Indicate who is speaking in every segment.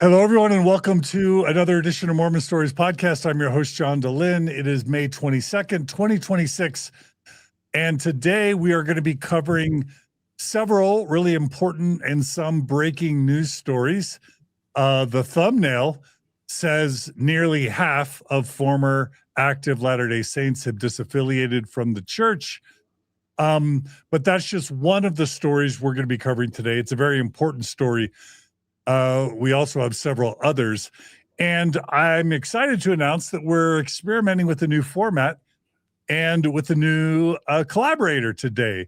Speaker 1: Hello, everyone, and welcome to another edition of Mormon Stories Podcast. I'm your host, John DeLynn. It is May 22nd, 2026, and today we are going to be covering several really important and some breaking news stories. The thumbnail says nearly half of former active Latter-day Saints have disaffiliated from the church. But that's just one of the stories we're going to be covering today. It's a very important story. We also have several others, and I'm excited to announce that we're experimenting with a new format and with a new collaborator today.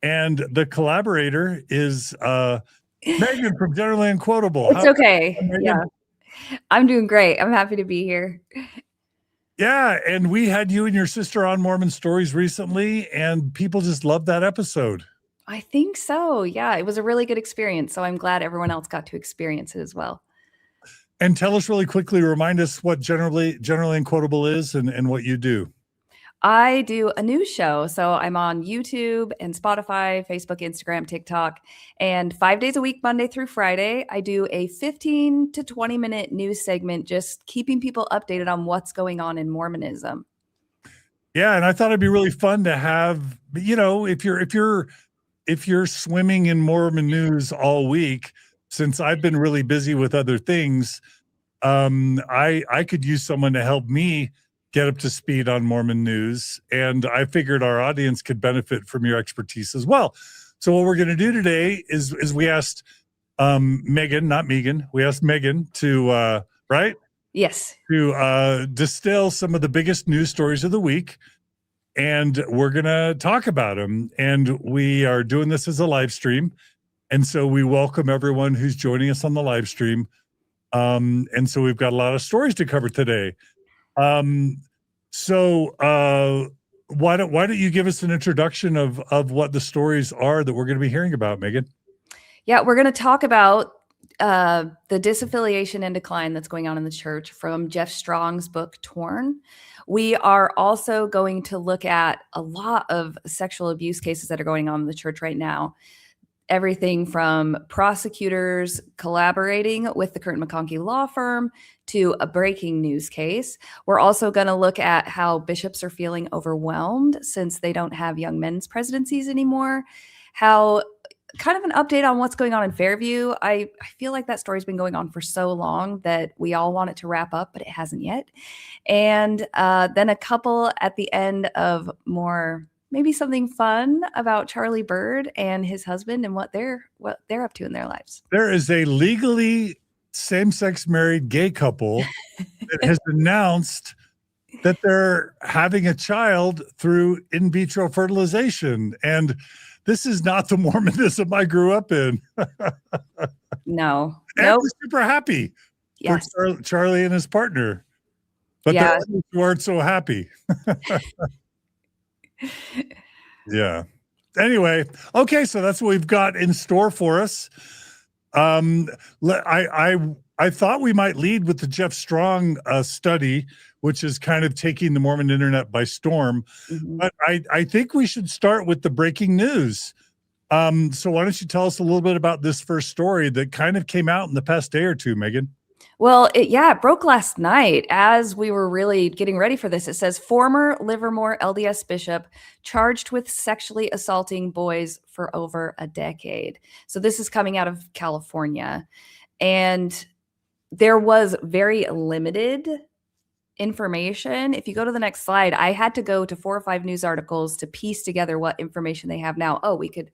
Speaker 1: And the collaborator is Meggan from Generally Unquotable.
Speaker 2: It's okay. Yeah, I'm doing great. I'm happy to be here.
Speaker 1: Yeah, and we had you and your sister on Mormon Stories recently, and people just loved that episode.
Speaker 2: I think so. Yeah, it was a really good experience. So I'm glad everyone else got to experience it as well.
Speaker 1: And tell us really quickly, remind us what Generally Unquotable is and what you do.
Speaker 2: I do a news show. So I'm on YouTube and Spotify, Facebook, Instagram, TikTok, and 5 days a week, Monday through Friday, I do a 15 to 20 minute news segment, just keeping people updated on what's going on in Mormonism.
Speaker 1: Yeah, and I thought it'd be really fun to have, you know, if you're swimming in Mormon news all week, since I've been really busy with other things, I could use someone to help me get up to speed on Mormon news, and I figured our audience could benefit from your expertise as well. So what we're going to do today is we asked Meggan, not Megan, we asked Meggan to right?
Speaker 2: Yes.
Speaker 1: To distill some of the biggest news stories of the week, and we're going to talk about them. And we are doing this as a live stream, and so we welcome everyone who's joining us on the live stream. And so we've got a lot of stories to cover today. So why don't you give us an introduction of what the stories are that we're going to be hearing about, Meggan?
Speaker 2: Yeah, we're going to talk about the disaffiliation and decline that's going on in the church from Jeff Strong's book, Torn. We are also going to look at a lot of sexual abuse cases that are going on in the church right now. Everything from prosecutors collaborating with the Curtin McConkie law firm to a breaking news case. We're also going to look at how bishops are feeling overwhelmed since they don't have young men's presidencies anymore. How kind of an update on what's going on in Fairview. I feel like that story's been going on for so long that we all want it to wrap up, but it hasn't yet. And then a couple at the end of more, maybe something fun about Charlie Bird and his husband and what they're up to in their lives.
Speaker 1: There is a legally same-sex married gay couple that has announced that they're having a child through in vitro fertilization. And this is not the Mormonism I grew up in.
Speaker 2: No.
Speaker 1: And
Speaker 2: Nope.
Speaker 1: we're super happy
Speaker 2: Yes.
Speaker 1: for Charlie and his partner. But
Speaker 2: Yeah.
Speaker 1: there are others who aren't so happy. Yeah. Anyway, okay, so that's what we've got in store for us. I thought we might lead with the Jeff Strong study, which is kind of taking the Mormon internet by storm.
Speaker 2: Mhm.
Speaker 1: But I think we should start with the breaking news. So why don't you tell us a little bit about this first story that kind of came out in the past day or two, Meggan?
Speaker 2: Well, it broke last night as we were really getting ready for this. It says former Livermore LDS bishop charged with sexually assaulting boys for over a decade. So this is coming out of California. And there was very limited information. If you go to the next slide, I had to go to 4 or 5 news articles to piece together what information they have now. Oh, we could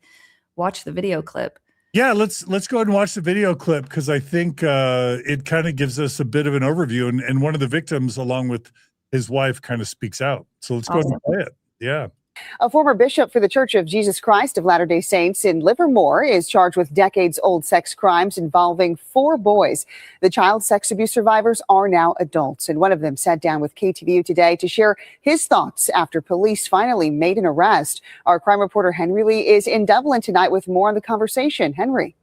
Speaker 2: watch the video clip.
Speaker 1: Yeah, let's go ahead and watch the video clip because I think it kind of gives us a bit of an overview, and one of the victims, along with his wife, kind of speaks out. So let's go ahead and play it. Yeah.
Speaker 3: A former bishop for the Church of Jesus Christ of Latter-day Saints in Livermore is charged with decades-old sex crimes involving 4 boys. The child sex abuse survivors are now adults, and one of them sat down with KTVU today to share his thoughts after police finally made an arrest. Our crime reporter Henry Lee is in Dublin tonight with more on the conversation. Henry.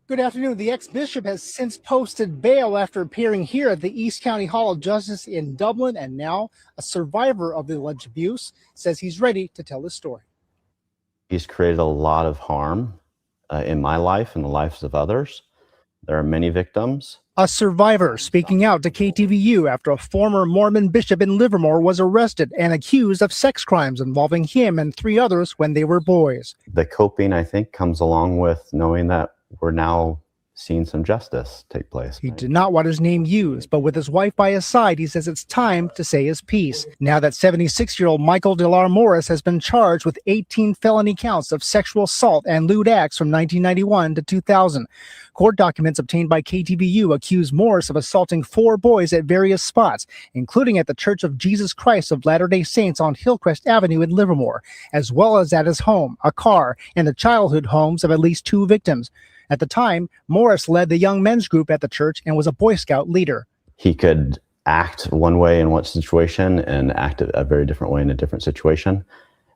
Speaker 4: Good afternoon. The ex-bishop has since posted bail after appearing here at the East County Hall of Justice in Dublin, and now a survivor of the alleged abuse says he's ready to tell his story.
Speaker 5: He's created a lot of harm in my life and the lives of others. There are many victims.
Speaker 4: A survivor speaking out to KTVU after a former Mormon bishop in Livermore was arrested and accused of sex crimes involving him and 3 others when they were boys.
Speaker 5: The coping, I think, comes along with knowing that we're now seeing some justice take place.
Speaker 4: He did not want his name used, but with his wife by his side, he says it's time to say his piece. Now that 76-year-old Michael DeLar Morris has been charged with 18 felony counts of sexual assault and lewd acts from 1991 to 2000. Court documents obtained by KTVU accuse Morris of assaulting 4 boys at various spots, including at the Church of Jesus Christ of Latter-day Saints on Hillcrest Avenue in Livermore, as well as at his home, a car, and the childhood homes of at least 2 victims. At the time, Morris led the young men's group at the church and was a Boy Scout leader.
Speaker 5: He could act one way in one situation and act a very different way in a different situation,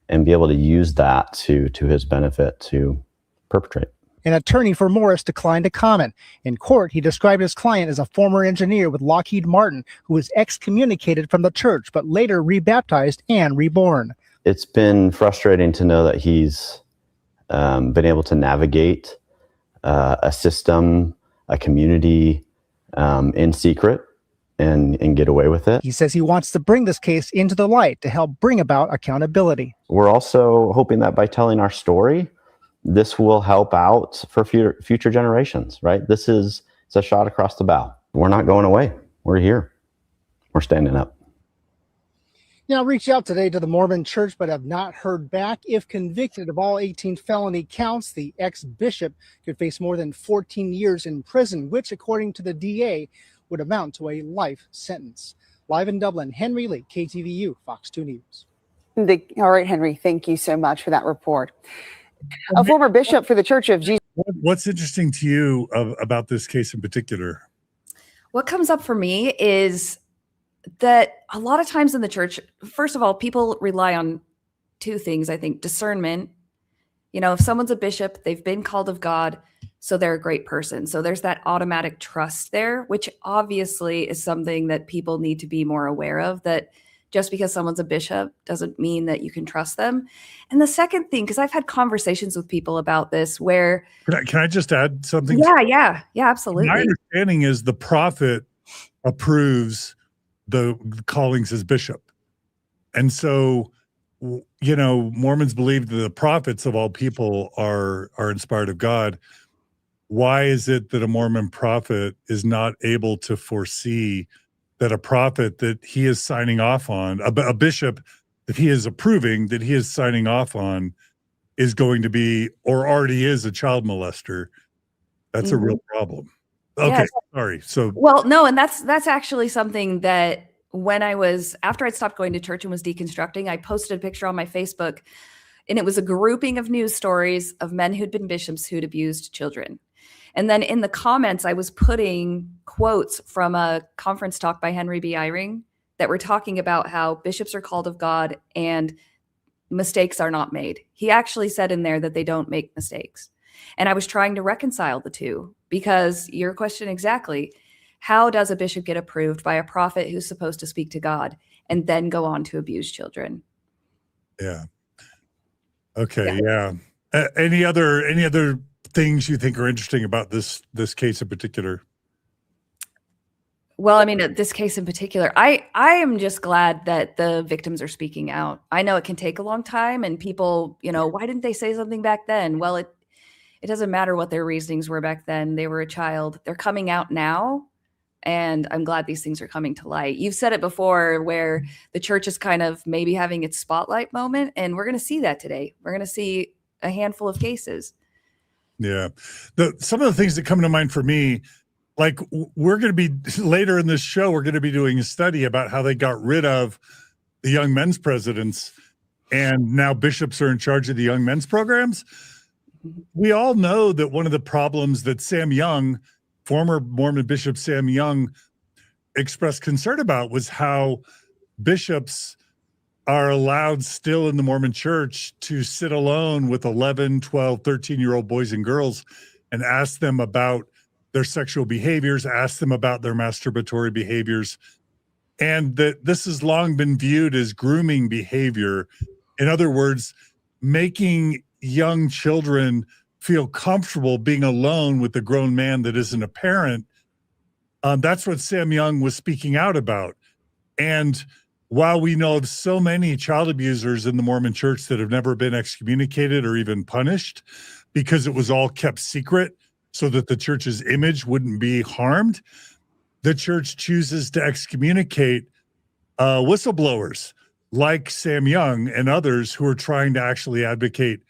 Speaker 5: and be able to use that to his benefit to perpetrate.
Speaker 4: An attorney for Morris declined to comment. In court, he described his client as a former engineer with Lockheed Martin who was excommunicated from the church, but later rebaptized and reborn.
Speaker 5: It's been frustrating to know that he's been able to navigate a system, a community in secret and get away with it.
Speaker 4: He says he wants to bring this case into the light to help bring about accountability.
Speaker 5: We're also hoping that by telling our story, this will help out for future generations, right? It's a shot across the bow. We're not going away. We're here. We're standing up.
Speaker 4: Now, reached out today to the Mormon Church, but have not heard back. If convicted of all 18 felony counts, the ex-bishop could face more than 14 years in prison, which, according to the DA, would amount to a life sentence. Live in Dublin, Henry Lee, KTVU, Fox 2 News.
Speaker 3: All right, Henry, thank you so much for that report. A former bishop for the Church of Jesus.
Speaker 1: What's interesting to you about this case in particular?
Speaker 2: What comes up for me is that a lot of times in the church, first of all, people rely on 2 things, I think. Discernment. You know, if someone's a bishop, they've been called of God, so they're a great person. So there's that automatic trust there, which obviously is something that people need to be more aware of, that just because someone's a bishop doesn't mean that you can trust them. And the second thing, because I've had conversations with people about this where...
Speaker 1: Can I just add something?
Speaker 2: Yeah, absolutely.
Speaker 1: My understanding is the prophet approves the callings as bishop. And so, you know, Mormons believe that the prophets of all people are inspired of God. Why is it that a Mormon prophet is not able to foresee that a prophet that he is signing off on, a bishop that he is approving, that he is signing off on, is going to be, or already is, a child molester? That's a real problem. Okay,
Speaker 2: Yes.
Speaker 1: sorry. So,
Speaker 2: Well, no, and that's actually something that after I'd stopped going to church and was deconstructing, I posted a picture on my Facebook, and it was a grouping of news stories of men who'd been bishops who'd abused children. And then in the comments, I was putting quotes from a conference talk by Henry B. Eyring that were talking about how bishops are called of God and mistakes are not made. He actually said in there that they don't make mistakes. And I was trying to reconcile the two, because your question exactly, how does a bishop get approved by a prophet who's supposed to speak to God and then go on to abuse children?
Speaker 1: yeah. Okay, yeah. Any other things you think are interesting about this case in particular?
Speaker 2: Well, I mean, this case in particular, I am just glad that the victims are speaking out. I know it can take a long time, and people, you know, why didn't they say something back then? Well, it doesn't matter what their reasonings were back then. They were a child. They're coming out now, and I'm glad these things are coming to light. You've said it before, where the church is kind of maybe having its spotlight moment, and we're going to see that today. We're going to see a handful of cases.
Speaker 1: Yeah. Some of the things that come to mind for me, like we're going to be later in this show, we're going to be doing a study about how they got rid of the young men's presidents, and now bishops are in charge of the young men's programs. We all know that one of the problems that Sam Young, former Mormon Bishop Sam Young, expressed concern about was how bishops are allowed still in the Mormon church to sit alone with 11, 12, 13-year-old boys and girls and ask them about their sexual behaviors, ask them about their masturbatory behaviors, and that this has long been viewed as grooming behavior. In other words, making young children feel comfortable being alone with a grown man that isn't a parent. That's what Sam Young was speaking out about. And while we know of so many child abusers in the Mormon church that have never been excommunicated or even punished because it was all kept secret so that the church's image wouldn't be harmed, the church chooses to excommunicate whistleblowers like Sam Young and others who are trying to actually advocate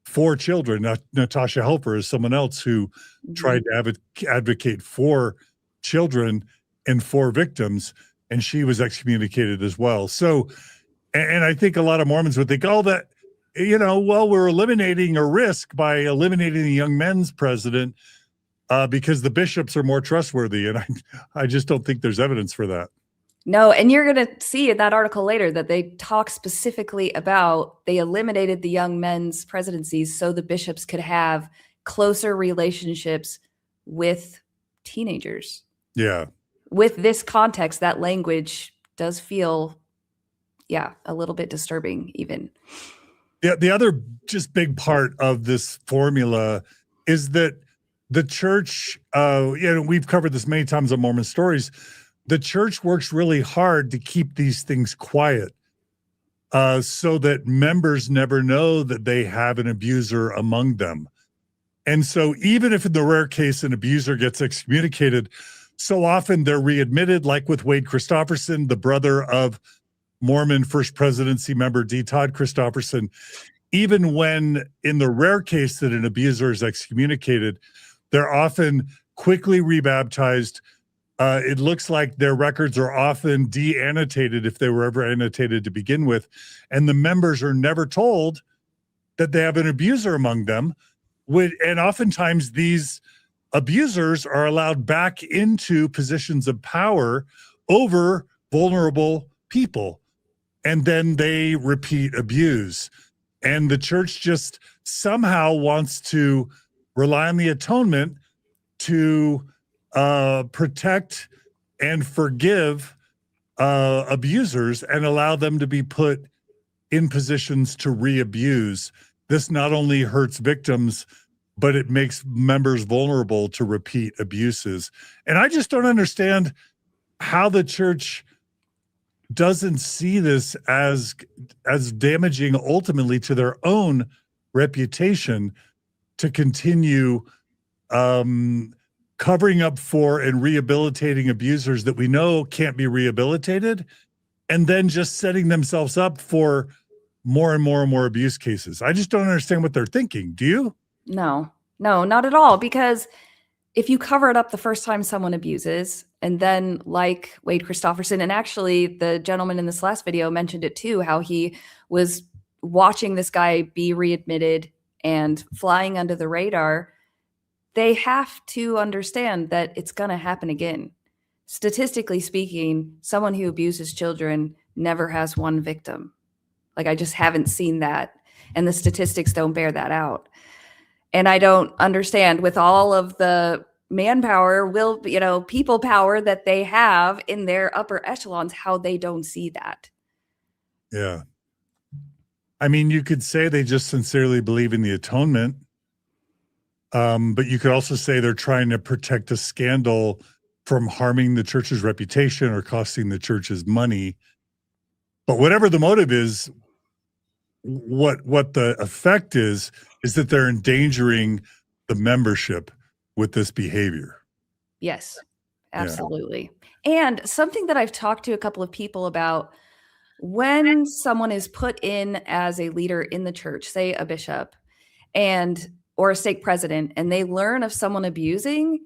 Speaker 1: for children. Natasha Helfer is someone else who tried to advocate for children and for victims, and she was excommunicated as well. So, and I think a lot of Mormons would think, oh, that, well, we're eliminating a risk by eliminating the young men's president because the bishops are more trustworthy. And I just don't think there's evidence for that.
Speaker 2: No, and you're going to see in that article later that they talk specifically about they eliminated the young men's presidencies so the bishops could have closer relationships with teenagers.
Speaker 1: Yeah.
Speaker 2: With this context, that language does feel, a little bit disturbing even.
Speaker 1: Yeah, the other just big part of this formula is that the church, we've covered this many times on Mormon Stories, the church works really hard to keep these things quiet so that members never know that they have an abuser among them. And so even if in the rare case an abuser gets excommunicated, so often they're readmitted, like with Wade Christofferson, the brother of Mormon First Presidency member D. Todd Christofferson. Even when in the rare case that an abuser is excommunicated, they're often quickly rebaptized. It looks like their records are often de-annotated if they were ever annotated to begin with. And the members are never told that they have an abuser among them. And oftentimes these abusers are allowed back into positions of power over vulnerable people. And then they repeat abuse. And the church just somehow wants to rely on the atonement to protect and forgive abusers and allow them to be put in positions to re-abuse. This not only hurts victims, but it makes members vulnerable to repeat abuses. And I just don't understand how the church doesn't see this as damaging ultimately to their own reputation to continue covering up for and rehabilitating abusers that we know can't be rehabilitated, and then just setting themselves up for more and more and more abuse cases. I just don't understand what they're thinking. Do you?
Speaker 2: No, not at all. Because if you cover it up the first time someone abuses, and then like Wade Christofferson, and actually the gentleman in this last video mentioned it too, how he was watching this guy be readmitted and flying under the radar, they have to understand that it's going to happen again. Statistically speaking, someone who abuses children never has one victim. Like, I just haven't seen that. And the statistics don't bear that out. And I don't understand, with all of the manpower, people power that they have in their upper echelons, how they don't see that.
Speaker 1: Yeah. I mean, you could say they just sincerely believe in the atonement. But you could also say they're trying to protect a scandal from harming the church's reputation or costing the church's money. But whatever the motive is, what the effect is that they're endangering the membership with this behavior.
Speaker 2: Yes, absolutely. Yeah. And something that I've talked to a couple of people about, when someone is put in as a leader in the church, say a bishop or a stake president, and they learn of someone abusing,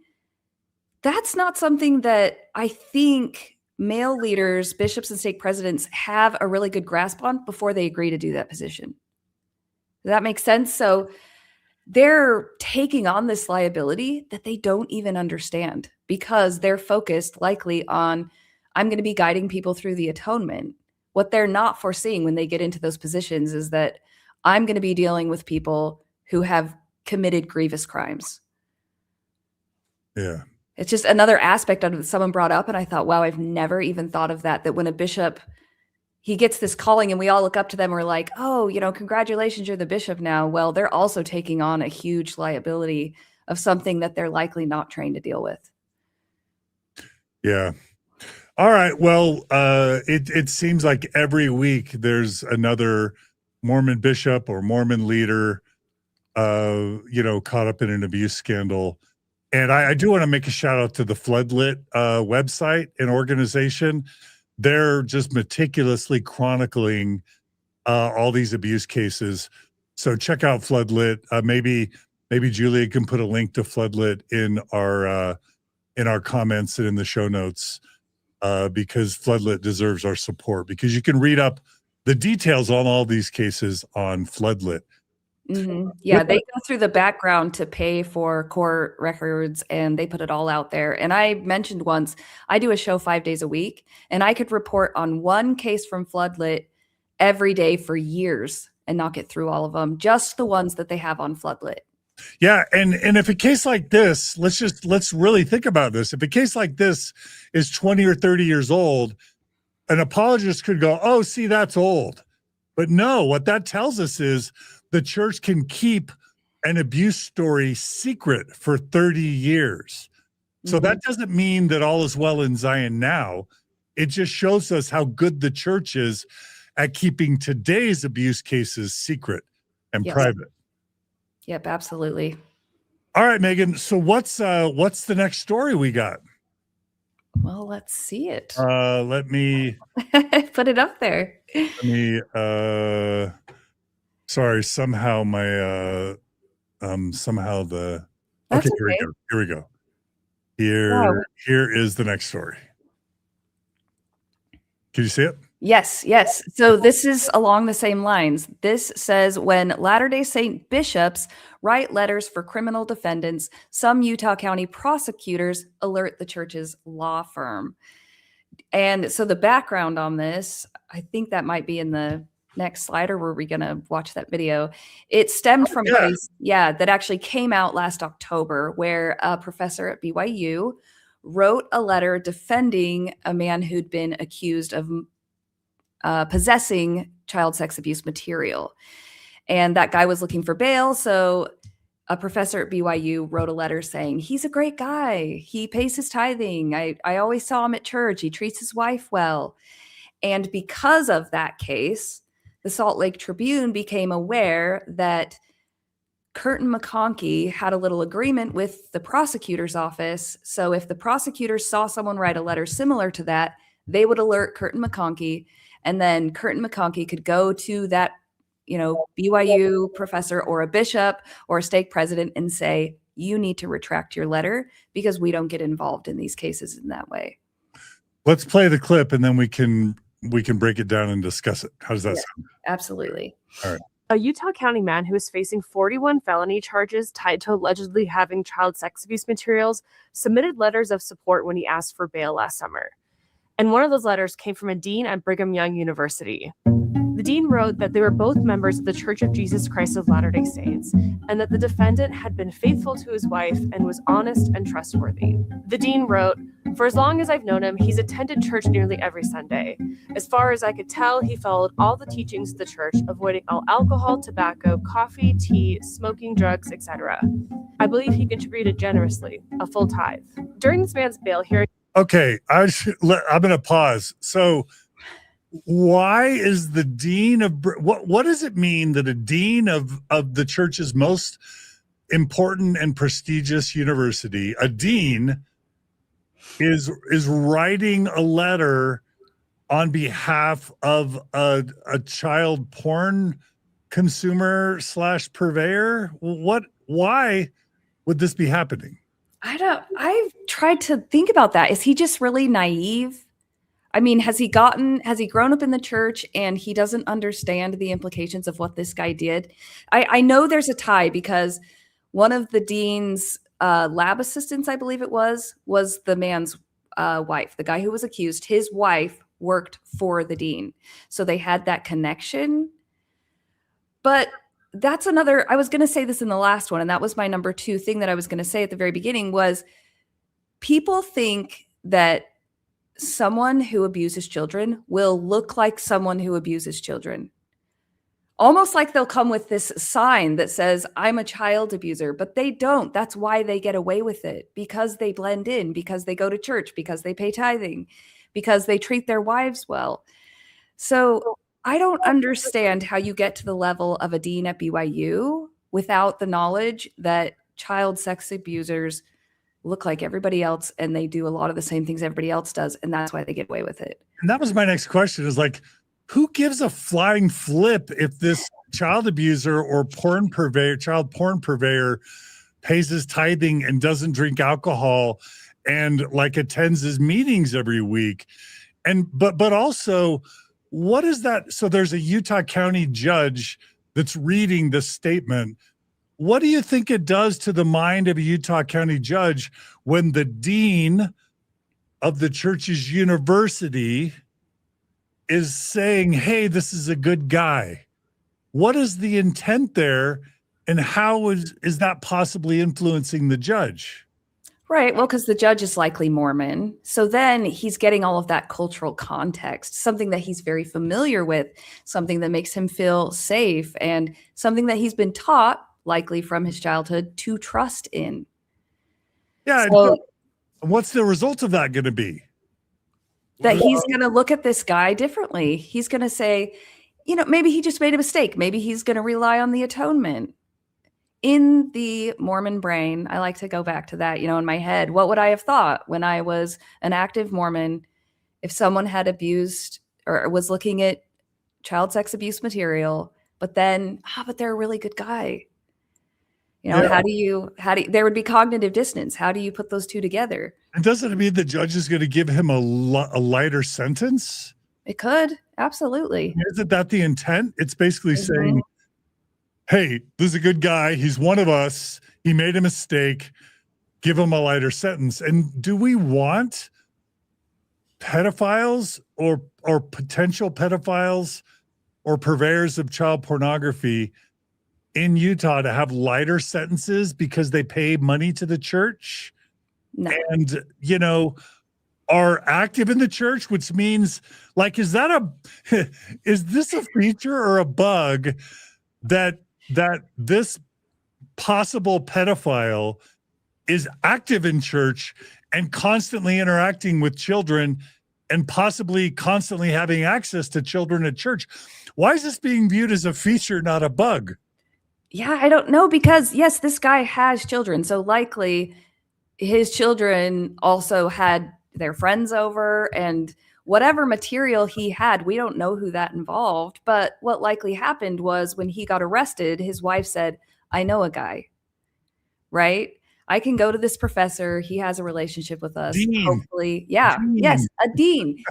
Speaker 2: that's not something that I think male leaders, bishops and stake presidents, have a really good grasp on before they agree to do that position. Does that make sense? So they're taking on this liability that they don't even understand, because they're focused likely on, I'm going to be guiding people through the atonement. What they're not foreseeing when they get into those positions is that I'm going to be dealing with people who have committed grievous crimes.
Speaker 1: Yeah.
Speaker 2: It's just another aspect of it that someone brought up, and I thought, wow, I've never even thought of that when a bishop he gets this calling and we all look up to them. We're like, oh, congratulations, you're the bishop now. Well, they're also taking on a huge liability of something that they're likely not trained to deal with.
Speaker 1: Yeah. All right. Well, it seems like every week there's another Mormon bishop or Mormon leader, caught up in an abuse scandal. And I do want to make a shout out to the Floodlit website and organization. They're just meticulously chronicling all these abuse cases. So check out Floodlit. Maybe Julia can put a link to Floodlit in our comments and in the show notes, because Floodlit deserves our support, because you can read up the details on all these cases on Floodlit.
Speaker 2: Mm-hmm. Yeah, they go through the background to pay for court records and they put it all out there. And I mentioned once, I do a show 5 days a week and I could report on one case from Floodlit every day for years and not get through all of them, just the ones that they have on Floodlit.
Speaker 1: Yeah, and if a case like this, let's really think about this. If a case like this is 20 or 30 years old, an apologist could go, "Oh, see, that's old." But no, what that tells us is the church can keep an abuse story secret for 30 years. So that doesn't mean that all is well in Zion now. It just shows us how good the church is at keeping today's abuse cases secret and private.
Speaker 2: Yep, absolutely.
Speaker 1: All right, Megan. So what's the next story we got?
Speaker 2: Well, let's see it.
Speaker 1: Let me
Speaker 2: put it up there.
Speaker 1: Sorry, somehow my somehow the
Speaker 2: That's
Speaker 1: okay, here we go. Here is the next story. Can you see it?
Speaker 2: Yes. So this is along the same lines. This says when Latter-day Saint bishops write letters for criminal defendants, some Utah County prosecutors alert the church's law firm. And so the background on this, I think that might be in the next slide, or were we going to watch that video? It stemmed from a case, that actually came out last October, where a professor at BYU wrote a letter defending a man who'd been accused of possessing child sex abuse material. And that guy was looking for bail. So a professor at BYU wrote a letter saying, he's a great guy. He pays his tithing. I always saw him at church. He treats his wife well. And because of that case, the Salt Lake Tribune became aware that Curtin McConkie had a little agreement with the prosecutor's office. So if the prosecutors saw someone write a letter similar to that, they would alert Curtin McConkie, and then Curtin McConkie could go to that, BYU professor or a bishop or a stake president and say, you need to retract your letter because we don't get involved in these cases in that way.
Speaker 1: Let's play the clip and then we can break it down and discuss it. How does that sound?
Speaker 2: Absolutely.
Speaker 1: All right.
Speaker 6: A Utah County man who is facing 41 felony charges tied to allegedly having child sex abuse materials submitted letters of support when he asked for bail last summer. And one of those letters came from a dean at Brigham Young University. The dean wrote that they were both members of the Church of Jesus Christ of Latter-day Saints, and that the defendant had been faithful to his wife and was honest and trustworthy. The dean wrote, for as long as I've known him, he's attended church nearly every Sunday. As far as I could tell, he followed all the teachings of the church, avoiding all alcohol, tobacco, coffee, tea, smoking, drugs, etc. I believe he contributed generously, a full tithe. During this man's bail hearing...
Speaker 1: Okay, I'm going to pause. So why is the dean of what does it mean that a dean of the church's most important and prestigious university, a dean is writing a letter on behalf of a child porn consumer / purveyor? Why would this be happening?
Speaker 2: I've tried to think about that. Is he just really naive? I mean, has he grown up in the church and he doesn't understand the implications of what this guy did? I know there's a tie because one of the dean's lab assistants, I believe it was the man's wife, the guy who was accused. His wife worked for the dean. So they had that connection. But that's another, I was going to say this in the last one, and that was my number 2 thing that I was going to say at the very beginning was people think that someone who abuses children will look like someone who abuses children. Almost like they'll come with this sign that says, I'm a child abuser, but they don't. That's why they get away with it, because they blend in, because they go to church, because they pay tithing, because they treat their wives well. So I don't understand how you get to the level of a dean at BYU without the knowledge that child sex abusers look like everybody else and they do a lot of the same things everybody else does. And that's why they get away with it.
Speaker 1: And that was my next question, is like, who gives a flying flip if this child abuser or child porn purveyor pays his tithing and doesn't drink alcohol and like attends his meetings every week? And but also, what is that? So there's a Utah County judge that's reading this statement. What do you think it does to the mind of a Utah County judge when the dean of the church's university is saying, hey, this is a good guy? What is the intent there, and how is that possibly influencing the judge?
Speaker 2: Right. Well, because the judge is likely Mormon. So then he's getting all of that cultural context, something that he's very familiar with, something that makes him feel safe, and something that he's been taught, likely from his childhood, to trust in.
Speaker 1: Yeah.
Speaker 2: So,
Speaker 1: what's the result of that going to be?
Speaker 2: that he's going to look at this guy differently. He's going to say, you know, maybe he just made a mistake. Maybe he's going to rely on the atonement. In the Mormon brain, I like to go back to that, you know, in my head. What would I have thought when I was an active Mormon if someone had abused or was looking at child sex abuse material, but then, but they're a really good guy? You know, how do you, there would be cognitive dissonance. How do you put those two together?
Speaker 1: And doesn't it mean the judge is going to give him a lighter sentence?
Speaker 2: It could. Absolutely.
Speaker 1: Isn't that the intent? It's basically saying, hey, this is a good guy. He's one of us. He made a mistake. Give him a lighter sentence. And do we want pedophiles or potential pedophiles or purveyors of child pornography in Utah to have lighter sentences because they pay money to the church?
Speaker 2: No.
Speaker 1: And, you know, are active in the church, which means, like, is this a feature or a bug that this possible pedophile is active in church and constantly interacting with children and possibly constantly having access to children at church? Why is this being viewed as a feature, not a bug?
Speaker 2: Yeah, I don't know, because yes, this guy has children. So likely his children also had their friends over, and whatever material he had, we don't know who that involved. But what likely happened was when he got arrested, his wife said, I know a guy, right? I can go to this professor. He has a relationship with us.
Speaker 1: Dean.
Speaker 2: Hopefully. Yeah.
Speaker 1: Dean.
Speaker 2: Yes. A dean.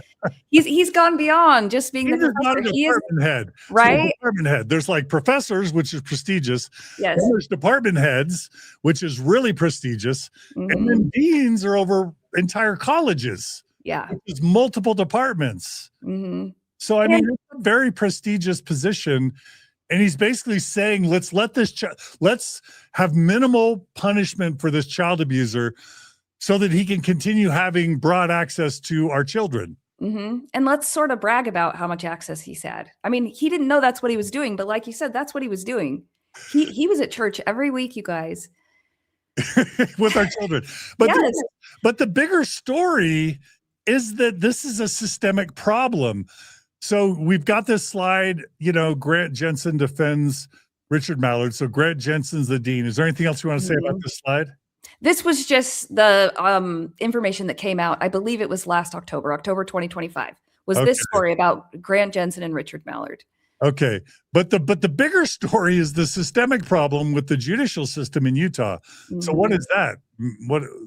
Speaker 2: He's gone beyond just being the professor.
Speaker 1: He is department head.
Speaker 2: Right.
Speaker 1: So department head. There's like professors, which is prestigious.
Speaker 2: Yes.
Speaker 1: And there's department heads, which is really prestigious. And then deans are over entire colleges.
Speaker 2: Yeah.
Speaker 1: There's multiple departments. So, I mean, it's a very prestigious position. And he's basically saying, let's have minimal punishment for this child abuser so that he can continue having broad access to our children.
Speaker 2: And let's sort of brag about how much access he's had. I mean, he didn't know that's what he was doing, but like you said, that's what he was doing. He was at church every week, you guys.
Speaker 1: With our children. But,
Speaker 2: yes.
Speaker 1: But the bigger story is that this is a systemic problem. So we've got this slide, you know, Grant Jensen defends Richard Mallard. So Grant Jensen's the dean. Is there anything else you want to say about this slide?
Speaker 2: This was just the information that came out. I believe it was last October 2025, was this story about Grant Jensen and Richard Mallard.
Speaker 1: Okay. But the bigger story is the systemic problem with the judicial system in Utah. So what is that?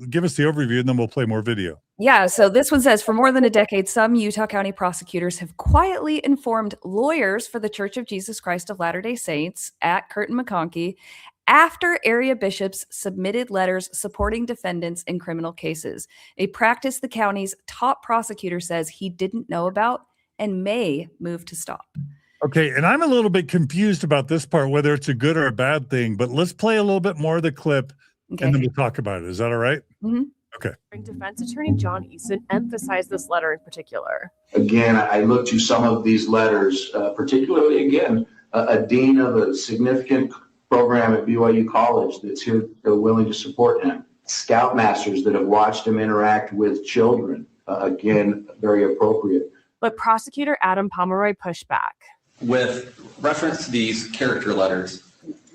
Speaker 1: Give us the overview and then we'll play more video.
Speaker 2: Yeah, so this one says, for more than a decade, some Utah County prosecutors have quietly informed lawyers for the Church of Jesus Christ of Latter-day Saints at Curtin McConkie after area bishops submitted letters supporting defendants in criminal cases, a practice the county's top prosecutor says he didn't know about and may move to stop.
Speaker 1: Okay, and I'm a little bit confused about this part, whether it's a good or a bad thing, but let's play a little bit more of the clip and then we'll talk about it. Is that all right? Okay.
Speaker 6: Defense attorney John Easton emphasized this letter in particular.
Speaker 7: Again, I look to some of these letters, particularly, again, a dean of a significant program at BYU College that's here, willing to support him. Scoutmasters that have watched him interact with children, again, very appropriate.
Speaker 6: But prosecutor Adam Pomeroy pushed back.
Speaker 8: With reference to these character letters,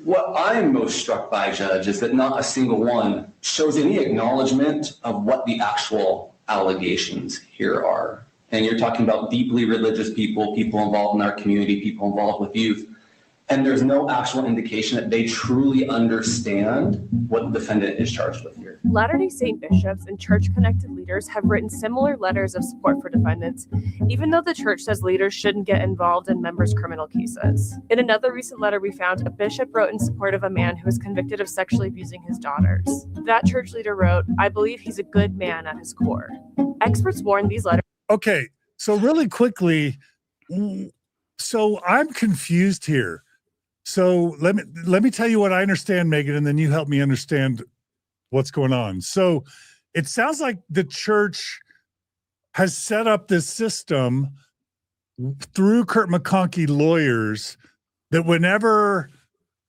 Speaker 8: what I'm most struck by, Judge, is that not a single one shows any acknowledgement of what the actual allegations here are. And you're talking about deeply religious people, people involved in our community, people involved with youth. And there's no actual indication that they truly understand what the defendant is charged with here.
Speaker 6: Latter-day Saint bishops and church-connected leaders have written similar letters of support for defendants, even though the church says leaders shouldn't get involved in members' criminal cases. In another recent letter we found, a bishop wrote in support of a man who was convicted of sexually abusing his daughters. That church leader wrote, "I believe he's a good man at his core." Experts warn these letters.
Speaker 1: Okay, so really quickly, so I'm confused here. So let me tell you what I understand, Megan, and then you help me understand what's going on. So it sounds like the church has set up this system through Kurt McConkie lawyers that whenever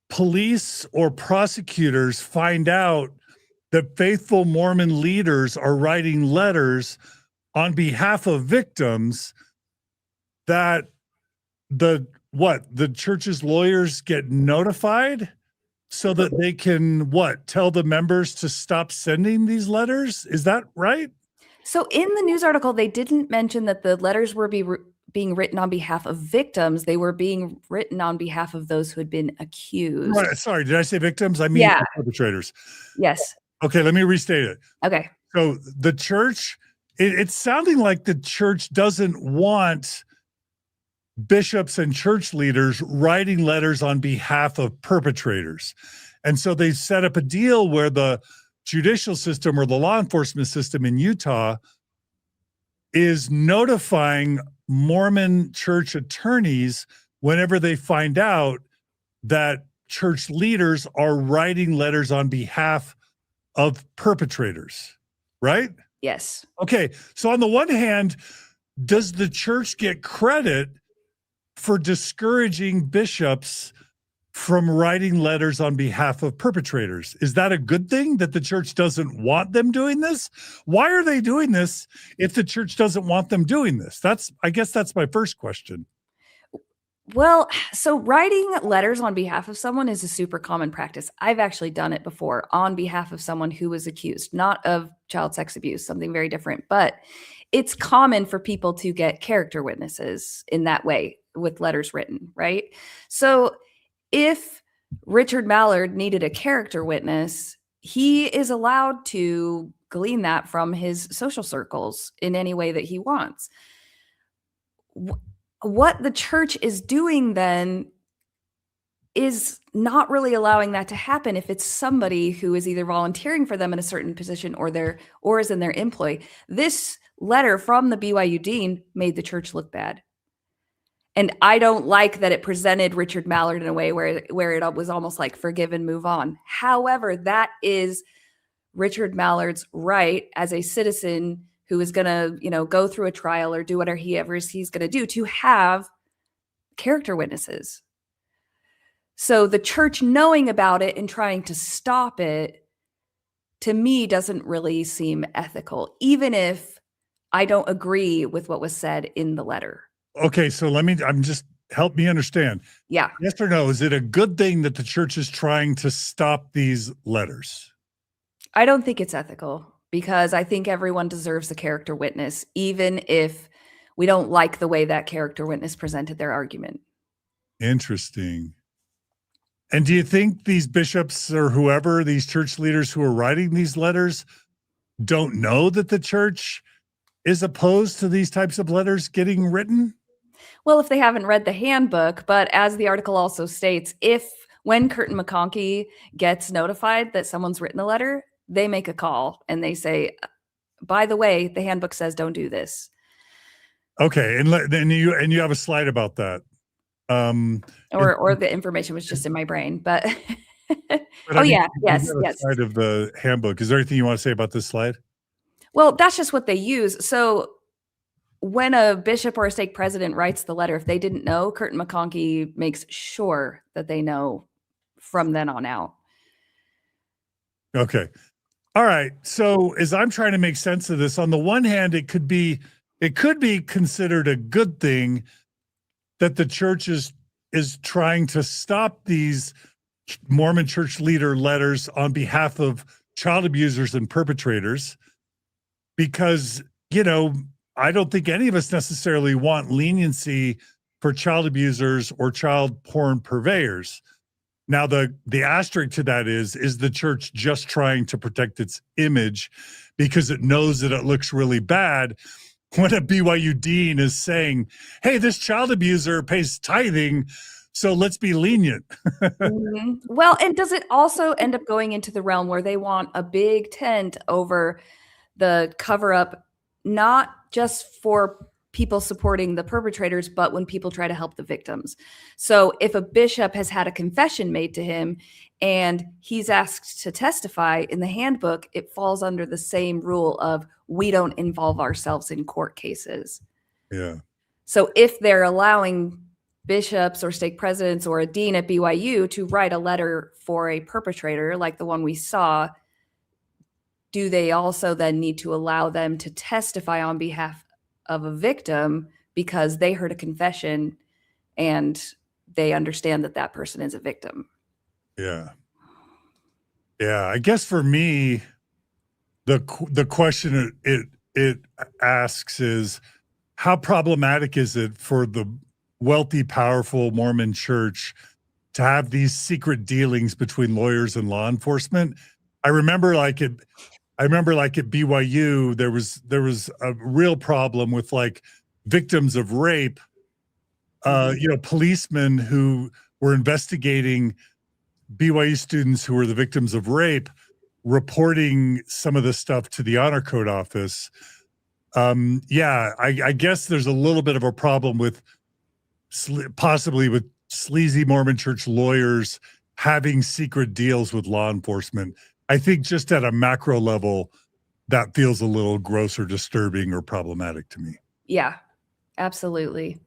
Speaker 1: police or prosecutors find out that faithful Mormon leaders are writing letters on behalf of victims, that the church's lawyers get notified so that they can tell the members to stop sending these letters? Is that right?
Speaker 2: So in the news article, they didn't mention that the letters were being written on behalf of victims. They were being written on behalf of those who had been accused.
Speaker 1: Right. Sorry, did I say victims? I mean perpetrators.
Speaker 2: Yes.
Speaker 1: Okay, let me restate it.
Speaker 2: Okay.
Speaker 1: So the church, it's sounding like the church doesn't want bishops and church leaders writing letters on behalf of perpetrators. And so they set up a deal where the judicial system or the law enforcement system in Utah is notifying Mormon church attorneys whenever they find out that church leaders are writing letters on behalf of perpetrators, right?
Speaker 2: Yes.
Speaker 1: Okay. So on the one hand, does the church get credit for discouraging bishops from writing letters on behalf of perpetrators? Is that a good thing that the church doesn't want them doing this? Why are they doing this if the church doesn't want them doing this? I guess that's my first question.
Speaker 2: Well, so writing letters on behalf of someone is a super common practice. I've actually done it before on behalf of someone who was accused, not of child sex abuse, something very different, but it's common for people to get character witnesses in that way with letters written, right? So if Richard Mallard needed a character witness, he is allowed to glean that from his social circles in any way that he wants. What the church is doing then is not really allowing that to happen if it's somebody who is either volunteering for them in a certain position or is in their employ. This letter from the BYU dean made the church look bad. And I don't like that it presented Richard Mallard in a way where it was almost like forgive and move on. However, that is Richard Mallard's right as a citizen who is going to, go through a trial or do whatever he's going to do to have character witnesses. So the church knowing about it and trying to stop it, to me, doesn't really seem ethical, even if I don't agree with what was said in the letter.
Speaker 1: Okay, so help me understand.
Speaker 2: Yeah.
Speaker 1: Yes or no? Is it a good thing that the church is trying to stop these letters?
Speaker 2: I don't think it's ethical because I think everyone deserves a character witness, even if we don't like the way that character witness presented their argument.
Speaker 1: Interesting. And do you think these bishops or whoever, these church leaders who are writing these letters, don't know that the church is opposed to these types of letters getting written?
Speaker 2: Well, if they haven't read the handbook, but as the article also states, when Curtin McConkie gets notified that someone's written a letter, they make a call and they say, by the way, the handbook says don't do this.
Speaker 1: Okay. And then you have a slide about that.
Speaker 2: Or the information was just in my brain, but
Speaker 1: yes.
Speaker 2: Slide
Speaker 1: of the handbook. Is there anything you want to say about this slide?
Speaker 2: Well, that's just what they use. So when a bishop or a stake president writes the letter, if they didn't know, Curtin McConkie makes sure that they know from then on out.
Speaker 1: Okay. All right. So as I'm trying to make sense of this, on the one hand, it could be considered a good thing that the church is trying to stop these Mormon church leader letters on behalf of child abusers and perpetrators, because, I don't think any of us necessarily want leniency for child abusers or child porn purveyors. Now, the asterisk to that is the church just trying to protect its image because it knows that it looks really bad when a BYU dean is saying, hey, this child abuser pays tithing, so let's be lenient.
Speaker 2: Mhm. Well, and does it also end up going into the realm where they want a big tent over the cover up, not just for people supporting the perpetrators, but when people try to help the victims? So if a bishop has had a confession made to him and he's asked to testify in the handbook, it falls under the same rule of we don't involve ourselves in court cases.
Speaker 1: Yeah.
Speaker 2: So if they're allowing bishops or stake presidents or a dean at BYU to write a letter for a perpetrator like the one we saw, do they also then need to allow them to testify on behalf of a victim because they heard a confession and they understand that that person is a victim?
Speaker 1: Yeah. Yeah. I guess for me, the question it asks is, how problematic is it for the wealthy, powerful Mormon church to have these secret dealings between lawyers and law enforcement? I remember like at BYU, there was a real problem with like victims of rape, policemen who were investigating BYU students who were the victims of rape, reporting some of the stuff to the honor code office. I guess there's a little bit of a problem with possibly with sleazy Mormon church lawyers having secret deals with law enforcement. I think just at a macro level, that feels a little gross or disturbing or problematic to me.
Speaker 2: Yeah, absolutely.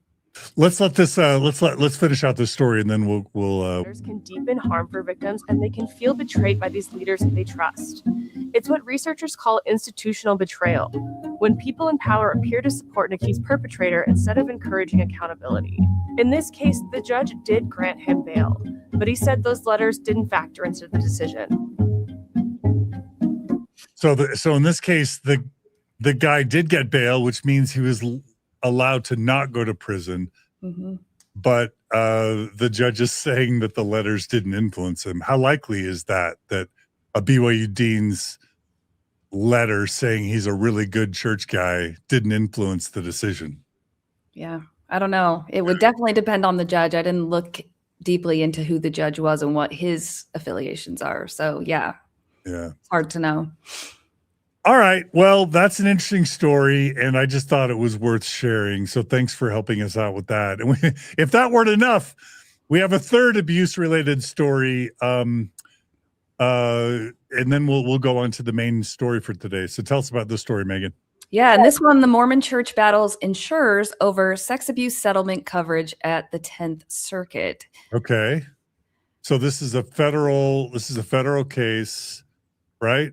Speaker 1: Let's finish out this story and then we'll
Speaker 6: Leaders can deepen harm for victims and they can feel betrayed by these leaders that they trust. It's what researchers call institutional betrayal, when people in power appear to support an accused perpetrator instead of encouraging accountability. In this case, the judge did grant him bail, but he said those letters didn't factor into the decision.
Speaker 1: So in this case, the guy did get bail, which means he was allowed to not go to prison.
Speaker 2: Mm-hmm.
Speaker 1: But the judge is saying that the letters didn't influence him. How likely is that a BYU dean's letter saying he's a really good church guy didn't influence the decision?
Speaker 2: Yeah, I don't know. It would definitely depend on the judge. I didn't look deeply into who the judge was and what his affiliations are. So yeah, it's hard to know.
Speaker 1: All right. Well, that's an interesting story, and I just thought it was worth sharing. So thanks for helping us out with that. And if that weren't enough, we have a third abuse-related story, and then we'll go on to the main story for today. So tell us about this story, Megan.
Speaker 2: Yeah, and this one, the Mormon Church battles insurers over sex abuse settlement coverage at the 10th Circuit.
Speaker 1: Okay. So this is a federal case, right?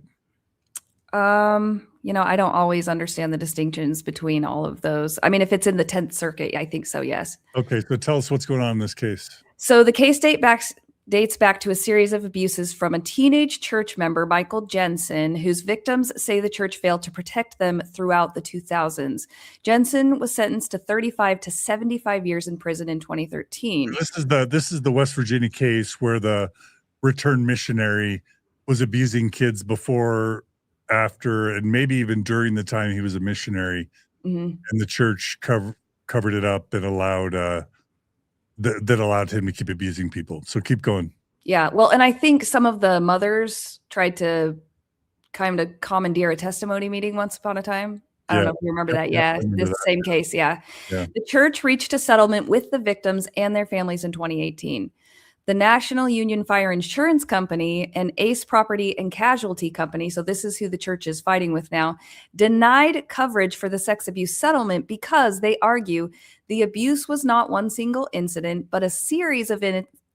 Speaker 2: I don't always understand the distinctions between all of those. I mean, if it's in the 10th Circuit, I think so, yes.
Speaker 1: Okay, so tell us what's going on in this case.
Speaker 2: So the case dates back to a series of abuses from a teenage church member, Michael Jensen, whose victims say the church failed to protect them throughout the 2000s. Jensen was sentenced to 35 to 75 years in prison in 2013.
Speaker 1: This is the West Virginia case where the returned missionary was abusing kids before, after, and maybe even during the time he was a missionary.
Speaker 2: Mm-hmm.
Speaker 1: And the church covered it up and allowed that allowed him to keep abusing people. So keep going.
Speaker 2: Yeah, well, and I think some of the mothers tried to kind of commandeer a testimony meeting once upon a time. I don't know if you remember that. Yeah, this same case. Yeah. The church reached a settlement with the victims and their families in 2018. The National Union Fire Insurance Company and Ace Property and Casualty Company, so this is who the church is fighting with now, denied coverage for the sex abuse settlement because they argue the abuse was not one single incident, but a series of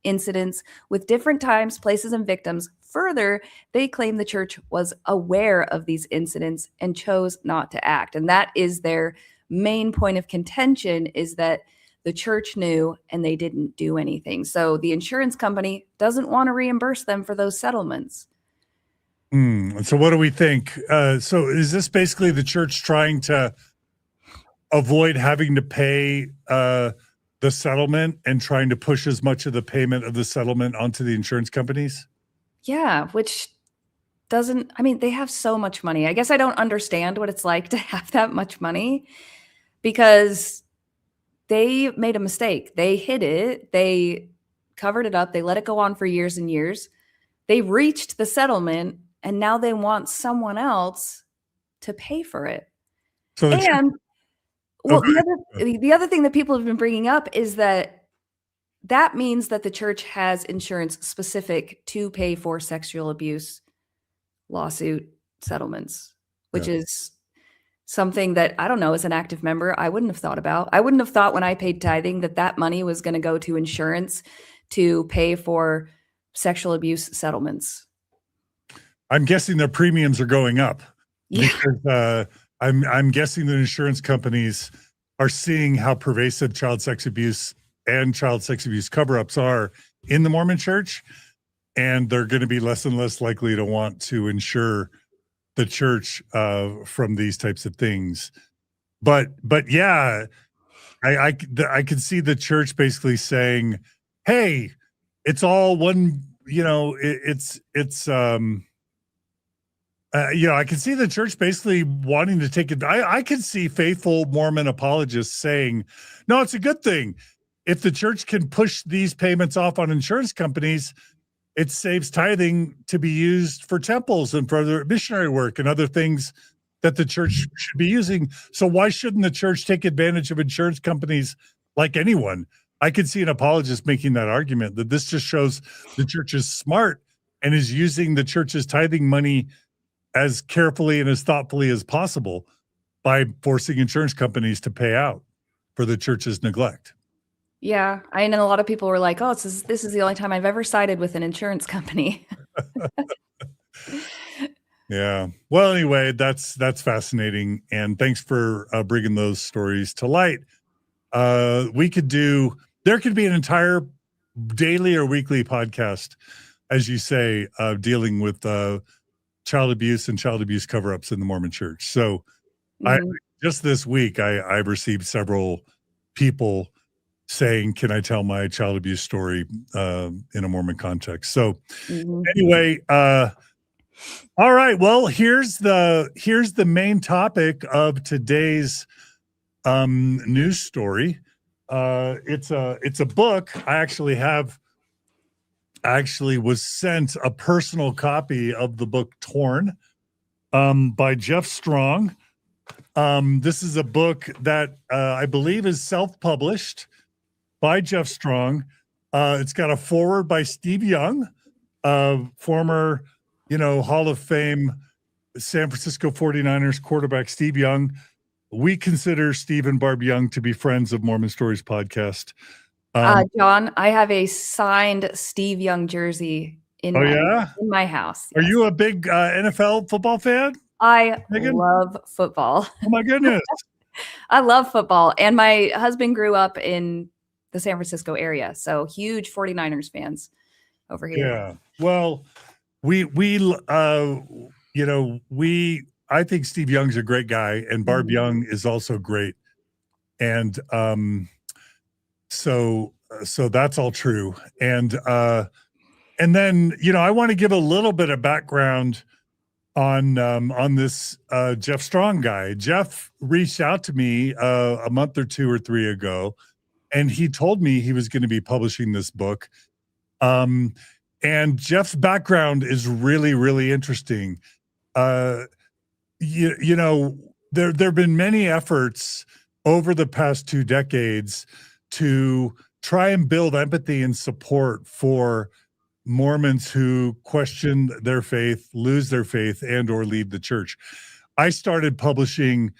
Speaker 2: incidents with different times, places, and victims. Further, they claim the church was aware of these incidents and chose not to act. And that is their main point of contention, is that the church knew and they didn't do anything. So the insurance company doesn't want to reimburse them for those settlements.
Speaker 1: So what do we think? So is this basically the church trying to avoid having to pay the settlement and trying to push as much of the payment of the settlement onto the insurance companies?
Speaker 2: Yeah, which doesn't, I mean, they have so much money. I guess I don't understand what it's like to have that much money, because they made a mistake. They hid it. They covered it up. They let it go on for years and years. They reached the settlement, and now they want someone else to pay for it.
Speaker 1: So the
Speaker 2: And well, the other thing that people have been bringing up is that means that the church has insurance specific to pay for sexual abuse lawsuit settlements, which is something that, I don't know, as an active member, I wouldn't have thought about. I wouldn't have thought when I paid tithing that money was going to go to insurance to pay for sexual abuse settlements.
Speaker 1: I'm guessing their premiums are going up.
Speaker 2: Yeah.
Speaker 1: Because I'm guessing that insurance companies are seeing how pervasive child sex abuse and child sex abuse cover-ups are in the Mormon church, and they're going to be less and less likely to want to insure the church from these types of things. But yeah, I could see the church basically saying, hey, it's all one, you know, I can see the church basically wanting to take it. I can see faithful Mormon apologists saying, no, it's a good thing. If the church can push these payments off on insurance companies, it saves tithing to be used for temples and for other missionary work and other things that the church should be using. So why shouldn't the church take advantage of insurance companies like anyone? I could see an apologist making that argument, that this just shows the church is smart and is using the church's tithing money as carefully and as thoughtfully as possible by forcing insurance companies to pay out for the church's neglect.
Speaker 2: Yeah. I know a lot of people were like, oh, this is the only time I've ever sided with an insurance company.
Speaker 1: Yeah. Well, anyway, that's fascinating. And thanks for bringing those stories to light. There could be an entire daily or weekly podcast, as you say, dealing with child abuse and child abuse cover-ups in the Mormon church. So just this week, I've received several people saying, can I tell my child abuse story in a Mormon context? So anyway, all right. Well, here's the main topic of today's news story. It's a book. I actually was sent a personal copy of the book Torn by Jeff Strong. This is a book that I believe is self-published by Jeff Strong. It's got a foreword by Steve Young, former, Hall of Fame San Francisco 49ers quarterback Steve Young. We consider Steve and Barb Young to be friends of Mormon Stories podcast.
Speaker 2: John, I have a signed Steve Young jersey in my house.
Speaker 1: Are you a big NFL football fan?
Speaker 2: I
Speaker 1: Meggan?
Speaker 2: love football.
Speaker 1: Oh my goodness.
Speaker 2: I love football. And my husband grew up in the San Francisco area. So huge 49ers fans over here.
Speaker 1: Yeah. Well, I think Steve Young's a great guy, and Barb Young is also great. And so that's all true. And then, I want to give a little bit of background on this Jeff Strong guy. Jeff reached out to me a month or 2 or 3 ago, and he told me he was going to be publishing this book. And Jeff's background is really, really interesting. There have been many efforts over the past 2 decades to try and build empathy and support for Mormons who question their faith, lose their faith, and or leave the church. I started publishing,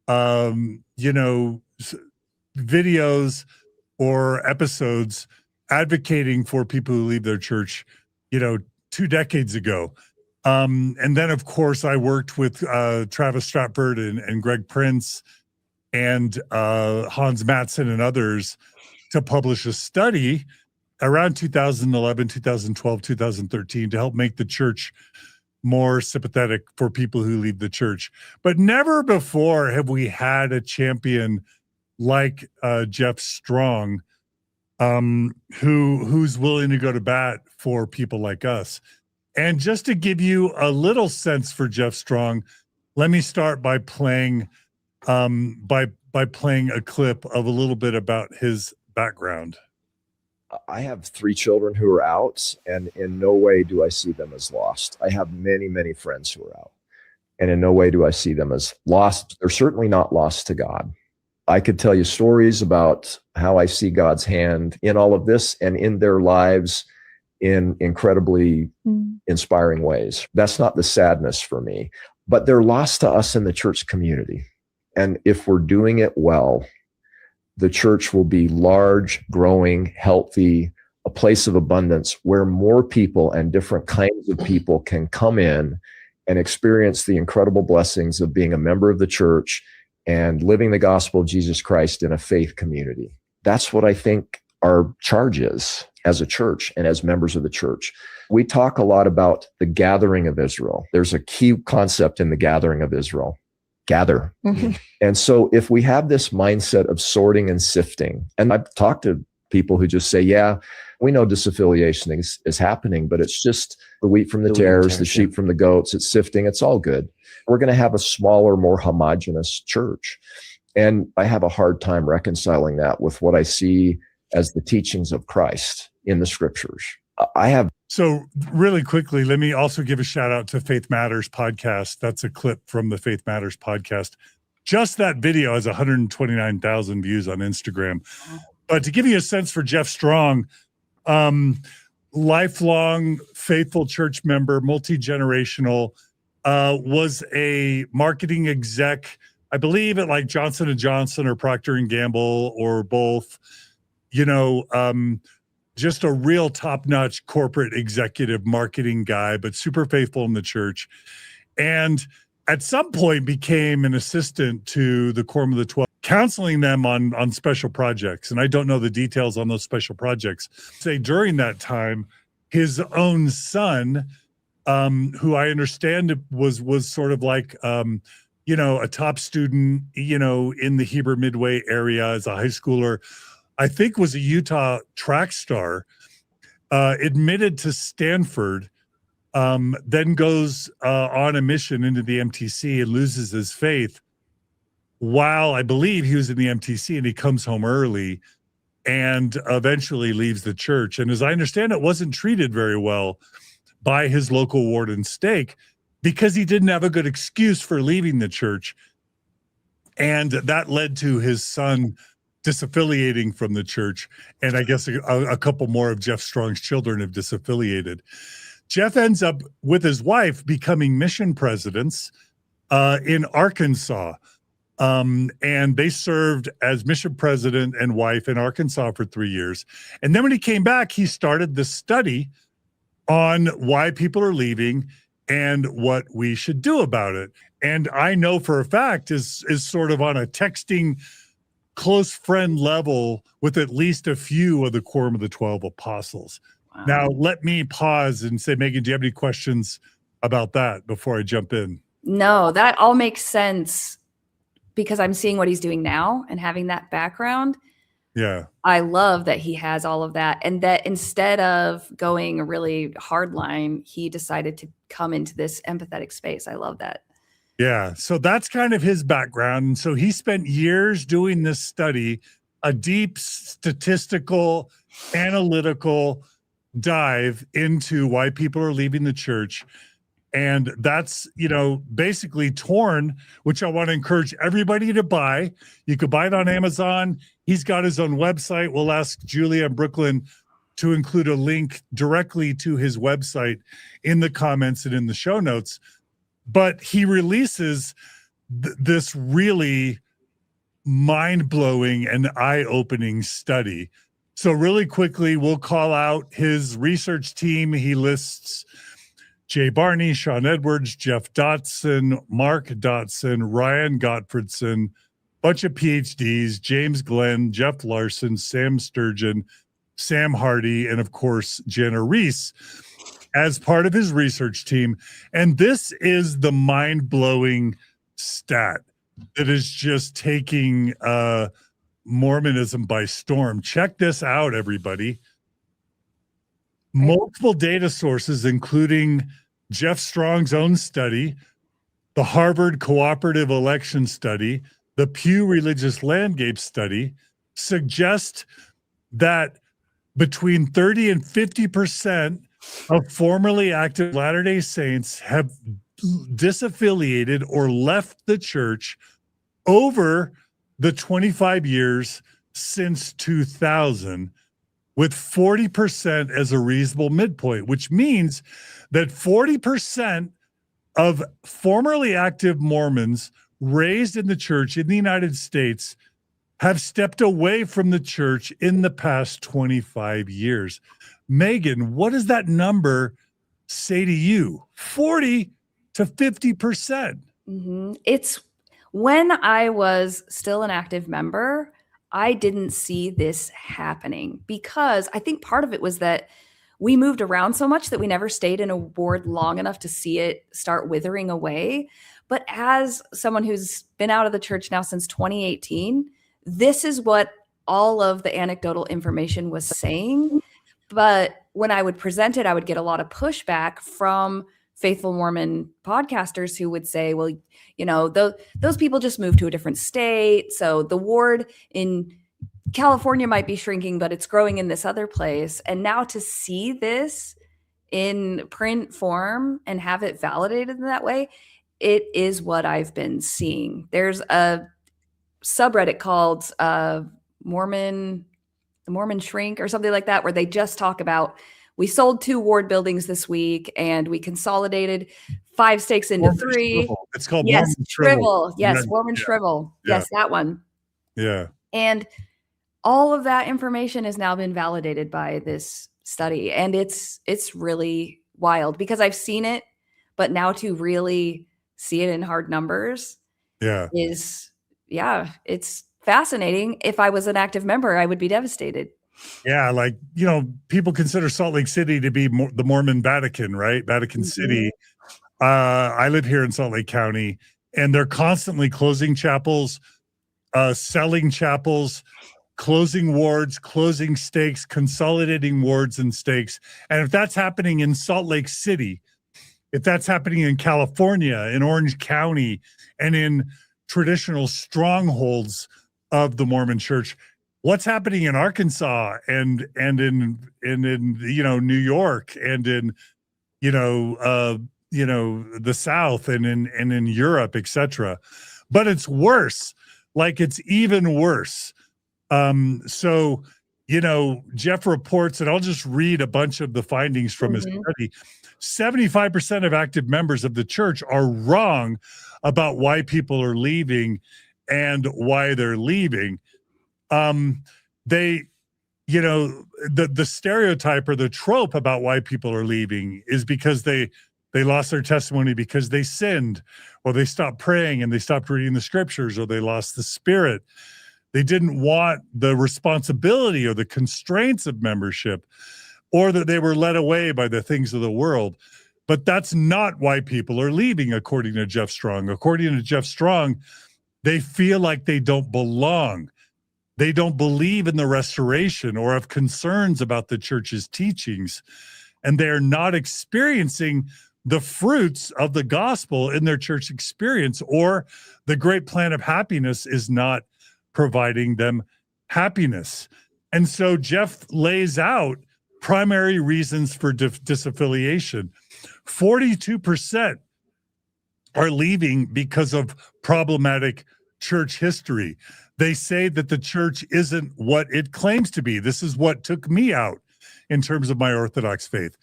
Speaker 1: videos or episodes advocating for people who leave their church, 2 decades ago. And then, of course, I worked with Travis Stratford and Greg Prince and Hans Matson and others to publish a study around 2011, 2012, 2013 to help make the church more sympathetic for people who leave the church. But never before have we had a champion like Jeff Strong, who's willing to go to bat for people like us. And just to give you a little sense for Jeff Strong, let me start by playing by playing a clip of a little bit about his background.
Speaker 9: I have 3 children who are out, and in no way do I see them as lost. I have many, many friends who are out, and in no way do I see them as lost. They're certainly not lost to God. I could tell you stories about how I see God's hand in all of this and in their lives in incredibly inspiring ways. That's not the sadness for me, but they're lost to us in the church community. And if we're doing it well, the church will be large, growing, healthy, a place of abundance where more people and different kinds of people can come in and experience the incredible blessings of being a member of the church and living the gospel of Jesus Christ in a faith community. That's what I think our charge is as a church and as members of the church. We talk a lot about the gathering of Israel. There's a key concept in the gathering of Israel. Gather. Mm-hmm. And so if we have this mindset of sorting and sifting, and I've talked to people who just say, yeah, we know disaffiliation is happening, but it's just the wheat from the tares, the sheep from the goats, it's sifting, it's all good. We're going to have a smaller, more homogenous church. And I have a hard time reconciling that with what I see as the teachings of Christ in the scriptures.
Speaker 1: So really quickly, let me also give a shout out to Faith Matters podcast. That's a clip from the Faith Matters podcast. Just that video has 129,000 views on Instagram. But to give you a sense for Jeff Strong, lifelong faithful church member, multi-generational, was a marketing exec, I believe at like Johnson & Johnson or Procter & Gamble or both, just a real top-notch corporate executive marketing guy, but super faithful in the church. And at some point became an assistant to the Quorum of the 12, counseling them on special projects. And I don't know the details on those special projects. Say during that time, his own son, who I understand was sort of like, a top student, in the Heber Midway area as a high schooler, I think was a Utah track star, admitted to Stanford, then goes on a mission into the MTC and loses his faith while I believe he was in the MTC, and he comes home early and eventually leaves the church. And as I understand it, wasn't treated very well by his local warden stake because he didn't have a good excuse for leaving the church. And that led to his son disaffiliating from the church. And I guess a couple more of Jeff Strong's children have disaffiliated. Jeff ends up with his wife becoming mission presidents in Arkansas. And they served as mission president and wife in Arkansas for 3 years. And then when he came back, he started the study on why people are leaving and what we should do about it. And I know for a fact is sort of on a texting close friend level with at least a few of the Quorum of the 12 apostles. Wow. Now, let me pause and say, Meggan, do you have any questions about that before I jump in?
Speaker 2: No, that all makes sense because I'm seeing what he's doing now and having that background.
Speaker 1: Yeah.
Speaker 2: I love that he has all of that. And that instead of going a really hard line, he decided to come into this empathetic space. I love that.
Speaker 1: Yeah. So that's kind of his background. And so he spent years doing this study, a deep statistical, analytical dive into why people are leaving the church. And that's, basically Torn, which I want to encourage everybody to buy. You could buy it on Amazon. He's got his own website. We'll ask Julia and Brooklyn to include a link directly to his website in the comments and in the show notes. But he releases this really mind-blowing and eye-opening study. So really quickly, we'll call out his research team. He lists Jay Barney, Sean Edwards, Jeff Dotson, Mark Dotson, Ryan Gottfredson, bunch of PhDs, James Glenn, Jeff Larson, Sam Sturgeon, Sam Hardy, and of course, Jenna Reese as part of his research team. And this is the mind-blowing stat that is just taking Mormonism by storm. Check this out, everybody. Multiple data sources, including Jeff Strong's own study, the Harvard Cooperative Election Study, the Pew Religious Landscape Study, suggest that between 30 and 50% of formerly active Latter-day Saints have disaffiliated or left the church over the 25 years since 2000, with 40% as a reasonable midpoint, which means that 40% of formerly active Mormons raised in the church in the United States have stepped away from the church in the past 25 years. Meggan, what does that number say to you? 40 to 50%.
Speaker 2: It's when I was still an active member, I didn't see this happening because I think part of it was that we moved around so much that we never stayed in a ward long enough to see it start withering away. But as someone who's been out of the church now since 2018, this is what all of the anecdotal information was saying. But when I would present it, I would get a lot of pushback from faithful Mormon podcasters who would say, well, those people just moved to a different state. So the ward in California might be shrinking, but it's growing in this other place. And now to see this in print form and have it validated in that way, it is what I've been seeing. There's a subreddit called the Mormon Shrink or something like that, where they just talk about, we sold 2 ward buildings this week and we consolidated 5 stakes into 3.
Speaker 1: Shrivel. It's called
Speaker 2: Mormon
Speaker 1: Shrivel.
Speaker 2: Yes, Mormon Shrivel.
Speaker 1: Yeah.
Speaker 2: Yes, that one.
Speaker 1: Yeah.
Speaker 2: And all of that information has now been validated by this study. And it's really wild because I've seen it, but now to really see it in hard numbers it's fascinating. If I was an active member, I would be devastated.
Speaker 1: Yeah, people consider Salt Lake City to be the Mormon Vatican, right? Vatican City. I live here in Salt Lake County, and they're constantly closing chapels, selling chapels, closing wards, closing stakes, consolidating wards and stakes. And if that's happening in Salt Lake City, if that's happening in California, in Orange County, and in traditional strongholds of the Mormon Church, what's happening in Arkansas and in New York and in the South and in Europe, etc. But it's worse. It's even worse. So Jeff reports, and I'll just read a bunch of the findings from his study. 75% of active members of the church are wrong about why people are leaving and why they're leaving. The stereotype or the trope about why people are leaving is because they lost their testimony because they sinned, or they stopped praying and they stopped reading the scriptures, or they lost the spirit. They didn't want the responsibility or the constraints of membership, or that they were led away by the things of the world. But that's not why people are leaving, according to Jeff Strong. According to Jeff Strong, they feel like they don't belong. They don't believe in the restoration or have concerns about the church's teachings, and they are not experiencing the fruits of the gospel in their church experience, or the great plan of happiness is not providing them happiness. And so Jeff lays out primary reasons for disaffiliation. 42% are leaving because of problematic church history. They say that the church isn't what it claims to be. This is what took me out in terms of my Orthodox faith.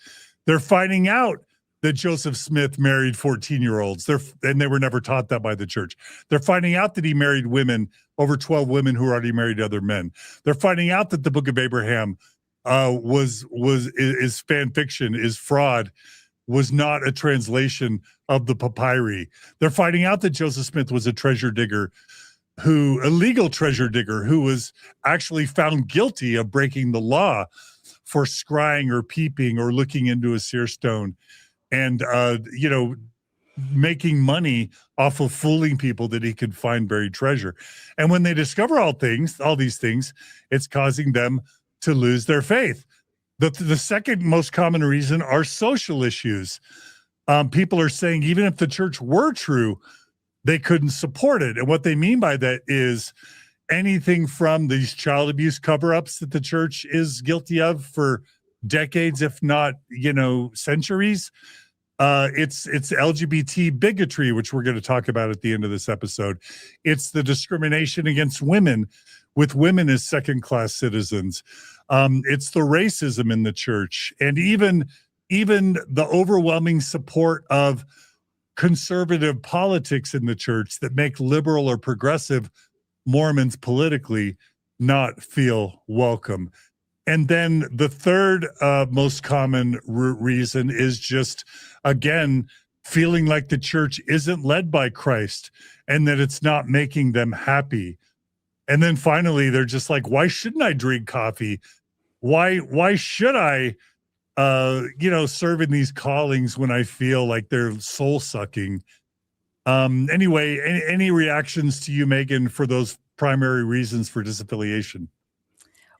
Speaker 1: They're finding out that Joseph Smith married 14-year-olds. And they were never taught that by the church. They're finding out that he married women, over 12 women who already married other men. They're finding out that the Book of Abraham is fan fiction, is fraud, was not a translation of the papyri. They're finding out that Joseph Smith was a treasure digger, a legal treasure digger, who was actually found guilty of breaking the law for scrying or peeping or looking into a seer stone and, making money off of fooling people that he could find buried treasure. And when they discover all these things, it's causing them to lose their faith. The second most common reason are social issues. People are saying even if the church were true, they couldn't support it. And what they mean by that is anything from these child abuse cover-ups that the church is guilty of for decades, if not, centuries. It's LGBT bigotry, which we're going to talk about at the end of this episode. It's the discrimination against women, with women as second-class citizens. It's the racism in the church, and even the overwhelming support of conservative politics in the church that make liberal or progressive Mormons politically not feel welcome. And then the third most common reason is just, again, feeling like the church isn't led by Christ and that it's not making them happy. And then finally, they're just like, why shouldn't I drink coffee? Why should I, serve in these callings when I feel like they're soul sucking? Anyway, any reactions to you, Meggan, for those primary reasons for disaffiliation?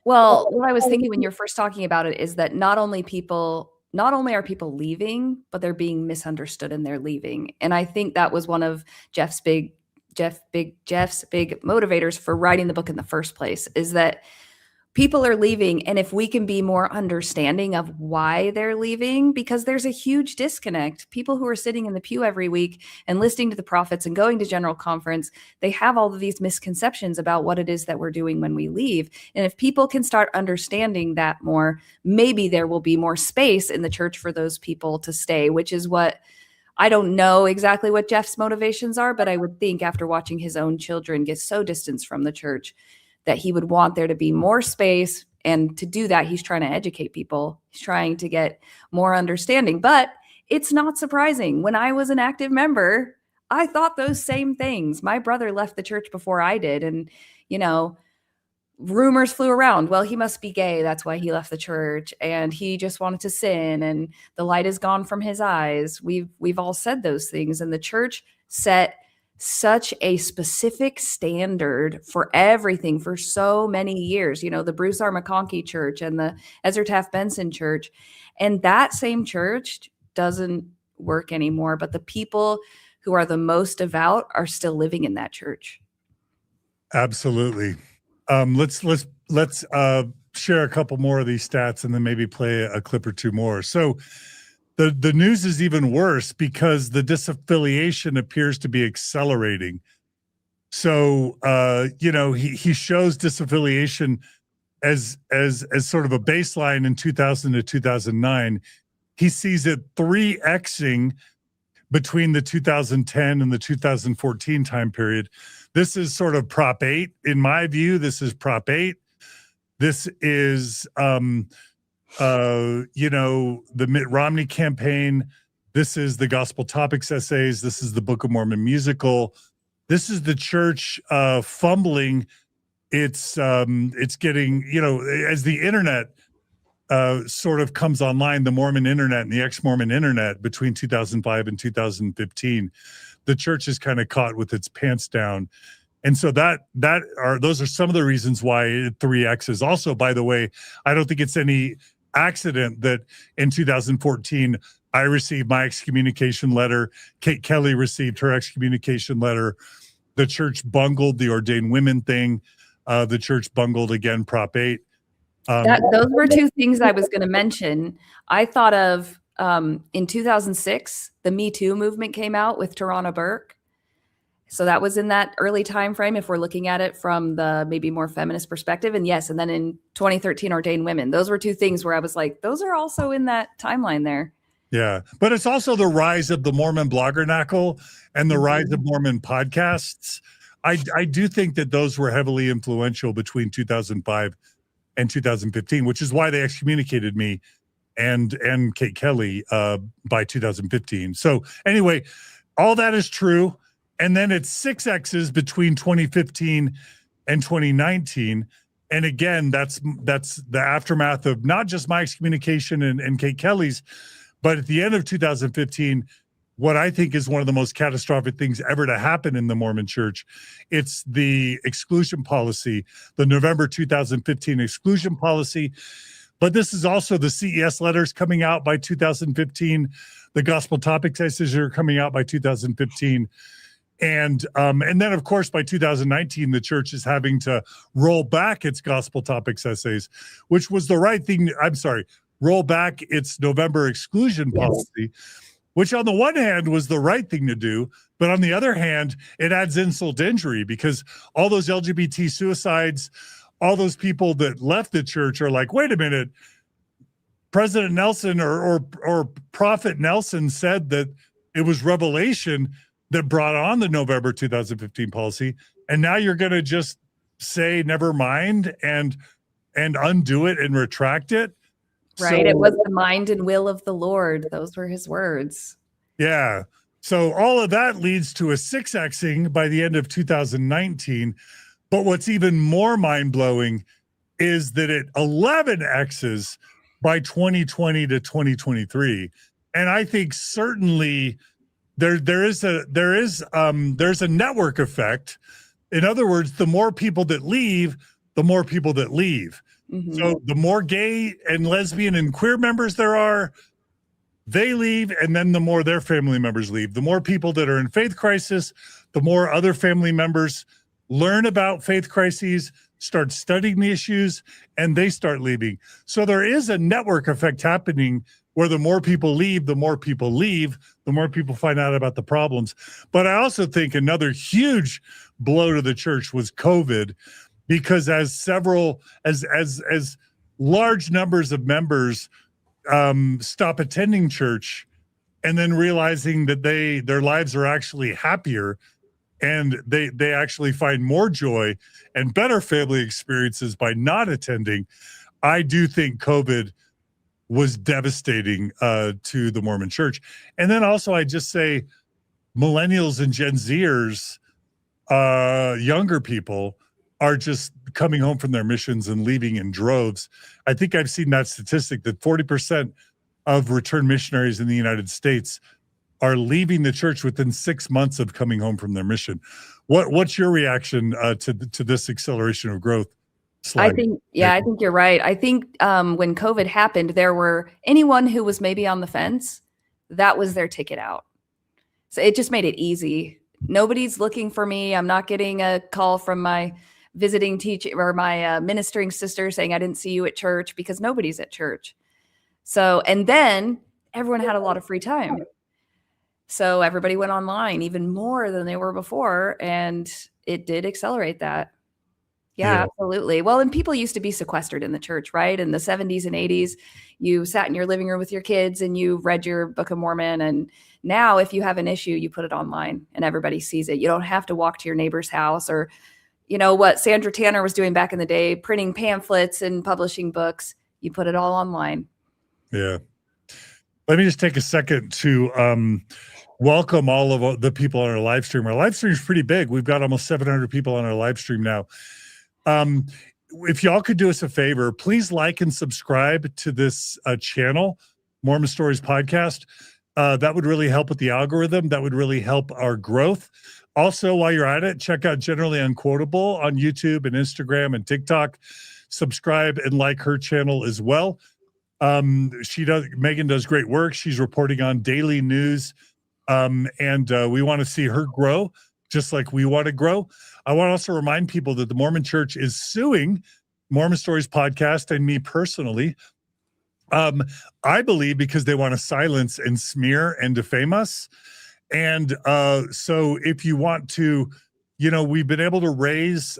Speaker 2: Well, what I was thinking when you're first talking about it is that not only are people leaving, but they're being misunderstood in their leaving. And I think that was one of Jeff's big motivators for writing the book in the first place, is that people are leaving. And if we can be more understanding of why they're leaving, because there's a huge disconnect. People who are sitting in the pew every week and listening to the prophets and going to general conference, they have all of these misconceptions about what it is that we're doing when we leave. And if people can start understanding that more, maybe there will be more space in the church for those people to stay, which is what I don't know exactly what Jeff's motivations are, but I would think after watching his own children get so distanced from the church that he would want there to be more space. And to do that, he's trying to educate people. He's trying to get more understanding. But it's not surprising. When I was an active member, I thought those same things. My brother left the church before I did. And, rumors flew around. Well, he must be gay. That's why he left the church. And he just wanted to sin. And the light is gone from his eyes. We've all said those things. And the church set such a specific standard for everything for so many years, the Bruce R. McConkie Church and the Ezra Taft Benson Church. And that same church doesn't work anymore, but the people who are the most devout are still living in that church.
Speaker 1: Absolutely. Let's share a couple more of these stats and then maybe play a clip or two more. So the news is even worse because the disaffiliation appears to be accelerating. So, he shows disaffiliation as sort of a baseline in 2000 to 2009. He sees it 3xing between the 2010 and the 2014 time period. This is sort of Prop 8. In my view, this is Prop 8. This is, the Mitt Romney campaign. This is the Gospel Topics essays. This is the Book of Mormon musical. This is the church fumbling. It's getting, as the internet sort of comes online, the Mormon internet and the ex-Mormon internet between 2005 and 2015, the church is kind of caught with its pants down. And so those are some of the reasons why 3X is. Also, by the way, I don't think it's any accident that in 2014, I received my excommunication letter. Kate Kelly received her excommunication letter. The church bungled the ordained women thing. The church bungled, again, Prop 8.
Speaker 2: Those were two things I was going to mention. I thought of in 2006, the Me Too movement came out with Tarana Burke. So that was in that early time frame, if we're looking at it from the maybe more feminist perspective. And yes, and then in 2013, ordained women. Those were two things where I was like, those are also in that timeline there.
Speaker 1: Yeah, but it's also the rise of the Mormon bloggernacle and the rise of Mormon podcasts. I do think that those were heavily influential between 2005 and 2015, which is why they excommunicated me and Kate Kelly by 2015. So anyway, all that is true. And then it's 6 X's between 2015 and 2019. And again, that's the aftermath of not just my excommunication and Kate Kelly's, but at the end of 2015, what I think is one of the most catastrophic things ever to happen in the Mormon Church, it's the exclusion policy, the November 2015 exclusion policy. But this is also the CES letters coming out by 2015, the gospel topics essays are coming out by 2015. And then, of course, by 2019, the church is having to roll back its gospel topics essays, which was the right thing. I'm sorry, roll back its November exclusion policy, which on the one hand was the right thing to do. But on the other hand, it adds insult to injury because all those LGBT suicides, all those people that left the church are like, wait a minute, President Nelson or Prophet Nelson said that it was revelation that brought on the November 2015 policy. And now you're going to just say, never mind and undo it and retract it.
Speaker 2: Right.
Speaker 1: So,
Speaker 2: it was the mind and will of the Lord. Those were his words.
Speaker 1: Yeah. So all of that leads to a 6Xing by the end of 2019. But what's even more mind-blowing is that it 11Xs by 2020 to 2023. And I think certainly there's a network effect. In other words, the more people that leave, the more people that leave. Mm-hmm. So the more gay and lesbian and queer members there are, they leave, and then the more their family members leave. The more people that are in faith crisis, the more other family members learn about faith crises, start studying the issues, and they start leaving. So there is a network effect happening where the more people leave, the more people leave, the more people find out about the problems. But I also think another huge blow to the church was COVID, because as large numbers of members stop attending church and then realizing that their lives are actually happier and they actually find more joy and better family experiences by not attending, I do think COVID was devastating to the Mormon church. And then also I just say millennials and Gen Zers, younger people, are just coming home from their missions and leaving in droves. I think I've seen that statistic that 40% of returned missionaries in the United States are leaving the church within 6 months of coming home from their mission. What's your reaction to this acceleration of growth?
Speaker 2: I think you're right. I think when COVID happened, there were anyone who was maybe on the fence, that was their ticket out. So it just made it easy. Nobody's looking for me. I'm not getting a call from my visiting teacher or my ministering sister saying I didn't see you at church, because nobody's at church. So, and then everyone had a lot of free time. So everybody went online even more than they were before. And it did accelerate that. Yeah, absolutely. Well, and people used to be sequestered in the church, right? In the 70s and 80s, you sat in your living room with your kids and you read your Book of Mormon. And now if you have an issue, you put it online and everybody sees it. You don't have to walk to your neighbor's house, or, you know, what Sandra Tanner was doing back in the day, printing pamphlets and publishing books. You put it all online. Yeah.
Speaker 1: Let me just take a second to welcome all of the people on our live stream. Our live stream is pretty big. We've got almost 700 people on our live stream now. If y'all could do us a favor, please like and subscribe to this channel, Mormon Stories Podcast. That would really help with the algorithm. That would really help our growth. Also, while you're at it, check out Generally Unquotable on YouTube and Instagram and TikTok. Subscribe and like her channel as well. Meggan does great work. She's reporting on daily news, and we want to see her grow just like we want to grow. I want to also remind people that the Mormon Church is suing Mormon Stories podcast and me personally. I believe because they want to silence and smear and defame us. And so if you want to, we've been able to raise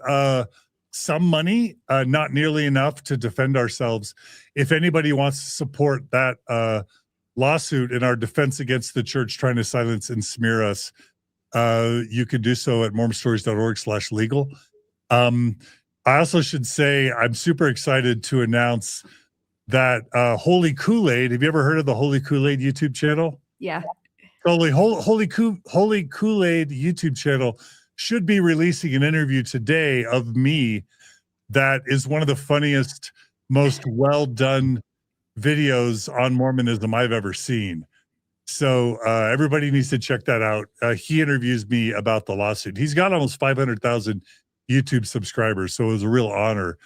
Speaker 1: some money, not nearly enough to defend ourselves. If anybody wants to support that lawsuit in our defense against the church trying to silence and smear us, you can do so at mormonstories.org/legal. I also should say I'm super excited to announce that Holy Kool-Aid. Have you ever heard of the Holy Kool-Aid YouTube channel?
Speaker 2: Yeah.
Speaker 1: Holy Kool-Aid YouTube channel should be releasing an interview today of me that is one of the funniest, most well-done videos on Mormonism I've ever seen. So everybody needs to check that out. He interviews me about the lawsuit. He's got almost 500,000 YouTube subscribers, so it was a real honor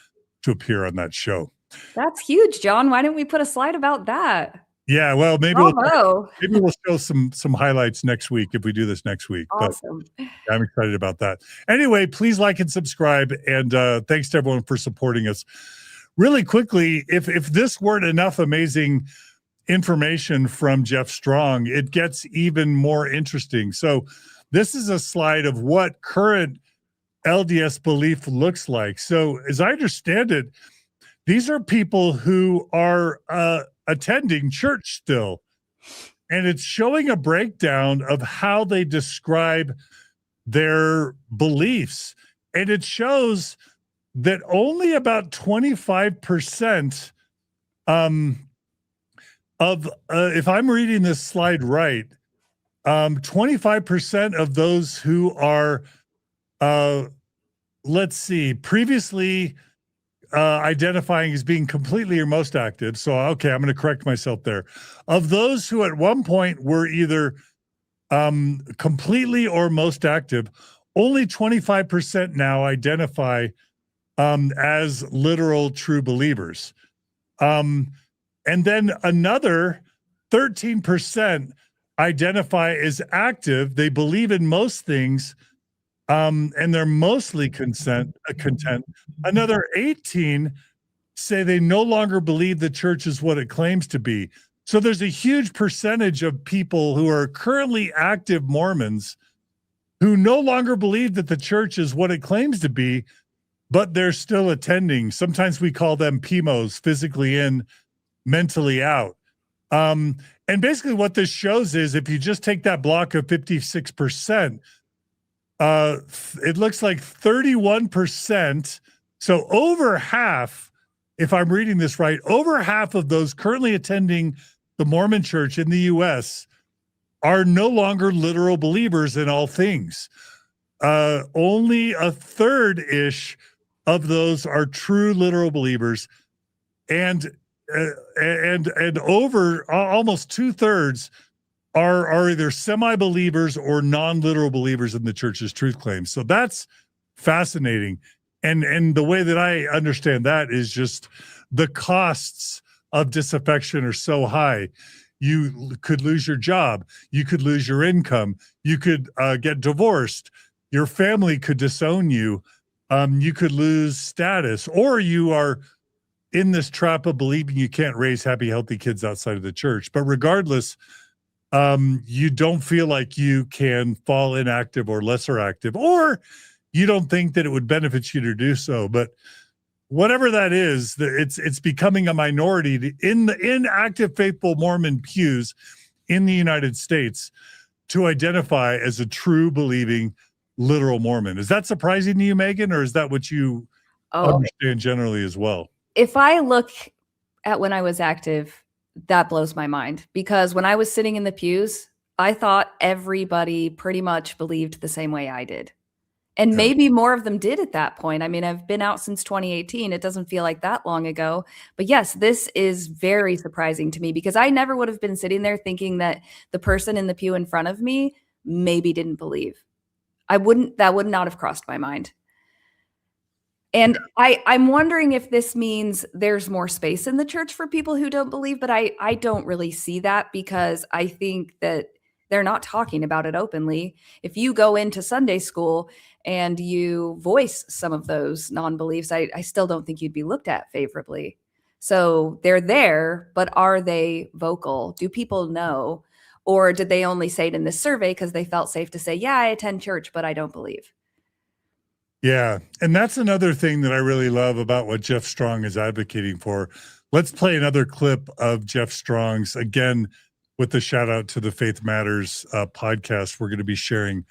Speaker 1: to appear on that show.
Speaker 2: That's huge, John. Why didn't we put a slide about that?
Speaker 1: Yeah, well, maybe
Speaker 2: Bravo.
Speaker 1: we'll show some highlights next week if we do this next week.
Speaker 2: Awesome.
Speaker 1: But I'm excited about that. Anyway, please like and subscribe, and thanks to everyone for supporting us. Really quickly, if this weren't enough amazing information from Jeff Strong, it gets even more interesting. So this is a slide of what current LDS belief looks like. So as I understand it, these are people who are attending church still, and it's showing a breakdown of how they describe their beliefs. And it shows that only about 25% of, if I'm reading this slide right, 25% of those who are, previously identifying as being completely or most active. So, okay, I'm going to correct myself there. Of those who at one point were either completely or most active, only 25% now identify as literal true believers. And then another 13% identify as active. They believe in most things, and they're mostly content. Another 18 say they no longer believe the church is what it claims to be. So there's a huge percentage of people who are currently active Mormons who no longer believe that the church is what it claims to be, but they're still attending. Sometimes we call them PMOs, physically in, mentally out. And basically what this shows is if you just take that block of 56%, it looks like 31%. So over half, if I'm reading this right, over half of those currently attending the Mormon church in the U.S. are no longer literal believers in all things. Only a third-ish of those are true literal believers, and over almost 2/3 are either semi-believers or non-literal believers in the church's truth claims. So that's fascinating. And the way that I understand that is just the costs of disaffection are so high. You could lose your job. You could lose your income. You could get divorced. Your family could disown you. You could lose status, or you are in this trap of believing you can't raise happy, healthy kids outside of the church. But regardless, you don't feel like you can fall inactive or lesser active, or you don't think that it would benefit you to do so. But whatever that is, it's becoming a minority in the inactive faithful Mormon pews in the United States to identify as a true believing literal Mormon. Is that surprising to you, Meggan, or is that what you understand generally as well?
Speaker 2: If I look at when I was active, that blows my mind, because when I was sitting in the pews, I thought everybody pretty much believed the same way I did. And maybe more of them did at that point. I mean, I've been out since 2018. It doesn't feel like that long ago. But yes, this is very surprising to me, because I never would have been sitting there thinking that the person in the pew in front of me maybe didn't believe. That would not have crossed my mind. And I'm wondering if this means there's more space in the church for people who don't believe, but I don't really see that, because I think that they're not talking about it openly. If you go into Sunday school and you voice some of those non-beliefs, I still don't think you'd be looked at favorably. So they're there, but are they vocal? Do people know? Or did they only say it in this survey because they felt safe to say, yeah, I attend church, but I don't believe?
Speaker 1: Yeah. And that's another thing that I really love about what Jeff Strong is advocating for. Let's play another clip of Jeff Strong's, again, with the shout out to the Faith Matters podcast. We're going to be sharing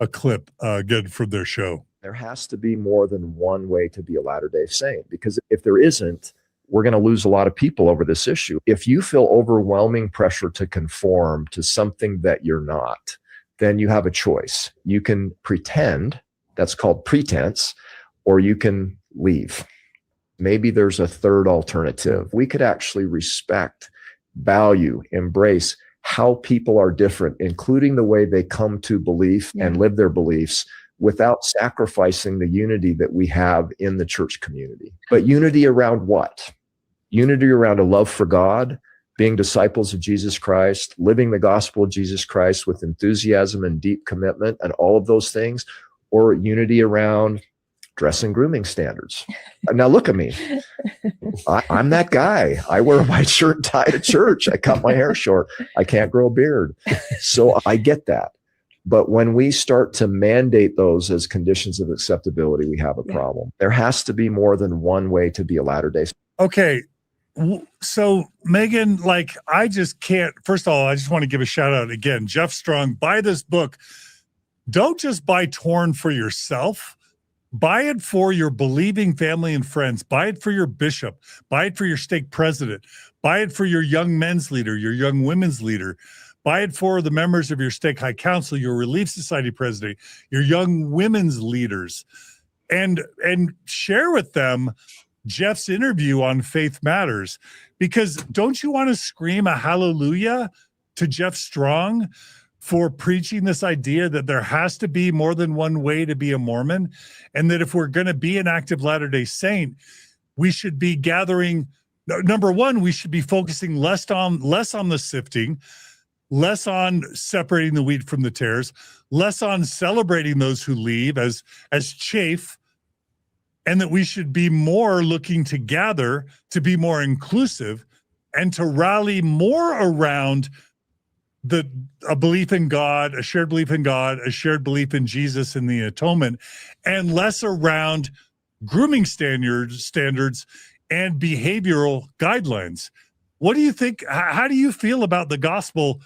Speaker 1: a clip again from their show.
Speaker 9: There has to be more than one way to be a Latter-day Saint, because if there isn't, we're going to lose a lot of people over this issue. If you feel overwhelming pressure to conform to something that you're not, then you have a choice. You can pretend, that's called pretense, or you can leave. Maybe there's a third alternative. We could actually respect, value, embrace how people are different, including the way they come to belief and live their beliefs, without sacrificing the unity that we have in the church community. But unity around what? Unity around a love for God, being disciples of Jesus Christ, living the gospel of Jesus Christ with enthusiasm and deep commitment and all of those things, or unity around dress and grooming standards. Now look at me. I'm that guy. I wear a white shirt and tie to church. I cut my hair short. I can't grow a beard. So I get that. But when we start to mandate those as conditions of acceptability, we have a problem. There has to be more than one way to be a Latter-day Saint.
Speaker 1: Okay. So Meggan, like, I just can't, first of all, I just want to give a shout out again, Jeff Strong, buy this book. Don't just buy Torn for yourself. Buy it for your believing family and friends. Buy it for your bishop. Buy it for your stake president. Buy it for your young men's leader, your young women's leader. Buy it for the members of your stake high council, your Relief Society president, your young women's leaders, and share with them Jeff's interview on Faith Matters, because don't you want to scream a hallelujah to Jeff Strong for preaching this idea that there has to be more than one way to be a Mormon, and that if we're going to be an active Latter-day Saint, we should be gathering. Number one, we should be focusing less on the sifting, less on separating the wheat from the tares, less on celebrating those who leave as chaff, and that we should be more looking to gather, to be more inclusive, and to rally more around a belief in God, a shared belief in God, a shared belief in Jesus and the atonement, and less around grooming standards and behavioral guidelines. What do you think? How do you feel about the gospel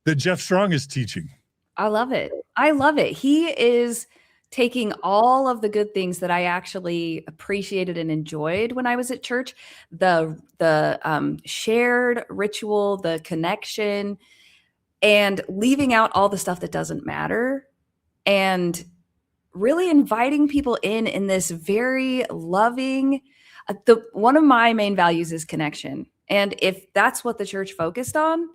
Speaker 1: that Jeff Strong is teaching?
Speaker 2: I love it. I love it. He is taking all of the good things that I actually appreciated and enjoyed when I was at church, the shared ritual, the connection, and leaving out all the stuff that doesn't matter, and really inviting people in this very loving, one of my main values is connection. And if that's what the church focused on,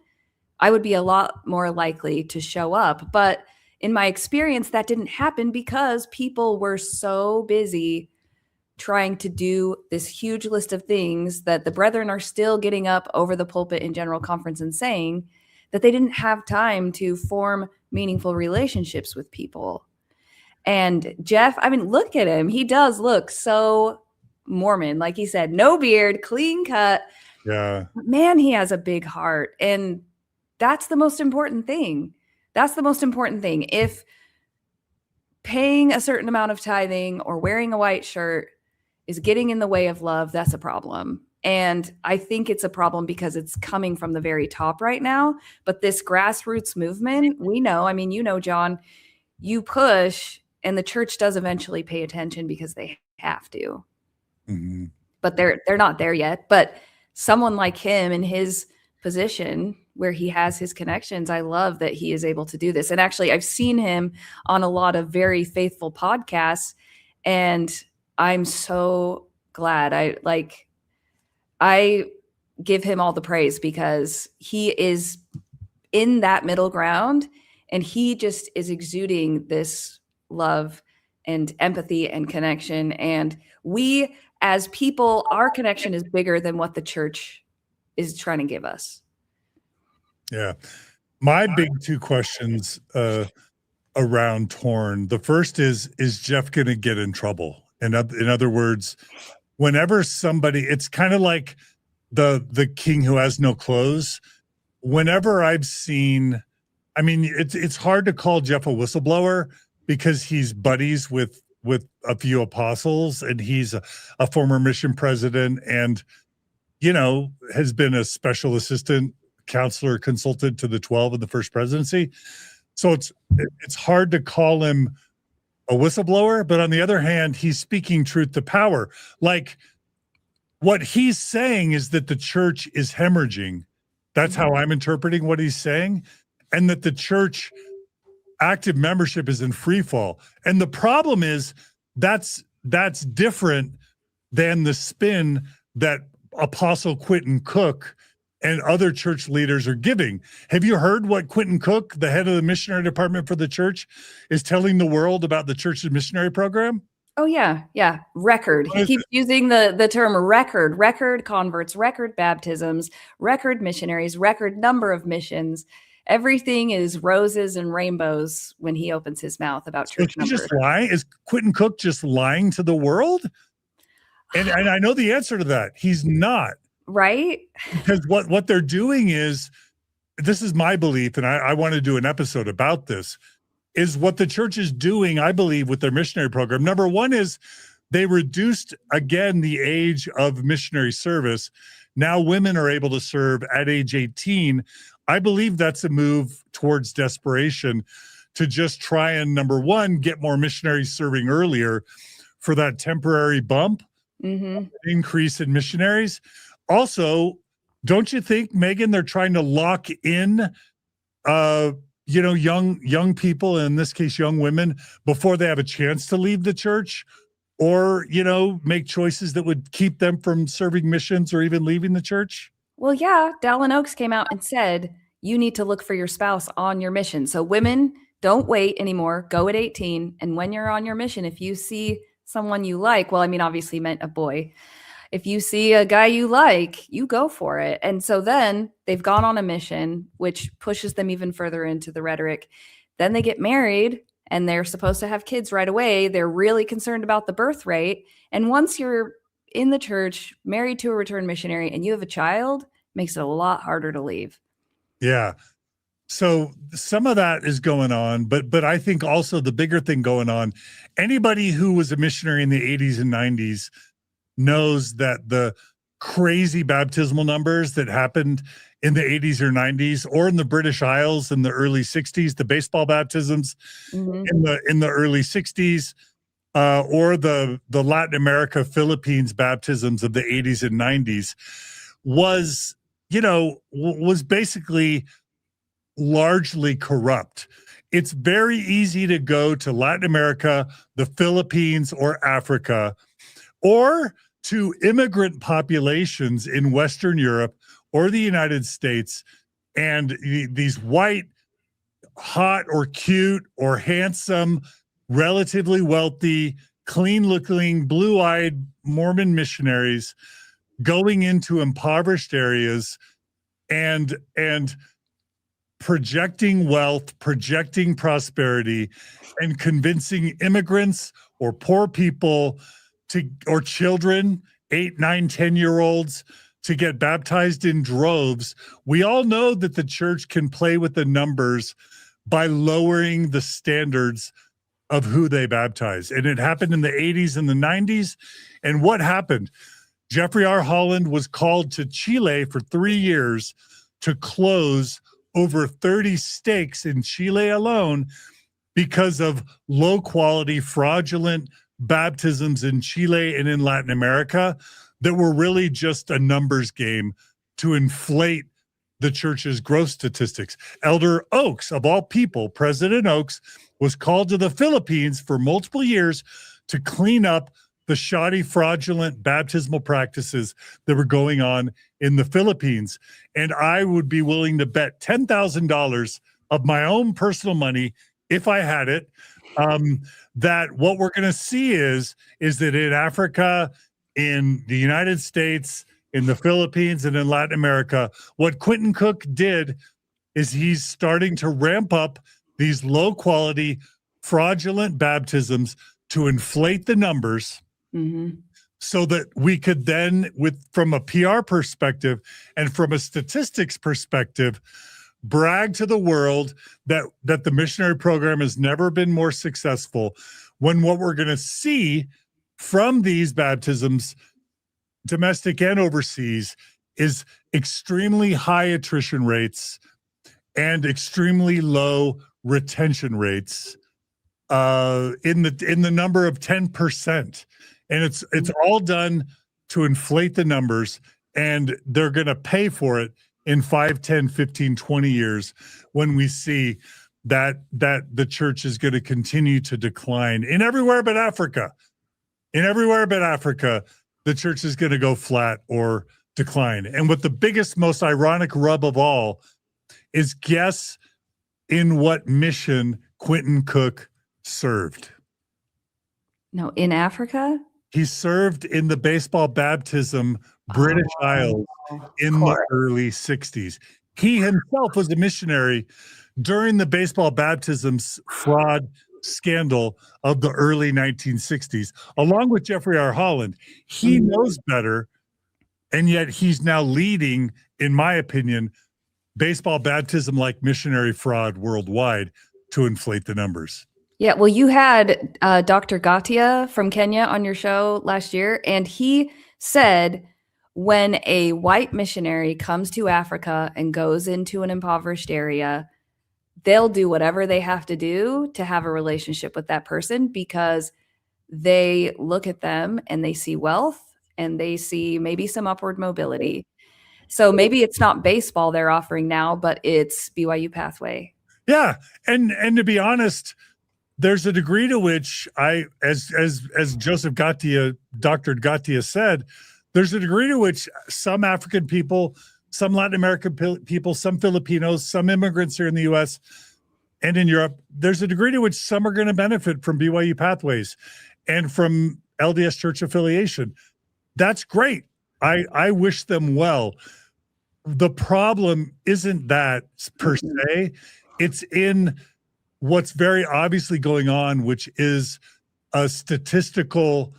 Speaker 2: I would be a lot more likely to show up. But in my experience, that didn't happen because people were so busy trying to do this huge list of things that the brethren are still getting up over the pulpit in general conference and saying, that they didn't have time to form meaningful relationships with people. And Jeff, I mean, look at him. He does look so Mormon. Like he said, no beard, clean cut.
Speaker 1: Yeah.
Speaker 2: Man, he has a big heart. And that's the most important thing. That's the most important thing. If paying a certain amount of tithing or wearing a white shirt is getting in the way of love, that's a problem. And I think it's a problem because it's coming from the very top right now. But this grassroots movement, we know, I mean, you know, John, you push and the church does eventually pay attention because they have to. Mm-hmm. But they're not there yet. But someone like him in his position where he has his connections, I love that he is able to do this. And actually, I've seen him on a lot of very faithful podcasts, and I'm so glad. I give him all the praise because he is in that middle ground, and he just is exuding this love and empathy and connection. And we as people, our connection is bigger than what the church is trying to give us.
Speaker 1: Yeah. My big two questions around Torn. The first is Jeff going to get in trouble? And in other words, whenever somebody, it's kind of like the king who has no clothes. Whenever I've seen, I mean, it's hard to call Jeff a whistleblower because he's buddies with a few apostles, and he's a former mission president, and has been a special assistant counselor consultant to the 12 in the First Presidency. So it's hard to call him a whistleblower, but on the other hand, he's speaking truth to power. Like, what he's saying is that the church is hemorrhaging. That's how I'm interpreting what he's saying, and that the church active membership is in free fall. And the problem is that's different than the spin that Apostle Quentin Cook and other church leaders are giving. Have you heard what Quentin Cook, the head of the missionary department for the church, is telling the world about the church's missionary program?
Speaker 2: Oh, yeah. Yeah. Record. He keeps using the term record converts, record baptisms, record missionaries, record number of missions. Everything is roses and rainbows when he opens his mouth about church numbers.
Speaker 1: Just lying? Is Quentin Cook just lying to the world? And I know the answer to that. He's not.
Speaker 2: Right?
Speaker 1: Because what they're doing is, this is my belief, and I want to do an episode about this, is what the church is doing, I believe, with their missionary program. Number one is they reduced, again, the age of missionary service. Now women are able to serve at age 18. I believe that's a move towards desperation to just try and, number one, get more missionaries serving earlier for that temporary bump, increase in missionaries. Also, don't you think, Meggan, they're trying to lock in young people, in this case, young women, before they have a chance to leave the church, or, make choices that would keep them from serving missions or even leaving the church?
Speaker 2: Well, yeah, Dallin Oaks came out and said, you need to look for your spouse on your mission. So women, don't wait anymore. Go at 18. And when you're on your mission, if you see someone you like, well, I mean, obviously meant a boy. If you see a guy you like, you go for it. And so then they've gone on a mission, which pushes them even further into the rhetoric. Then they get married and they're supposed to have kids right away. They're really concerned about the birth rate. And once you're in the church, married to a returned missionary, and you have a child, it makes it a lot harder to leave.
Speaker 1: Yeah. So some of that is going on, but I think also the bigger thing going on, anybody who was a missionary in the 80s and 90s knows that the crazy baptismal numbers that happened in the 80s or 90s, or in the British Isles in the early 60s, the baseball baptisms in the early 60s, or the Latin America, Philippines baptisms of the 80s and 90s was basically largely corrupt. It's very easy to go to Latin America, the Philippines, or Africa, or to immigrant populations in Western Europe or the United States, and these white, hot or cute or handsome, relatively wealthy, clean-looking, blue-eyed Mormon missionaries going into impoverished areas and projecting wealth, projecting prosperity, and convincing immigrants or poor people or children, 8, 9, 10-year-olds, to get baptized in droves. We all know that the church can play with the numbers by lowering the standards of who they baptize. And it happened in the 80s and the 90s. And what happened? Jeffrey R. Holland was called to Chile for 3 years to close over 30 stakes in Chile alone because of low-quality, fraudulent baptisms in Chile and in Latin America that were really just a numbers game to inflate the church's growth statistics. Elder Oaks, of all people, President Oaks, was called to the Philippines for multiple years to clean up the shoddy, fraudulent baptismal practices that were going on in the Philippines. And I would be willing to bet $10,000 of my own personal money, if I had it, that what we're going to see is that in Africa, in the United States, in the Philippines, and in Latin America, what Quentin Cook did is he's starting to ramp up these low quality, fraudulent baptisms to inflate the numbers so that we could then, from a PR perspective and from a statistics perspective, brag to the world that the missionary program has never been more successful, when what we're going to see from these baptisms, domestic and overseas, is extremely high attrition rates and extremely low retention rates in the number of 10%. And it's all done to inflate the numbers, and they're going to pay for it in 5, 10, 15, 20 years when we see that the church is going to continue to decline in everywhere but Africa. In everywhere but Africa, the church is going to go flat or decline. And what the biggest, most ironic rub of all is, guess in what mission Quentin Cook served?
Speaker 2: No, in Africa?
Speaker 1: He served in the baseball baptism British Isles in the early 60s. He himself was a missionary during the baseball baptisms fraud scandal of the early 1960s, along with Jeffrey R. Holland. He knows better, and yet he's now leading, in my opinion, baseball baptism like missionary fraud worldwide to inflate the numbers.
Speaker 2: Yeah, well, you had Dr. Gatia from Kenya on your show last year, and he said when a white missionary comes to Africa and goes into an impoverished area, they'll do whatever they have to do to have a relationship with that person, because they look at them and they see wealth and they see maybe some upward mobility. So maybe it's not baseball they're offering now, but it's BYU Pathway.
Speaker 1: Yeah, and to be honest, there's a degree to which as Joseph Gatia, Dr. Gatia said, there's a degree to which some African people, some Latin American people, some Filipinos, some immigrants here in the U.S. and in Europe, there's a degree to which some are going to benefit from BYU Pathways and from LDS Church affiliation. That's great. I wish them well. The problem isn't that per se. It's in what's very obviously going on, which is a statistical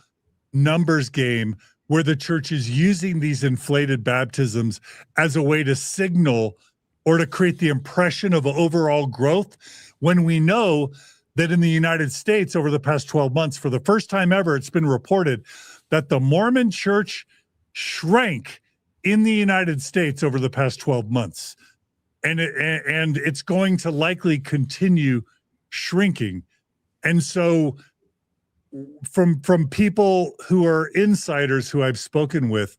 Speaker 1: numbers game where the church is using these inflated baptisms as a way to signal or to create the impression of overall growth, when we know that in the United States over the past 12 months, for the first time ever, it's been reported that the Mormon church shrank in the United States over the past 12 months. And it's going to likely continue shrinking. And so from people who are insiders who I've spoken with,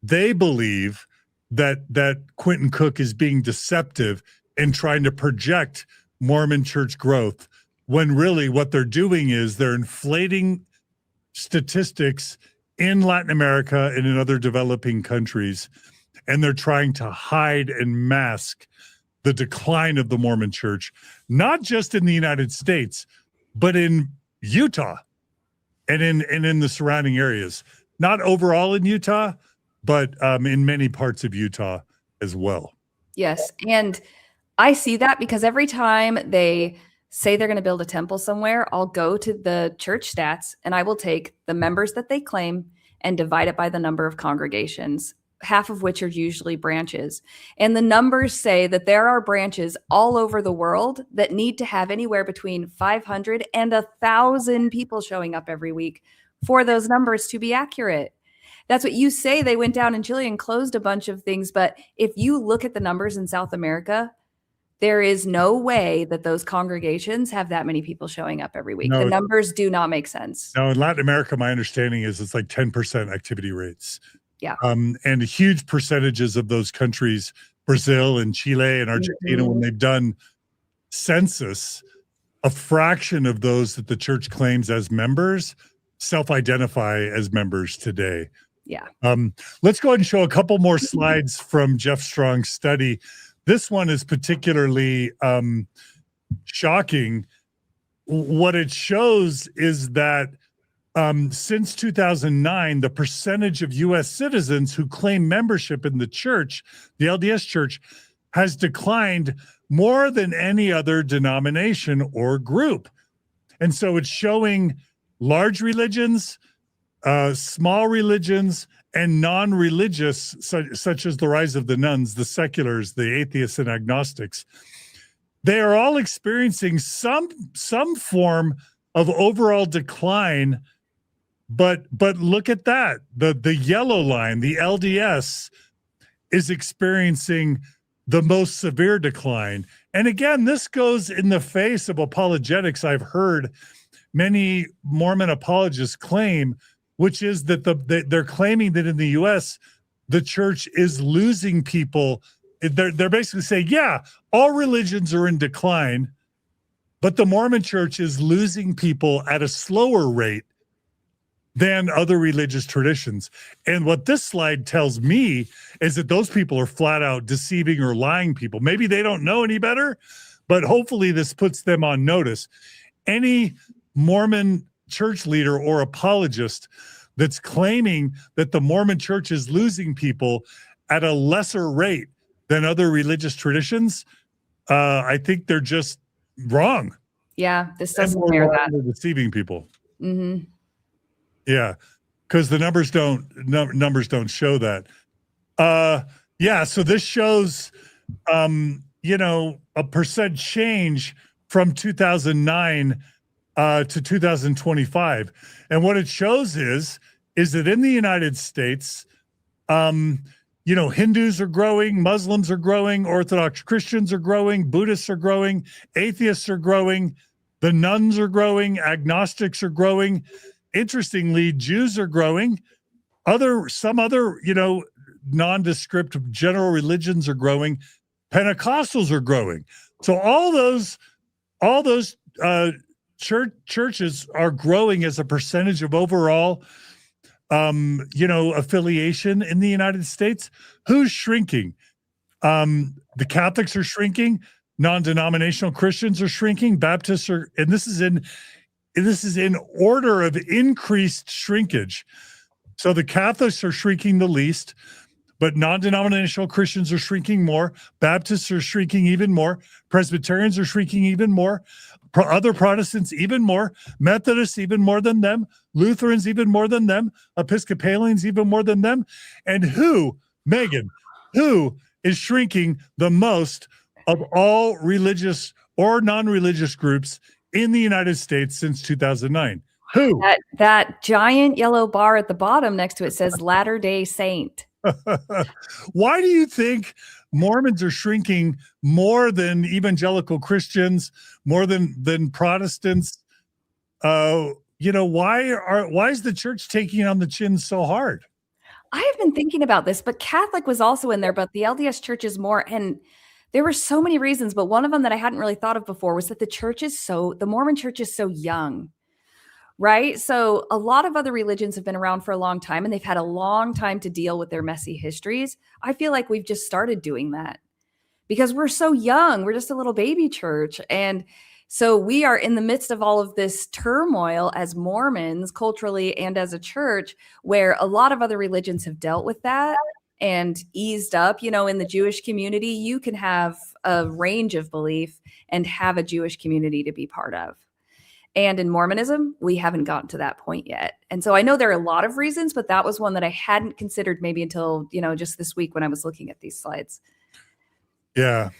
Speaker 1: they believe that Quentin Cook is being deceptive and trying to project Mormon church growth, when really what they're doing is they're inflating statistics in Latin America and in other developing countries, and they're trying to hide and mask the decline of the Mormon church, not just in the United States, but in Utah and in the surrounding areas. Not overall in Utah, but in many parts of Utah as well.
Speaker 2: Yes, and I see that because every time they say they're going to build a temple somewhere, I'll go to the church stats and I will take the members that they claim and divide it by the number of congregations, half of which are usually branches. And the numbers say that there are branches all over the world that need to have anywhere between 500 and 1,000 people showing up every week for those numbers to be accurate. That's what you say. They went down in Chile and closed a bunch of things. But if you look at the numbers in South America, there is no way that those congregations have that many people showing up every week.
Speaker 1: No,
Speaker 2: the numbers do not make sense.
Speaker 1: Now, in Latin America, my understanding is it's like 10% activity rates.
Speaker 2: Yeah.
Speaker 1: And huge percentages of those countries, Brazil and Chile and Argentina, when they've done census, a fraction of those that the church claims as members self-identify as members today.
Speaker 2: Yeah.
Speaker 1: Let's go ahead and show a couple more slides from Jeff Strong's study. This one is particularly shocking. What it shows is that since 2009, the percentage of U.S. citizens who claim membership in the church, the LDS church, has declined more than any other denomination or group. And so it's showing large religions, small religions, and non-religious, such as the rise of the nuns, the seculars, the atheists, and agnostics. They are all experiencing some form of overall decline. But look at that. The yellow line, the LDS, is experiencing the most severe decline. And again, this goes in the face of apologetics I've heard many Mormon apologists claim, which is that they're claiming that in the U.S., the church is losing people. They're basically saying, yeah, all religions are in decline, but the Mormon church is losing people at a slower rate than other religious traditions. And what this slide tells me is that those people are flat out deceiving or lying people. Maybe they don't know any better, but hopefully this puts them on notice. Any Mormon church leader or apologist that's claiming that the Mormon church is losing people at a lesser rate than other religious traditions, I think they're just wrong.
Speaker 2: Yeah, this doesn't bear that.
Speaker 1: They're deceiving people.
Speaker 2: Mm-hmm.
Speaker 1: Yeah, because the numbers don't show that. Yeah, so this shows, a percent change from 2009 to 2025, and what it shows is that in the United States, Hindus are growing, Muslims are growing, Orthodox Christians are growing, Buddhists are growing, atheists are growing, the nuns are growing, agnostics are growing. Interestingly, Jews are growing. Some other, nondescript general religions are growing. Pentecostals are growing. So all those churches are growing as a percentage of overall, affiliation in the United States. Who's shrinking? The Catholics are shrinking. Non-denominational Christians are shrinking. Baptists are, and this is in order of increased shrinkage. So the Catholics are shrinking the least, but non-denominational Christians are shrinking more. Baptists are shrinking even more. Presbyterians are shrinking even more. Other Protestants even more. Methodists even more than them. Lutherans even more than them. Episcopalians even more than them. And Meggan, who is shrinking the most of all religious or non-religious groups in the United States since 2009? Who?
Speaker 2: That giant yellow bar at the bottom next to it says Latter-day Saint.
Speaker 1: Why do you think Mormons are shrinking more than evangelical Christians, more than Protestants? Why is the church taking on the chin so hard?
Speaker 2: I have been thinking about this, but Catholic was also in there, but the LDS church is more. And there were so many reasons, but one of them that I hadn't really thought of before was that the Mormon church is so young, right? So a lot of other religions have been around for a long time and they've had a long time to deal with their messy histories. I feel like we've just started doing that because we're so young. We're just a little baby church. And so we are in the midst of all of this turmoil as Mormons culturally and as a church, where a lot of other religions have dealt with that and eased up. In the Jewish community, you can have a range of belief and have a Jewish community to be part of. And in Mormonism, we haven't gotten to that point yet. And so I know there are a lot of reasons, but that was one that I hadn't considered maybe until, just this week when I was looking at these slides.
Speaker 1: Yeah.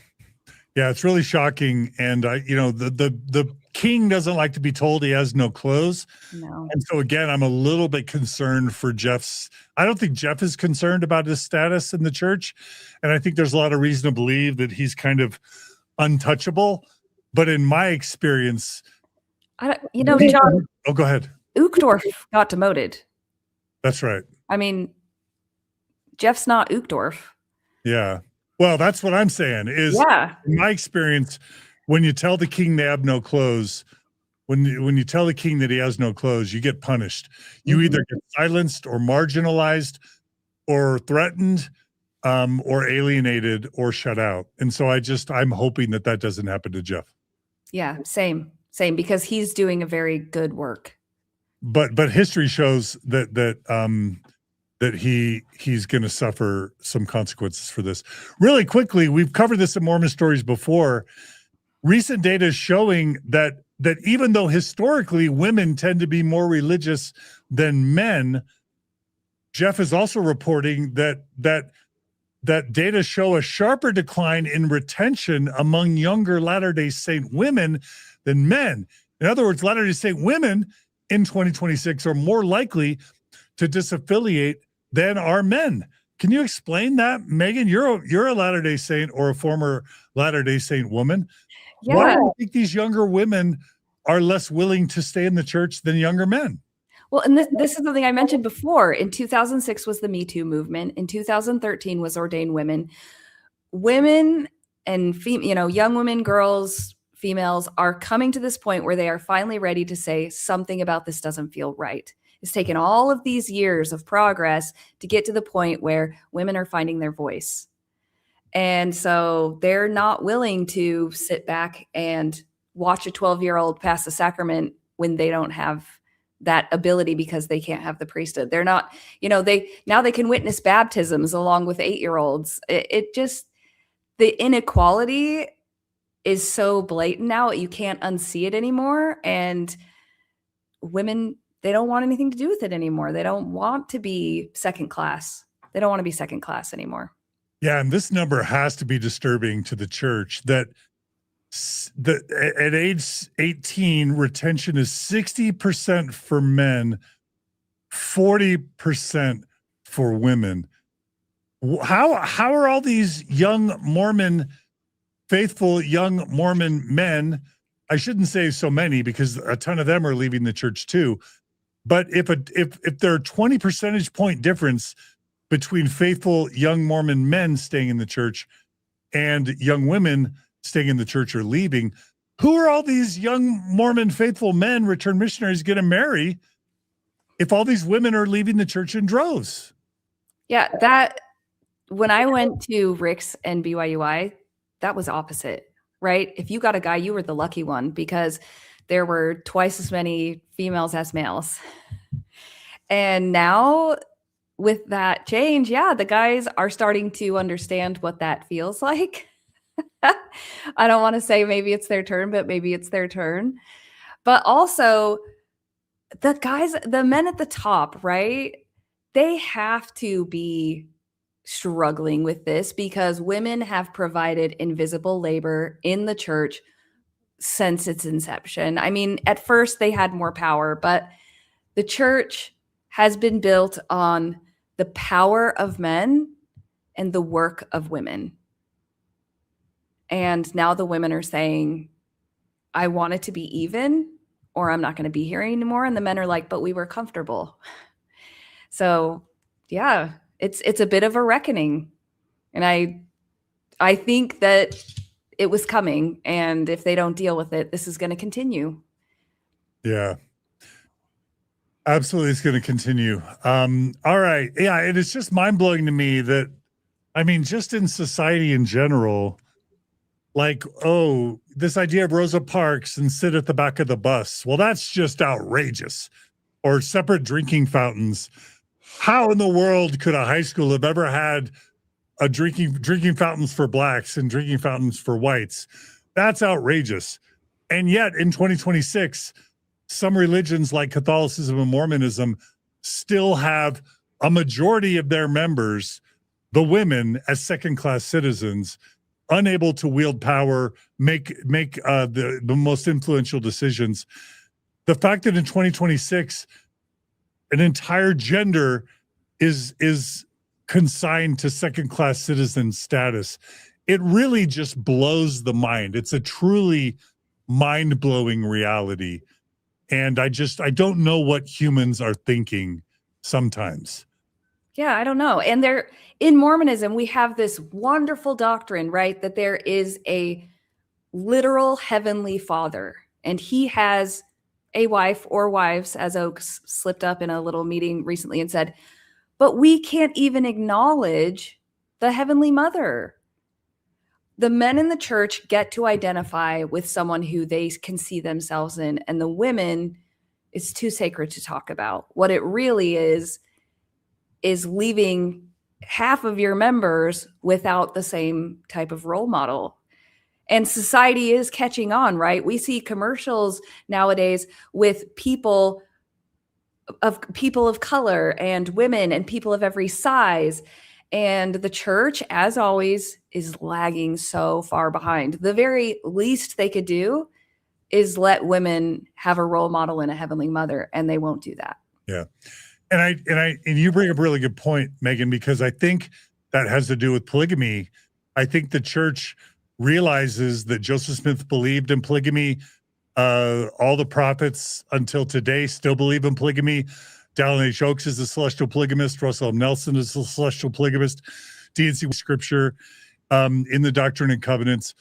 Speaker 1: Yeah, it's really shocking. And the king doesn't like to be told he has no clothes.
Speaker 2: No.
Speaker 1: And so again, I'm a little bit concerned for I don't think Jeff is concerned about his status in the church. And I think there's a lot of reason to believe that he's kind of untouchable. But in my experience,
Speaker 2: John.
Speaker 1: Oh, go ahead.
Speaker 2: Uchtdorf got demoted.
Speaker 1: That's right.
Speaker 2: I mean, Jeff's not Uchtdorf.
Speaker 1: Yeah. Well, that's what I'm saying is, in my experience, when you tell the king they have no clothes, when you tell the king that he has no clothes, you get punished. You either get silenced or marginalized or threatened or alienated or shut out. And so I'm hoping that doesn't happen to Jeff.
Speaker 2: Yeah, same, because he's doing a very good work.
Speaker 1: But history shows that that he's going to suffer some consequences for this. Really quickly, we've covered this in Mormon Stories before. Recent data is showing that even though historically women tend to be more religious than men, Jeff is also reporting that data show a sharper decline in retention among younger Latter-day Saint women than men. In other words, Latter-day Saint women in 2026 are more likely to disaffiliate than are men. Can you explain that, Meggan? You're a Latter-day Saint or a former Latter-day Saint woman.
Speaker 2: Yeah.
Speaker 1: Why do you think these younger women are less willing to stay in the church than younger men?
Speaker 2: Well, and this is something I mentioned before. In 2006 was the Me Too movement. In 2013 was ordained women. Women and young women, girls, females are coming to this point where they are finally ready to say something about this doesn't feel right. It's taken all of these years of progress to get to the point where women are finding their voice. And so they're not willing to sit back and watch a 12-year-old pass the sacrament when they don't have that ability because they can't have the priesthood. They're not, they can witness baptisms along with 8-year-olds. It just, the inequality is so blatant now, you can't unsee it anymore. And women, they don't want anything to do with it anymore. They don't want to be second class. They don't want to be second class anymore.
Speaker 1: Yeah, and this number has to be disturbing to the church that at age 18, retention is 60% for men, 40% for women. How are all these young Mormon, faithful young Mormon men, I shouldn't say so many because a ton of them are leaving the church too, but if there are 20 percentage point difference between faithful young Mormon men staying in the church and young women staying in the church or leaving, who are all these young Mormon faithful men, returned missionaries, going to marry if all these women are leaving the church in droves?
Speaker 2: Yeah, that when I went to Rick's and BYUI, that was opposite, right? If you got a guy, you were the lucky one because there were twice as many females as males. And now with that change, yeah, the guys are starting to understand what that feels like. I don't want to say maybe it's their turn, but maybe it's their turn. But also the guys, the men at the top, right? They have to be struggling with this because women have provided invisible labor in the church since its inception. I mean, at first they had more power, but the church has been built on the power of men and the work of women. And now the women are saying, I want it to be even, or I'm not going to be here anymore. And the men are like, but we were comfortable. So yeah, it's a bit of a reckoning. And I think that it was coming. And if they don't deal with it, this is going to continue.
Speaker 1: Yeah. Absolutely, it's going to continue. All right. Yeah, it is just mind-blowing to me that, I mean, just in society in general, like, oh, this idea of Rosa Parks and sit at the back of the bus. Well, that's just outrageous. Or separate drinking fountains. How in the world could a high school have ever had a drinking fountains for blacks and drinking fountains for whites? That's outrageous. And yet in 2026, some religions like Catholicism and Mormonism still have a majority of their members, the women, as second-class citizens, unable to wield power, make the most influential decisions. The fact that in 2026, an entire gender is consigned to second-class citizen status, it really just blows the mind. It's a truly mind-blowing reality. And I don't know what humans are thinking sometimes.
Speaker 2: Yeah, I don't know. And in Mormonism, we have this wonderful doctrine, right? That there is a literal heavenly father, and he has a wife or wives, as Oaks slipped up in a little meeting recently and said, but we can't even acknowledge the heavenly mother. The men in the church get to identify with someone who they can see themselves in, and the women, it's too sacred to talk about. What it really is is leaving half of your members without the same type of role model. And society is catching on, right? We see commercials nowadays with people of color and women and people of every size. And the church, as always, is lagging so far behind. The very least they could do is let women have a role model in a heavenly mother, and they won't do that.
Speaker 1: Yeah. And you bring up a really good point, Meggan, because I think that has to do with polygamy. I think the church realizes that Joseph Smith believed in polygamy. All the prophets until today still believe in polygamy. Dallin H. Oaks is a celestial polygamist. Russell M. Nelson is a celestial polygamist. D&C scripture in the Doctrine and Covenants.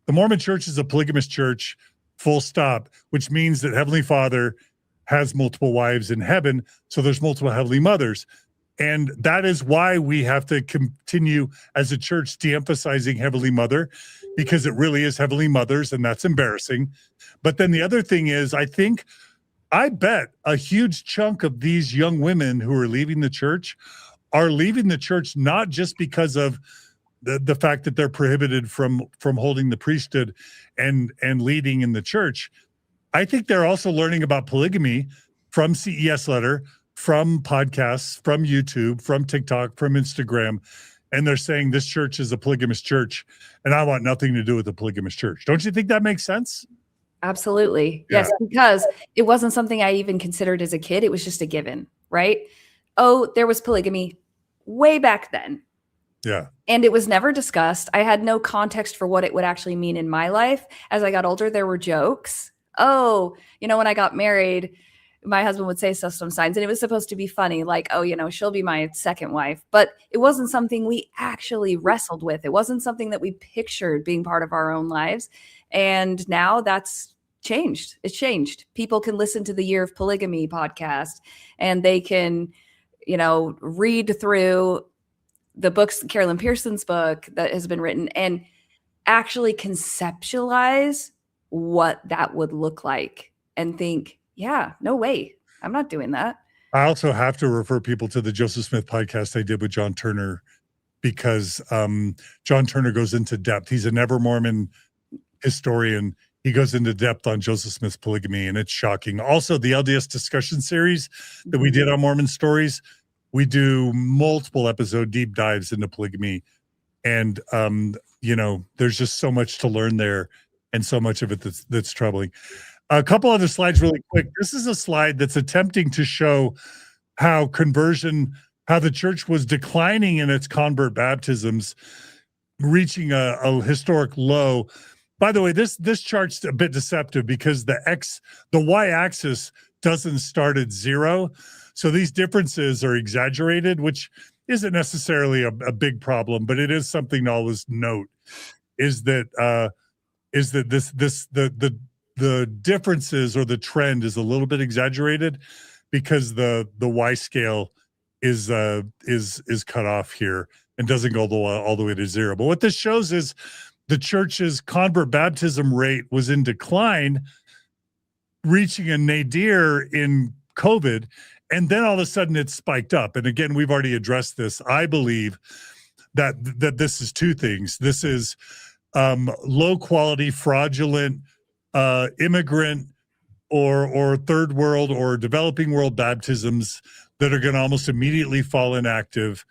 Speaker 1: The Mormon church is a polygamist church, full stop, which means that Heavenly Father has multiple wives in heaven. So there's multiple heavenly mothers. And that is why we have to continue as a church de-emphasizing Heavenly Mother, because it really is Heavenly Mothers, and that's embarrassing. But then the other thing is, I bet a huge chunk of these young women who are leaving the church are leaving the church not just because of the fact that they're prohibited from holding the priesthood and leading in the church. I think they're also learning about polygamy from CES Letter, from podcasts, from YouTube, from TikTok, from Instagram, and they're saying this church is a polygamous church, and I want nothing to do with the polygamous church. Don't you think that makes sense?
Speaker 2: Absolutely.
Speaker 1: Yeah.
Speaker 2: Yes, because it wasn't something I even considered as a kid. It was just a given, right? Oh, there was polygamy way back then.
Speaker 1: Yeah.
Speaker 2: And it was never discussed. I had no context for what it would actually mean in my life. As I got older, there were jokes. Oh, when I got married, my husband would say some signs, and it was supposed to be funny, like, oh, she'll be my second wife. But it wasn't something we actually wrestled with. It wasn't something that we pictured being part of our own lives. And now that's changed. It's changed. People can listen to the Year of Polygamy podcast, and they can, read through the books, Carolyn Pearson's book that has been written, and actually conceptualize what that would look like and think, yeah, no way, I'm not doing that.
Speaker 1: I also have to refer people to the Joseph Smith podcast I did with John Turner, because John Turner goes into depth. He's a Never Mormon historian. He goes into depth on Joseph Smith's polygamy, and it's shocking. Also, the LDS discussion series that we did on Mormon Stories, we do multiple episode deep dives into polygamy. And, there's just so much to learn there, and so much of it that's troubling. A couple other slides really quick. This is a slide that's attempting to show how the church was declining in its convert baptisms, reaching a historic low. By the way, this chart's a bit deceptive because the y-axis doesn't start at 0. So these differences are exaggerated, which isn't necessarily a big problem, but it is something to always note, is that the differences, or the trend, is a little bit exaggerated because the Y scale is cut off here and doesn't go all the way to 0. But what this shows is the church's convert baptism rate was in decline, reaching a nadir in COVID, and then all of a sudden it spiked up. And again, we've already addressed this. I believe that this is two things. This is low quality, fraudulent, immigrant or third world or developing world baptisms that are going to almost immediately fall inactive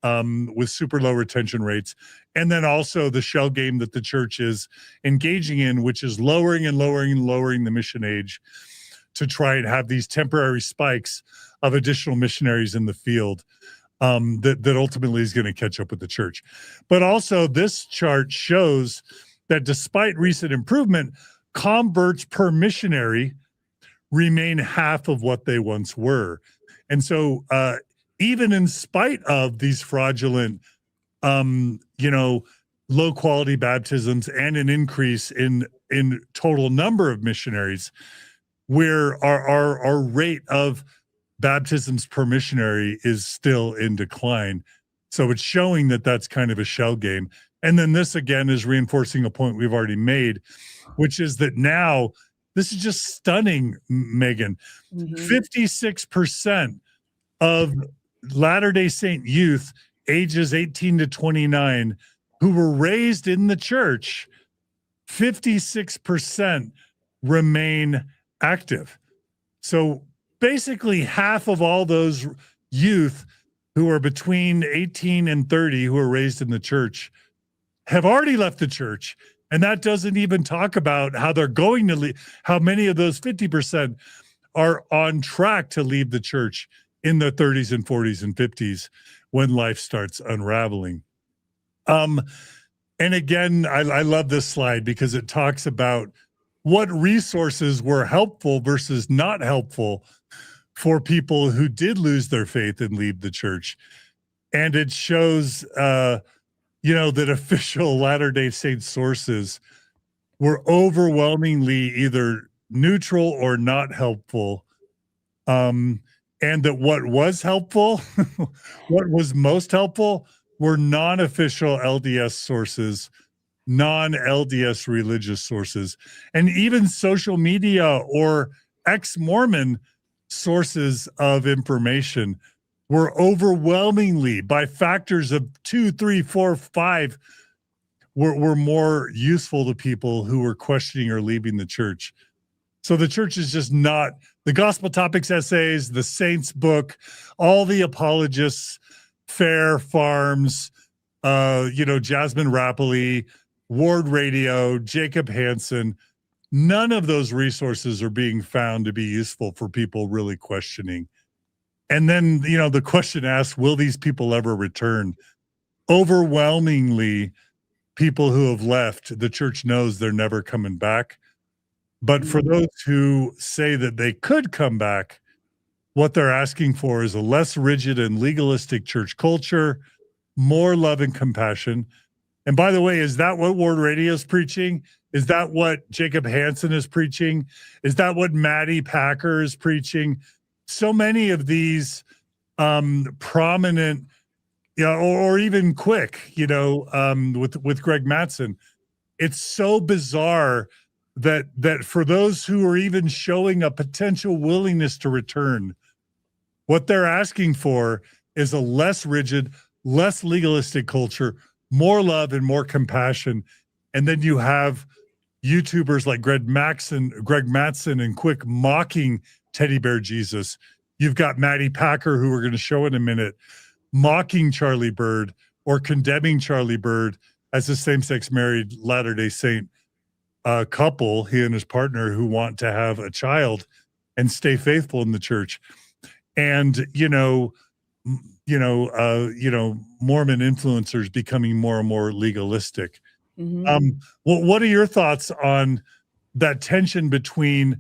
Speaker 1: with super low retention rates. And then also the shell game that the church is engaging in, which is lowering and lowering and lowering the mission age to try and have these temporary spikes of additional missionaries in the field that ultimately is going to catch up with the church. But also this chart shows that despite recent improvement, converts per missionary remain half of what they once were. And so even in spite of these fraudulent, low quality baptisms and an increase in total number of missionaries, where our rate of baptisms per missionary is still in decline. So it's showing that that's kind of a shell game. And then this again is reinforcing a point we've already made, which is that now, this is just stunning, Meggan, 56% of Latter-day Saint youth ages 18 to 29 who were raised in the church, 56% remain active. So basically half of all those youth who are between 18 and 30 who are raised in the church have already left the church. And that doesn't even talk about how they're going to leave, how many of those 50% are on track to leave the church in their 30s and 40s and 50s when life starts unraveling. And again, I love this slide because it talks about what resources were helpful versus not helpful for people who did lose their faith and leave the church. And it shows, that official Latter-day Saint sources were overwhelmingly either neutral or not helpful. And that what was helpful, what was most helpful, were non-official LDS sources, non-LDS religious sources, and even social media or ex-Mormon sources of information were overwhelmingly, by factors of 2, 3, 4, 5, were more useful to people who were questioning or leaving the church. So the church is just not, the Gospel Topics essays, the Saints book, all the apologists, Fair Farms, Jasmine Rappley, Ward Radio, Jacob Hansen, none of those resources are being found to be useful for people really questioning. And then, the question asked, will these people ever return? Overwhelmingly, people who have left, the church knows they're never coming back. But for those who say that they could come back, what they're asking for is a less rigid and legalistic church culture, more love and compassion. And by the way, is that what Ward Radio is preaching? Is that what Jacob Hansen is preaching? Is that what Maddy Packer is preaching? So many of these prominent, or even Quick, with Greg Mattson, it's so bizarre that for those who are even showing a potential willingness to return, what they're asking for is a less rigid, less legalistic culture, more love and more compassion. And then you have YouTubers like Greg Mattson and Quick mocking Teddy Bear Jesus. You've got Maddy Packer, who we're going to show in a minute, mocking Charlie Bird or condemning Charlie Bird as a same-sex married Latter-day Saint couple, he and his partner, who want to have a child and stay faithful in the church. And, Mormon influencers becoming more and more legalistic.
Speaker 2: Mm-hmm.
Speaker 1: What are your thoughts on that tension between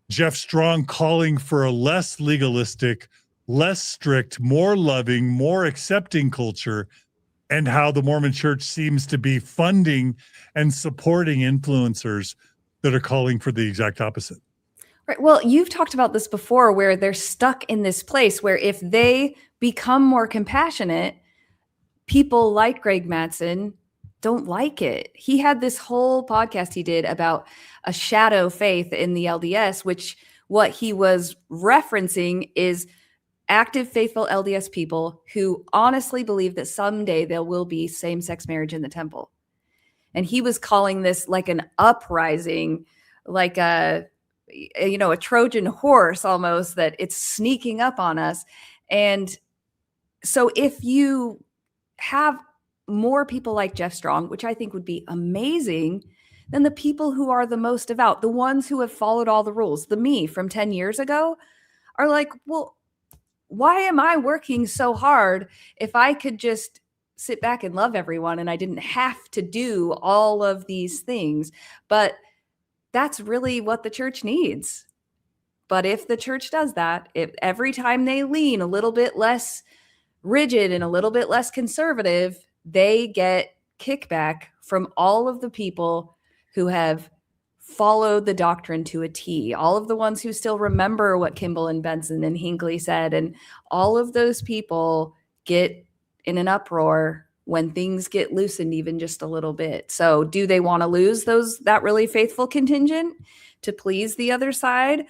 Speaker 1: Jeff Strong calling for a less legalistic, less strict, more loving, more accepting culture, and how the Mormon church seems to be funding and supporting influencers that are calling for the exact opposite?
Speaker 2: Right. Well, you've talked about this before, where they're stuck in this place where if they become more compassionate, people like Greg Mattson don't like it. He had this whole podcast he did about a shadow faith in the LDS, which what he was referencing is active, faithful LDS people who honestly believe that someday there will be same-sex marriage in the temple. And he was calling this like an uprising, like a Trojan horse almost, that it's sneaking up on us. And so if you have more people like Jeff Strong, which I think would be amazing, then the people who are the most devout, the ones who have followed all the rules, the me from 10 years ago, are like, well, why am I working so hard if I could just sit back and love everyone and I didn't have to do all of these things? But that's really what the church needs. But if the church does that, if every time they lean a little bit less rigid and a little bit less conservative, they get kickback from all of the people who have followed the doctrine to a T, all of the ones who still remember what Kimball and Benson and Hinckley said, and all of those people get in an uproar when things get loosened even just a little bit. So do they want to lose that really faithful contingent to please the other side?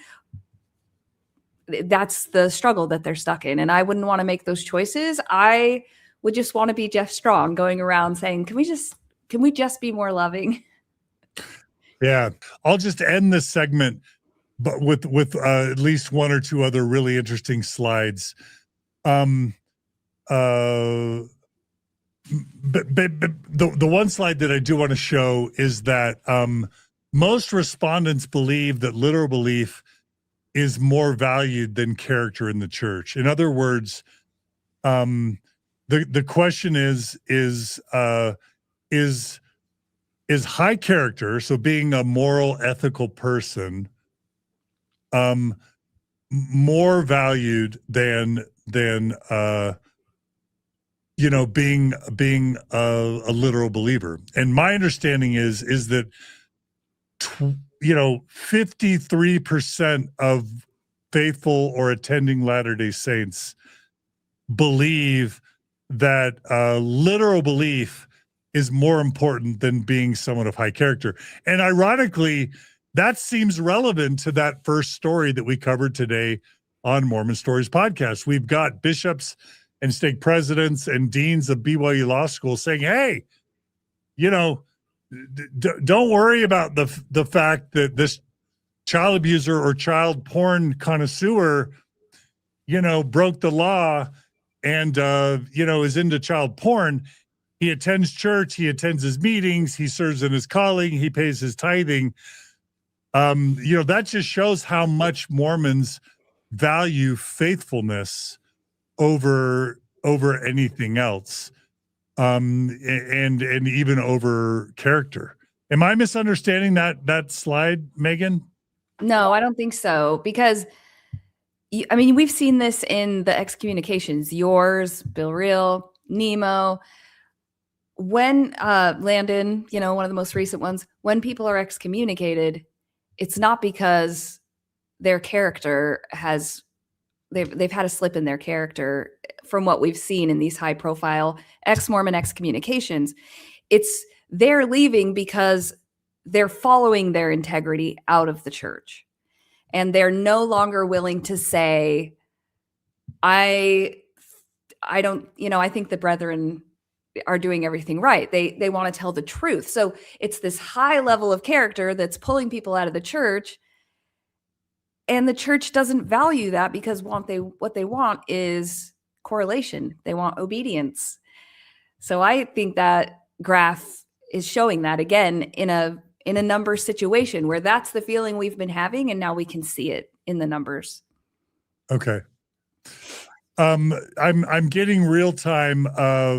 Speaker 2: that's the struggle that they're stuck in. And I wouldn't want to make those choices. I would just want to be Jeff Strong going around saying, can we just be more loving?
Speaker 1: Yeah. I'll just end this segment, but with at least one or two other really interesting slides. But the one slide that I do want to show is that most respondents believe that literal belief is more valued than character in the church. In other words, the question is high character, so being a moral, ethical person, more valued than being a literal believer. And my understanding is that 53% of faithful or attending Latter-day Saints believe that literal belief is more important than being someone of high character. And ironically, that seems relevant to that first story that we covered today on Mormon Stories podcast. We've got bishops and stake presidents and deans of BYU Law School saying, hey, don't worry about the fact that this child abuser or child porn connoisseur, broke the law and, is into child porn. He attends church, he attends his meetings, he serves in his calling, he pays his tithing. That just shows how much Mormons value faithfulness over anything else, and even over character. Am I misunderstanding that slide, Meggan?
Speaker 2: No, I don't think so, because we've seen this in the excommunications, yours, Bill Reel, Nemo. When Landon, one of the most recent ones, when people are excommunicated, it's not because their character they've had a slip in their character from what we've seen in these high profile ex-Mormon excommunications. It's they're leaving because they're following their integrity out of the church. And they're no longer willing to say, I think the brethren are doing everything right. They want to tell the truth. So it's this high level of character that's pulling people out of the church. And the church doesn't value that because what they want is correlation. They want obedience. So I think that graph is showing that again in a number situation where that's the feeling we've been having, and now we can see it in the numbers.
Speaker 1: Okay. I'm getting real-time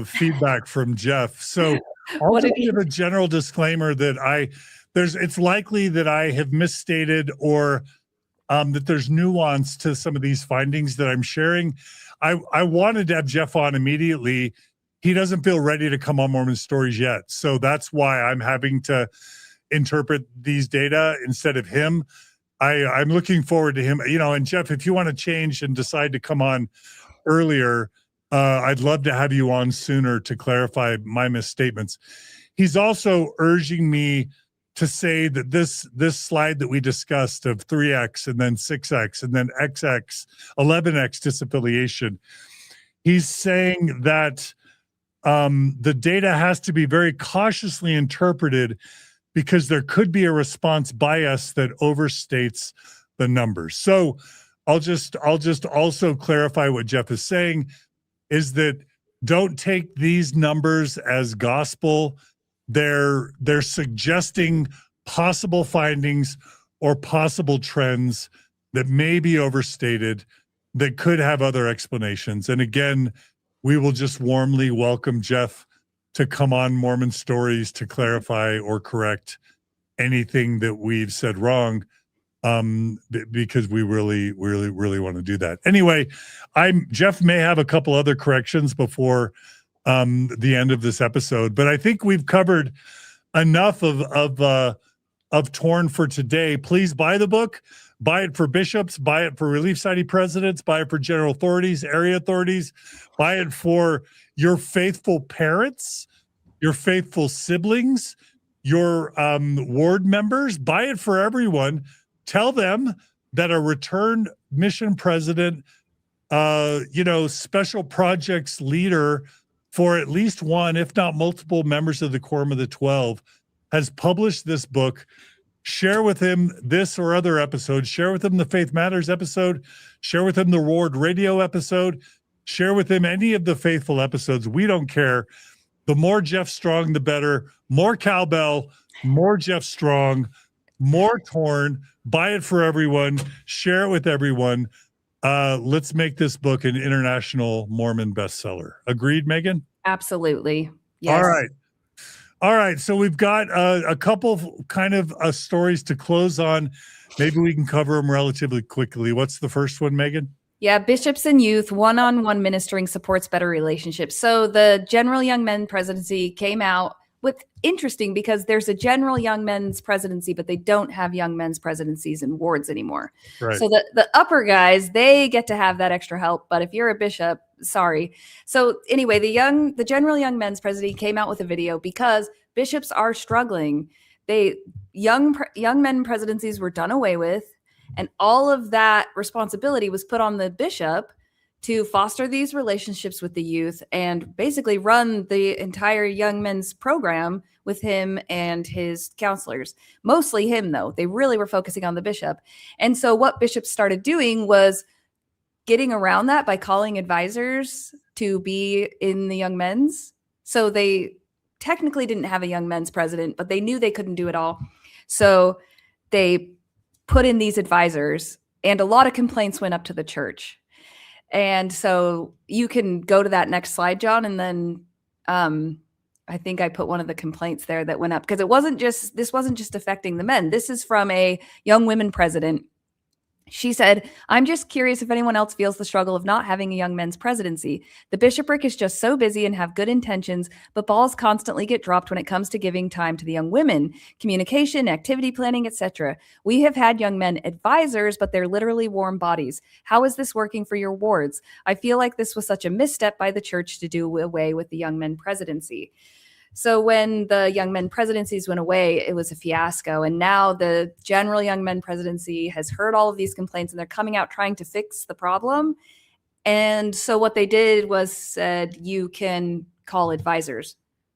Speaker 1: feedback from Jeff. So I'll just give a general disclaimer that it's likely that I have misstated or that there's nuance to some of these findings that I'm sharing. I wanted to have Jeff on immediately. He doesn't feel ready to come on Mormon Stories yet. So that's why I'm having to interpret these data instead of him. I'm looking forward to him, and Jeff, if you want to change and decide to come on earlier, I'd love to have you on sooner to clarify my misstatements. He's also urging me to say that this slide that we discussed of 3x and then 6x and then XX, 11x disaffiliation, he's saying that the data has to be very cautiously interpreted because there could be a response bias that overstates the numbers. So I'll just also clarify what Jeff is saying is that don't take these numbers as gospel. They're suggesting possible findings or possible trends that may be overstated that could have other explanations. And again, we will just warmly welcome Jeff to come on Mormon Stories to clarify or correct anything that we've said wrong, because we really want to do that. Anyway, Jeff may have a couple other corrections before the end of this episode, but I think we've covered enough of Torn for today. Please buy the book. Buy it for bishops, buy it for Relief Society presidents, buy it for general authorities, area authorities, buy it for your faithful parents, your faithful siblings, your ward members. Buy it for everyone. Tell them that a returned mission president, special projects leader for at least one, if not multiple members of the Quorum of the 12, has published this book. Share with him this or other episodes. Share with him the Faith Matters episode. Share with him the Ward Radio episode. Share with him any of the Faithful episodes. We don't care. The more Jeff Strong, the better. More cowbell, more Jeff Strong, more Torn. Buy it for everyone. Share it with everyone. Let's make this book an international Mormon bestseller. Agreed, Meggan?
Speaker 2: Absolutely. Yes.
Speaker 1: All right. So we've got a couple kind of stories to close on. Maybe we can cover them relatively quickly. What's the first one, Meggan?
Speaker 2: Yeah, bishops and youth, one-on-one ministering supports better relationships. So the General Young Men Presidency came out with interesting because there's a General Young Men's Presidency, but they don't have Young Men's Presidencies and wards anymore.
Speaker 1: Right.
Speaker 2: So the upper guys, they get to have that extra help. But if you're a bishop, sorry. So anyway, the General Young Men's Presidency came out with a video because bishops are struggling. Young men presidencies were done away with. And all of that responsibility was put on the bishop to foster these relationships with the youth and basically run the entire young men's program with him and his counselors. Mostly him, though. They really were focusing on the bishop. And so what bishops started doing was getting around that by calling advisors to be in the young men's. So they technically didn't have a young men's president, but they knew they couldn't do it all. So they put in these advisors, and a lot of complaints went up to the church. And so you can go to that next slide, John, and then I think I put one of the complaints there that went up because this wasn't just affecting the men. This is from a young women president. She said, "I'm just curious if anyone else feels the struggle of not having a young men's presidency. The bishopric is just so busy and have good intentions, but balls constantly get dropped when it comes to giving time to the young women, communication, activity planning, etc. We have had young men advisors, but they're literally warm bodies. How is this working for your wards? I feel like this was such a misstep by the church to do away with the young men presidency." So when the young men presidencies went away, it was a fiasco. And now the General Young Men Presidency has heard all of these complaints and they're coming out trying to fix the problem. And so what they did was said, you can call advisors,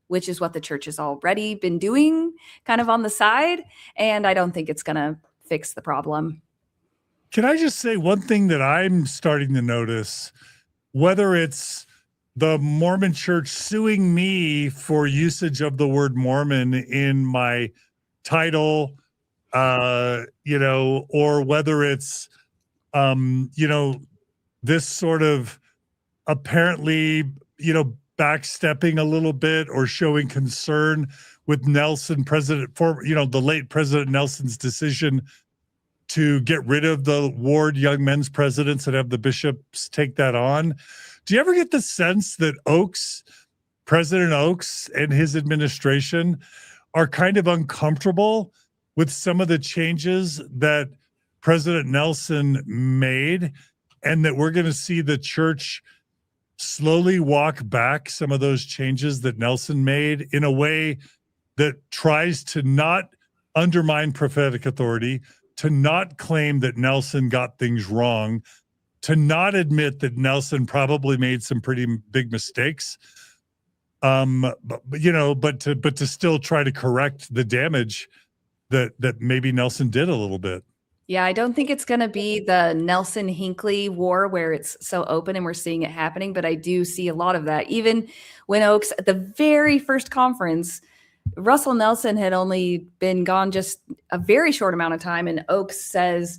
Speaker 2: which is what the church has already been doing kind of on the side. And I don't think it's going to fix the problem.
Speaker 1: Can I just say one thing that I'm starting to notice, whether it's the Mormon church suing me for usage of the word Mormon in my title, or whether it's, this sort of apparently, backstepping a little bit or showing concern with Nelson, the late President Nelson's decision to get rid of the ward young men's presidents and have the bishops take that on. Do you ever get the sense that President Oaks and his administration are kind of uncomfortable with some of the changes that President Nelson made, and that we're going to see the church slowly walk back some of those changes that Nelson made in a way that tries to not undermine prophetic authority, to not claim that Nelson got things wrong, to not admit that Nelson probably made some pretty big mistakes, but to still try to correct the damage that maybe Nelson did a little bit.
Speaker 2: Yeah, I don't think it's going to be the Nelson Hinckley war where it's so open and we're seeing it happening, but I do see a lot of that. Even when Oaks, at the very first conference, Russell Nelson had only been gone just a very short amount of time, and Oaks says,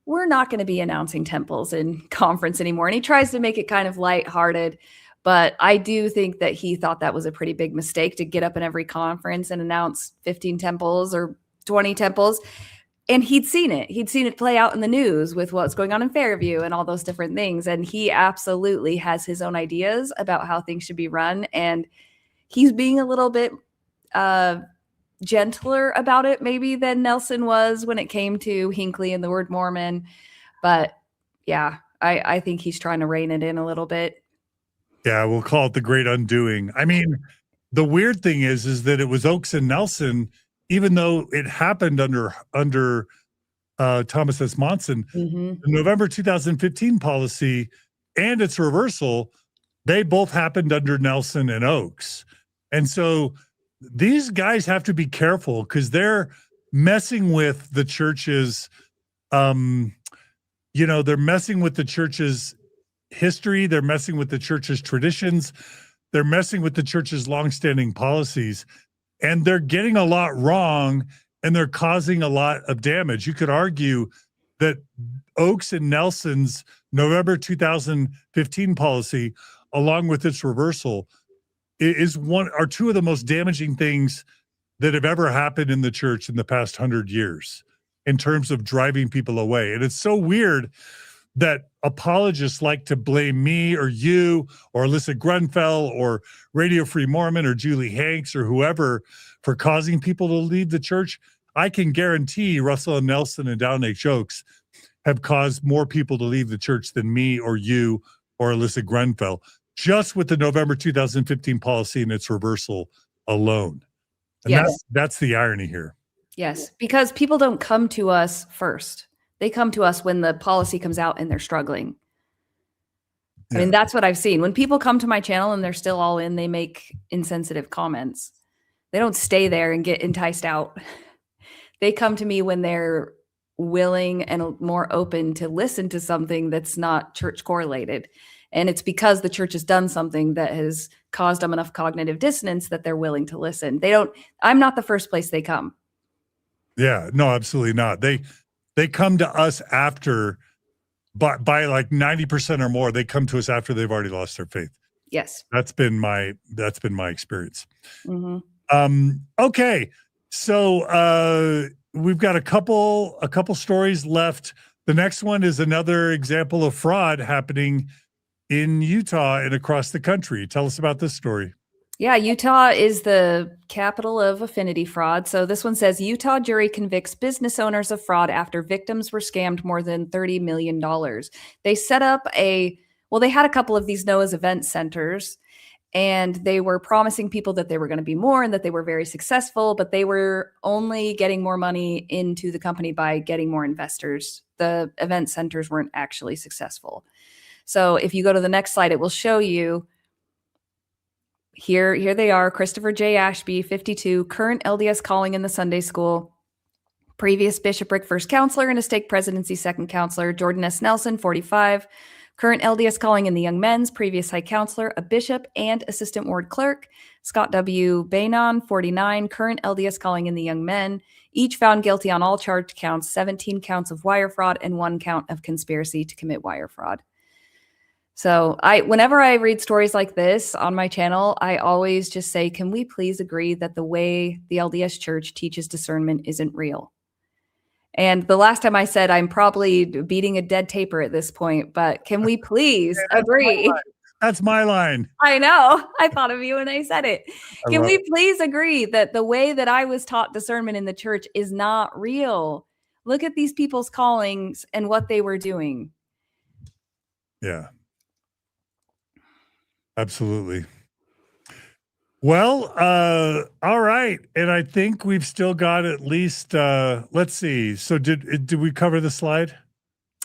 Speaker 2: we're not going to be announcing temples in conference anymore. And he tries to make it kind of lighthearted, but I do think that he thought that was a pretty big mistake to get up in every conference and announce 15 temples or 20 temples. And he'd seen it play out in the news with what's going on in Fairview and all those different things. And he absolutely has his own ideas about how things should be run. And he's being a little bit gentler about it maybe than Nelson was when it came to Hinckley and the word Mormon. But yeah, I think he's trying to rein it in a little bit.
Speaker 1: Yeah, we'll call it the great undoing. I mean, the weird thing is that it was Oaks and Nelson, even though it happened under Thomas S. Monson,
Speaker 2: Mm-hmm.
Speaker 1: the November 2015 policy and its reversal, they both happened under Nelson and Oaks. And so these guys have to be careful because they're messing with the church's, they're messing with the church's history. They're messing with the church's traditions. They're messing with the church's longstanding policies. And they're getting a lot wrong, and they're causing a lot of damage. You could argue that Oaks and Nelson's November 2015 policy, along with its reversal, are two of the most damaging things that have ever happened in the church in the past 100 years in terms of driving people away. And it's so weird that apologists like to blame me or you or Alyssa Grunfeld or Radio Free Mormon or Julie Hanks or whoever for causing people to leave the church. I can guarantee Russell and Nelson and Down H. Oaks have caused more people to leave the church than me or you or Alyssa Grunfeld, just with the November 2015 policy and its reversal alone. And
Speaker 2: Yes.
Speaker 1: that's the irony here.
Speaker 2: Yes, because people don't come to us first. They come to us when the policy comes out and they're struggling. I mean, that's what I've seen. When people come to my channel and they're still all in, they make insensitive comments. They don't stay there and get enticed out. They come to me when they're willing and more open to listen to something that's not church correlated. And it's because the church has done something that has caused them enough cognitive dissonance that they're willing to listen. I'm not the first place they come.
Speaker 1: Yeah, no, absolutely not. They come to us after, by like 90% or more, they come to us after they've already lost their faith.
Speaker 2: Yes.
Speaker 1: That's been my experience.
Speaker 2: Mm-hmm.
Speaker 1: Okay. So we've got a couple stories left. The next one is another example of fraud happening in Utah and across the country. Tell us about this story.
Speaker 2: Yeah, Utah is the capital of affinity fraud. So this one says Utah jury convicts business owners of fraud after victims were scammed more than $30 million. They set up they had a couple of these Noah's event centers, and they were promising people that they were going to be more and that they were very successful, but they were only getting more money into the company by getting more investors. The event centers weren't actually successful. So if you go to the next slide, it will show you. Here they are. Christopher J. Ashby, 52, current LDS calling in the Sunday school, previous bishopric first counselor and a stake presidency second counselor. Jordan S. Nelson, 45, current LDS calling in the young men's, previous high counselor, a bishop and assistant ward clerk. Scott W. Bainon, 49, current LDS calling in the young men, each found guilty on all charged counts, 17 counts of wire fraud and 1 count of conspiracy to commit wire fraud. So whenever I read stories like this on my channel, I always just say, can we please agree that the way the LDS Church teaches discernment isn't real? And the last time I said, I'm probably beating a dead taper at this point, but can we please agree?
Speaker 1: That's my line.
Speaker 2: I know. I thought of you when I said it. Can we please agree that the way that I was taught discernment in the church is not real? Look at these people's callings and what they were doing.
Speaker 1: Yeah. Absolutely. Well, all right. And I think we've still got at least, let's see. So did we cover the slide?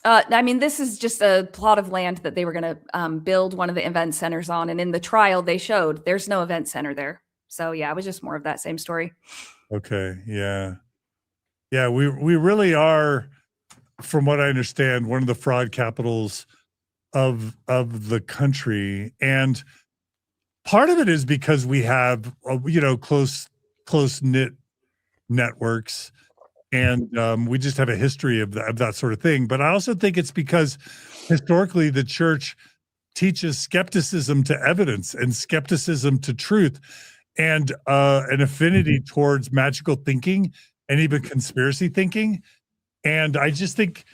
Speaker 2: I mean, this is just a plot of land that they were going to build one of the event centers on. And in the trial, they showed there's no event center there. So yeah, it was just more of that same story.
Speaker 1: Okay. Yeah. Yeah. We really are, from what I understand, one of the fraud capitals of the country. And part of it is because we have, close knit networks, and we just have a history of that sort of thing. But I also think it's because historically the church teaches skepticism to evidence and skepticism to truth, and an affinity towards magical thinking and even conspiracy thinking. And I just think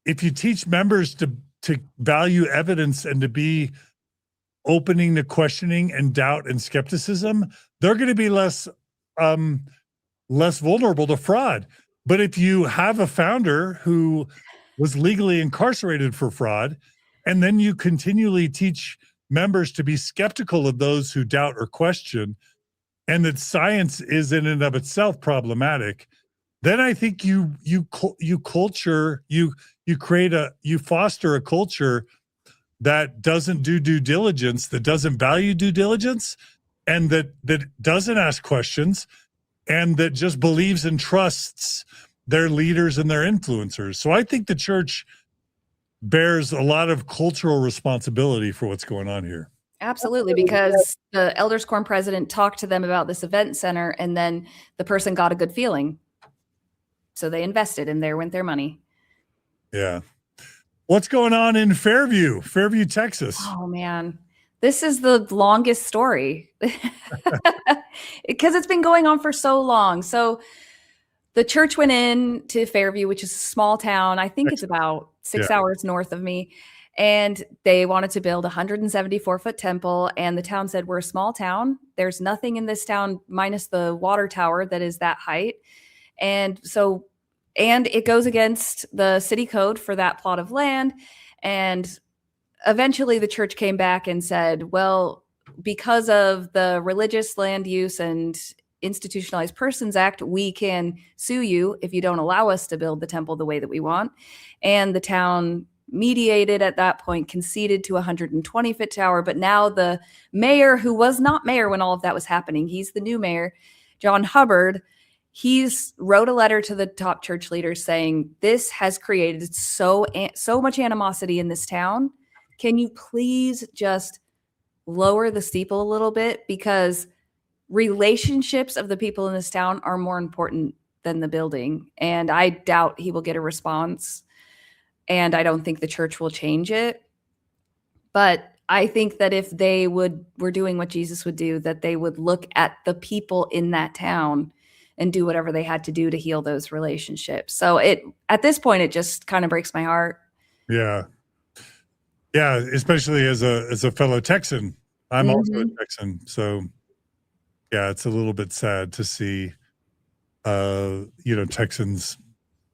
Speaker 1: if you teach members to value evidence and to be opening to questioning and doubt and skepticism, they're going to be less vulnerable to fraud. But if you have a founder who was legally incarcerated for fraud, and then you continually teach members to be skeptical of those who doubt or question, and that science is in and of itself problematic, then I think you foster a culture that doesn't do due diligence, that doesn't value due diligence, and that doesn't ask questions, and that just believes and trusts their leaders and their influencers. So I think the church bears a lot of cultural responsibility for what's going on here.
Speaker 2: Absolutely, because the Elders Quorum president talked to them about this event center, and then the person got a good feeling. So they invested, and there went their money.
Speaker 1: Yeah. What's going on in Fairview, Texas?
Speaker 2: Oh, man. This is the longest story because it's been going on for so long. So the church went in to Fairview, which is a small town. I think it's about 6 hours north of me. And they wanted to build a 174-foot temple. And the town said, we're a small town. There's nothing in this town minus the water tower that is that height. And it goes against the city code for that plot of land. And eventually the church came back and said, well, because of the Religious Land Use and Institutionalized Persons Act, we can sue you if you don't allow us to build the temple the way that we want. And the town mediated at that point, conceded to a 120-foot tower. But now the mayor, who was not mayor when all of that was happening, he's the new mayor, John Hubbard, he's wrote a letter to the top church leaders saying, this has created so much animosity in this town. Can you please just lower the steeple a little bit? Because relationships of the people in this town are more important than the building. And I doubt he will get a response. And I don't think the church will change it. But I think that if they were doing what Jesus would do, that they would look at the people in that town and do whatever they had to do to heal those relationships. So at this point, it just kind of breaks my heart.
Speaker 1: Yeah. Yeah, especially as a fellow Texan. I'm also a Texan. So yeah, it's a little bit sad to see Texans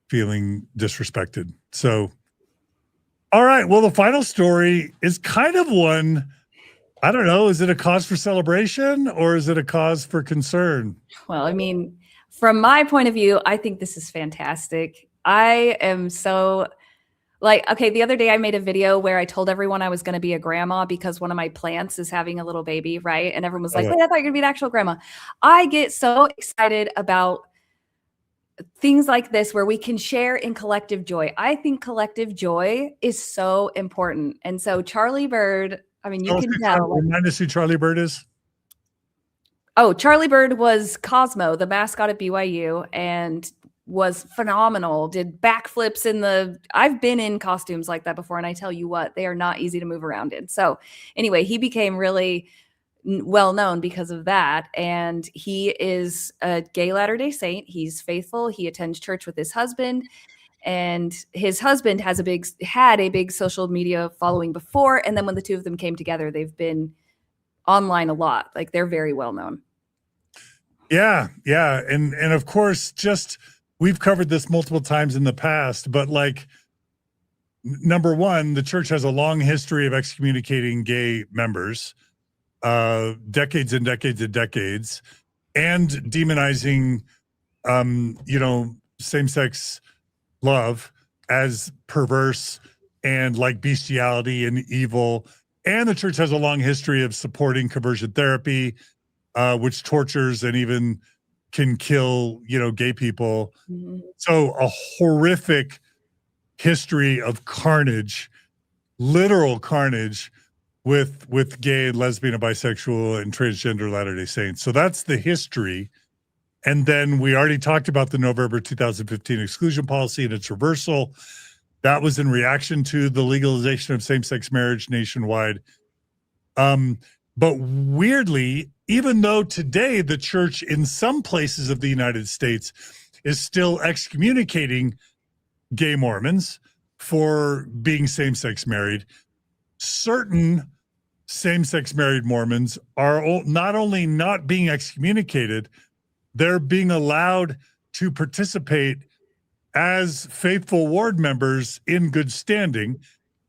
Speaker 1: feeling disrespected. So all right, well, the final story is kind of one, I don't know, is it a cause for celebration or is it a cause for concern?
Speaker 2: Well, I mean, from my point of view, I think this is fantastic. I am so okay, the other day I made a video where I told everyone I was going to be a grandma because one of my plants is having a little baby, right? And everyone was like, wait, I thought you were going to be an actual grandma. I get so excited about things like this where we can share in collective joy. I think collective joy is so important. And so Charlie Bird, I mean, you can tell.
Speaker 1: Remind us who Charlie Bird is.
Speaker 2: Oh, Charlie Bird was Cosmo, the mascot at BYU, and was phenomenal. Did backflips I've been in costumes like that before, and I tell you what, they are not easy to move around in. So anyway, he became really well known because of that. And he is a gay Latter-day Saint. He's faithful. He attends church with his husband. And his husband had a big social media following before. And then when the two of them came together, they've been online a lot. Like, they're very well known.
Speaker 1: Yeah. Yeah. And of course, we've covered this multiple times in the past, but number one, the church has a long history of excommunicating gay members, decades and decades and decades, and demonizing, same-sex love as perverse and like bestiality and evil. And the church has a long history of supporting conversion therapy, which tortures and even can kill, gay people. Mm-hmm. So a horrific history of carnage, literal carnage with gay and lesbian and bisexual and transgender Latter-day Saints. So that's the history. And then we already talked about the November 2015 exclusion policy and its reversal. That was in reaction to the legalization of same-sex marriage nationwide. But weirdly, even though today the church in some places of the United States is still excommunicating gay Mormons for being same-sex married, certain same-sex married Mormons are not only not being excommunicated, they're being allowed to participate as faithful ward members in good standing.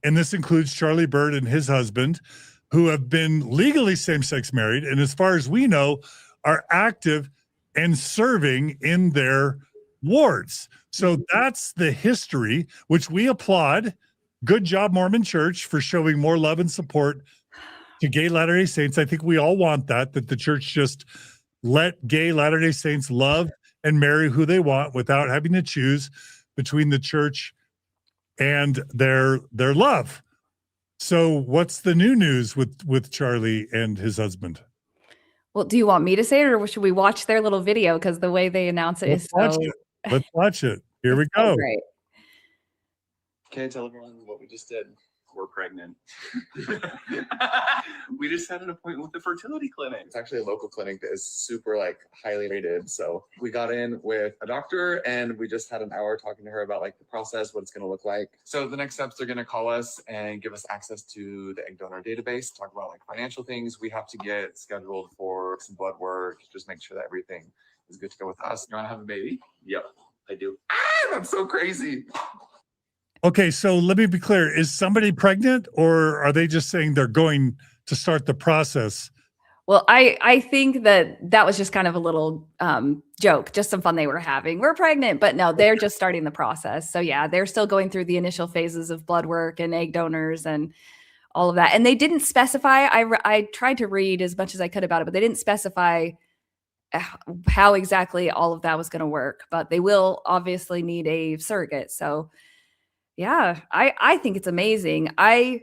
Speaker 1: And this includes Charlie Bird and his husband, who have been legally same-sex married, and as far as we know, are active and serving in their wards. So that's the history, which we applaud. Good job, Mormon Church, for showing more love and support to gay Latter-day Saints. I think we all want that the church just let gay Latter-day Saints love and marry who they want without having to choose between the church and their love. So what's the new news with Charlie and his husband?
Speaker 2: Well, do you want me to say it, or should we watch their little video? Because the way they announce it is so
Speaker 1: Let's watch it. Here we
Speaker 2: so
Speaker 1: go.
Speaker 2: great.
Speaker 10: Can I tell everyone what we just did? We're pregnant. We just had an appointment with the fertility clinic. It's actually a local clinic that is super highly rated. So we got in with a doctor and we just had an hour talking to her about the process, what it's going to look like. So the next steps, they're going to call us and give us access to the egg donor database, talk about financial things. We have to get scheduled for some blood work, just make sure that everything is good to go with us. You want to have a baby? Yep, I do. That's so crazy.
Speaker 1: Okay, so let me be clear. Is somebody pregnant, or are they just saying they're going to start the process?
Speaker 2: Well, I think that was just kind of a little joke, just some fun they were having. We're pregnant, but no, they're just starting the process. So yeah, they're still going through the initial phases of blood work and egg donors and all of that. And they didn't specify. I tried to read as much as I could about it, but they didn't specify how exactly all of that was going to work. But they will obviously need a surrogate. So yeah, I think it's amazing. I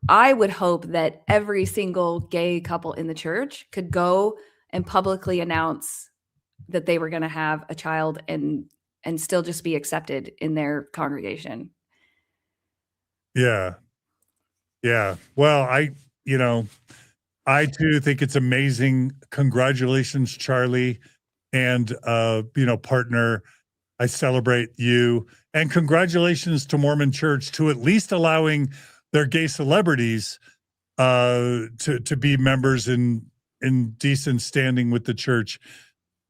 Speaker 2: would hope that every single gay couple in the church could go and publicly announce that they were going to have a child and still just be accepted in their congregation.
Speaker 1: Yeah. Yeah. Well, I too think it's amazing. Congratulations, Charlie, and partner. I celebrate you, and congratulations to Mormon Church to at least allowing their gay celebrities to be members in decent standing with the church.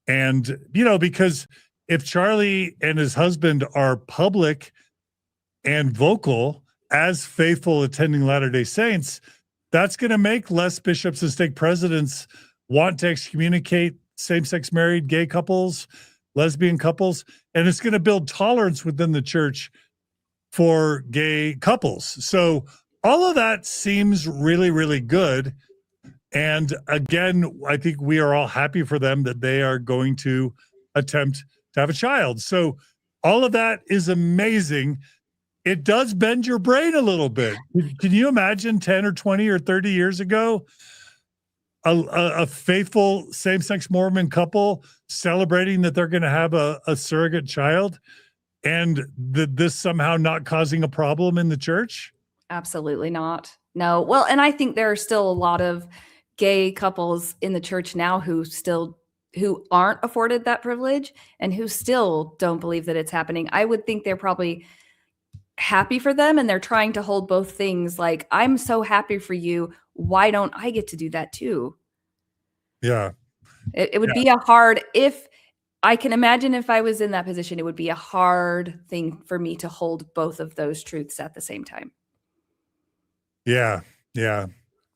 Speaker 1: And because if Charlie and his husband are public and vocal as faithful attending Latter-day Saints, that's going to make less bishops and stake presidents want to excommunicate same-sex married gay couples, lesbian couples, and it's going to build tolerance within the church for gay couples. So all of that seems really, really good. And again, I think we are all happy for them that they are going to attempt to have a child. So all of that is amazing. It does bend your brain a little bit. Can you imagine 10 or 20 or 30 years ago, a faithful same-sex Mormon couple celebrating that they're going to have a surrogate child, and this somehow not causing a problem in the church?
Speaker 2: Absolutely not. No. Well, and I think there are still a lot of gay couples in the church now who aren't afforded that privilege and who still don't believe that it's happening. I would think they're probably happy for them, and they're trying to hold both things. Like, I'm so happy for you. Why don't I get to do that too?
Speaker 1: Yeah.
Speaker 2: It would be a hard, if I can imagine if I was in that position, it would be a hard thing for me to hold both of those truths at the same time.
Speaker 1: Yeah. Yeah.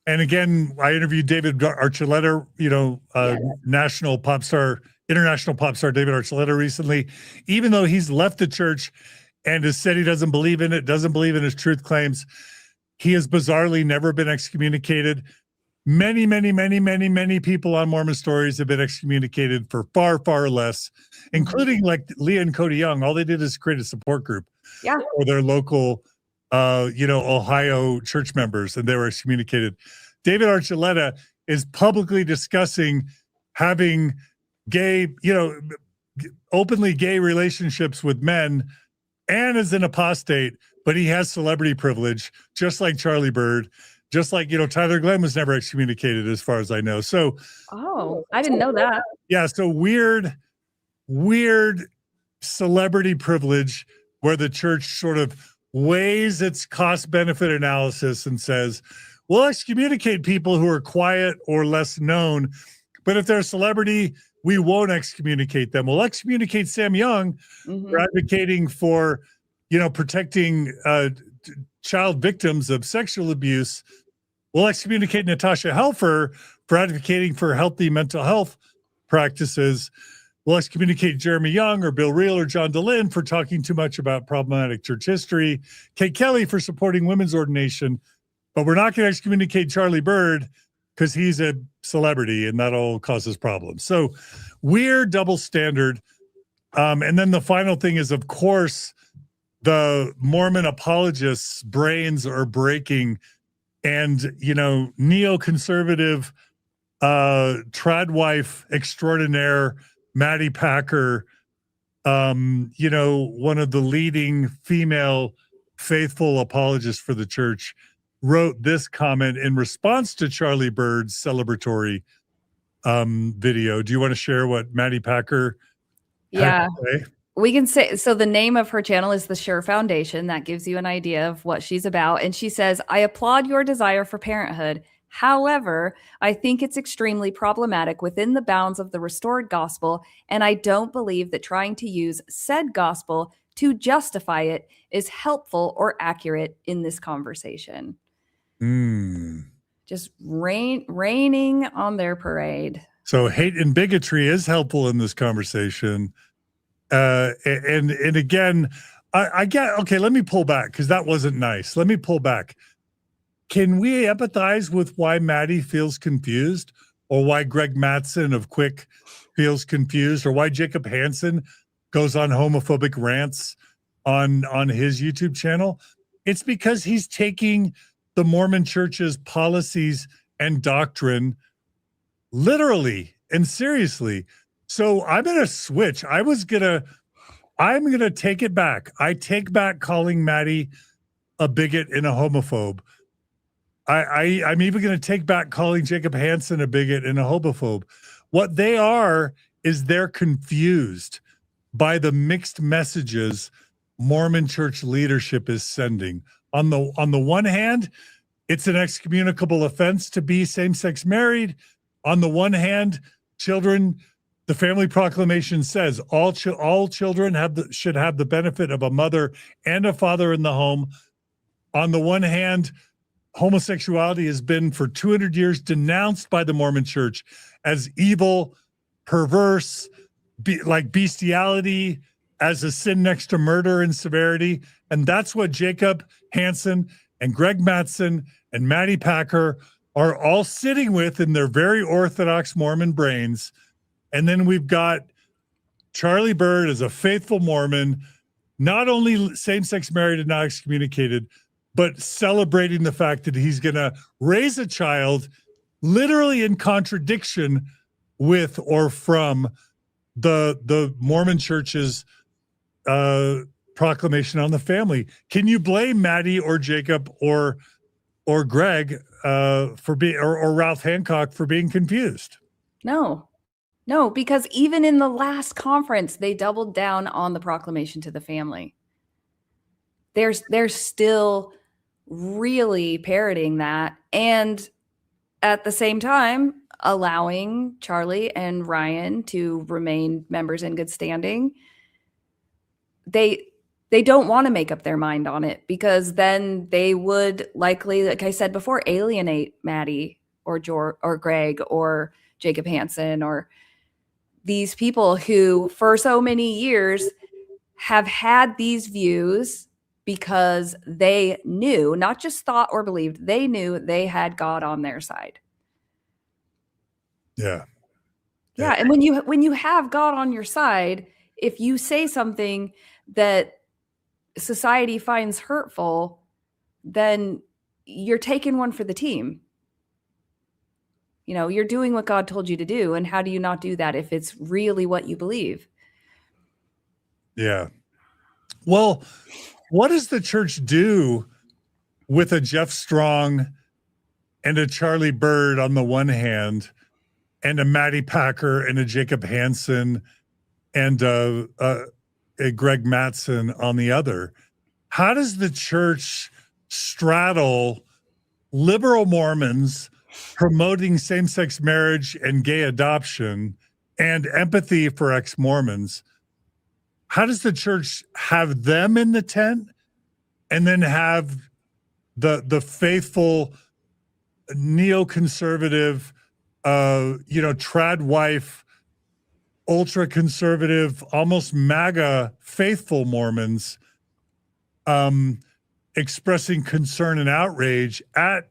Speaker 1: And again, I interviewed David Archuleta, international pop star David Archuleta recently. Even though he's left the church and has said he doesn't believe in it, doesn't believe in his truth claims, he has bizarrely never been excommunicated. Many, many, many, many, many people on Mormon Stories have been excommunicated for far, far less, including like Leah and Cody Young. All they did is create a support group for their local, Ohio church members, and they were excommunicated. David Archuleta is publicly discussing having gay, openly gay relationships with men, and is an apostate, but he has celebrity privilege, just like Charlie Bird, just like, Tyler Glenn was never excommunicated as far as I know. So,
Speaker 2: I didn't know that.
Speaker 1: Yeah. So weird celebrity privilege where the church sort of weighs its cost benefit analysis and says, we'll excommunicate people who are quiet or less known, but if they're a celebrity, we won't excommunicate them. We'll excommunicate Sam Young for advocating for, protecting child victims of sexual abuse. We'll excommunicate Natasha Helfer for advocating for healthy mental health practices. will excommunicate Jeremy Young or Bill Reel or John DeLynn for talking too much about problematic church history, Kate Kelly for supporting women's ordination, but we're not going to excommunicate Charlie Bird because he's a celebrity and that'll cause us problems. So we're double standard. And then the final thing is, of course, the Mormon apologists' brains are breaking, and, neoconservative tradwife extraordinaire Maddy Packer, one of the leading female faithful apologists for the church, wrote this comment in response to Charlie Bird's celebratory video. Do you want to share what Maddy Packer had to say?
Speaker 2: We can say, so the name of her channel is the Sure Foundation. That gives you an idea of what she's about. And she says, I applaud your desire for parenthood. However, I think it's extremely problematic within the bounds of the restored gospel, and I don't believe that trying to use said gospel to justify it is helpful or accurate in this conversation. Just raining on their parade.
Speaker 1: So hate and bigotry is helpful in this conversation. And again, I get, okay, let me pull back because that wasn't nice. Let me pull back. Can we empathize with why Maddy feels confused, or why Greg Mattson of Quick feels confused, or why Jacob Hansen goes on homophobic rants on his YouTube channel? It's because he's taking the Mormon Church's policies and doctrine literally and seriously. So I'm going to switch. I'm going to take it back. I take back calling Maddy a bigot and a homophobe. I'm even going to take back calling Jacob Hansen a bigot and a homophobe. What they are is they're confused by the mixed messages Mormon church leadership is sending. On the one hand, it's an excommunicable offense to be same-sex married. On the one hand, children, the family proclamation says all children should have the benefit of a mother and a father in the home. On the one hand, homosexuality has been for 200 years denounced by the Mormon church as evil, perverse, like bestiality, as a sin next to murder in severity. And that's what Jacob Hansen and Greg Mattson and Maddy Packer are all sitting with in their very orthodox Mormon brains. And then we've got Charlie Bird as a faithful Mormon, not only same-sex married and not excommunicated, but celebrating the fact that he's going to raise a child literally in contradiction with or from the Mormon church's proclamation on the family. Can you blame Maddy or Jacob or Greg for being or Ralph Hancock for being confused?
Speaker 2: No, because even in the last conference, they doubled down on the proclamation to the family. They're still really parroting that, and at the same time allowing Charlie and Ryan to remain members in good standing. They don't want to make up their mind on it, because then they would likely, like I said before, alienate Maddy or Greg or Jacob Hansen or these people who for so many years have had these views because they knew, not just thought or believed, they knew they had God on their side.
Speaker 1: Yeah.
Speaker 2: And when you have God on your side, if you say something that society finds hurtful, then you're taking one for the team. You're doing what God told you to do. And how do you not do that if it's really what you believe?
Speaker 1: Yeah. Well, what does the church do with a Jeff Strong and a Charlie Bird on the one hand, and a Maddy Packer and a Jacob Hansen and a Greg Mattson on the other? How does the church straddle liberal Mormons promoting same-sex marriage and gay adoption and empathy for ex-Mormons? How does the church have them in the tent and then have the faithful neoconservative, trad wife ultra conservative, almost MAGA faithful Mormons expressing concern and outrage at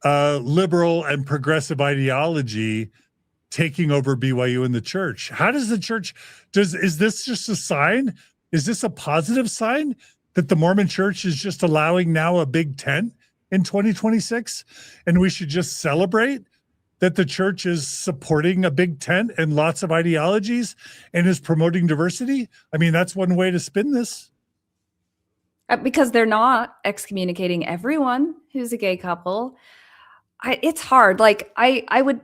Speaker 1: liberal and progressive ideology taking over BYU and the church. How does the church, is this just a sign? Is this a positive sign that the Mormon church is just allowing now a big tent in 2026? And we should just celebrate that the church is supporting a big tent and lots of ideologies and is promoting diversity? I mean, that's one way to spin this.
Speaker 2: Because they're not excommunicating everyone who's a gay couple. It's hard. Like I would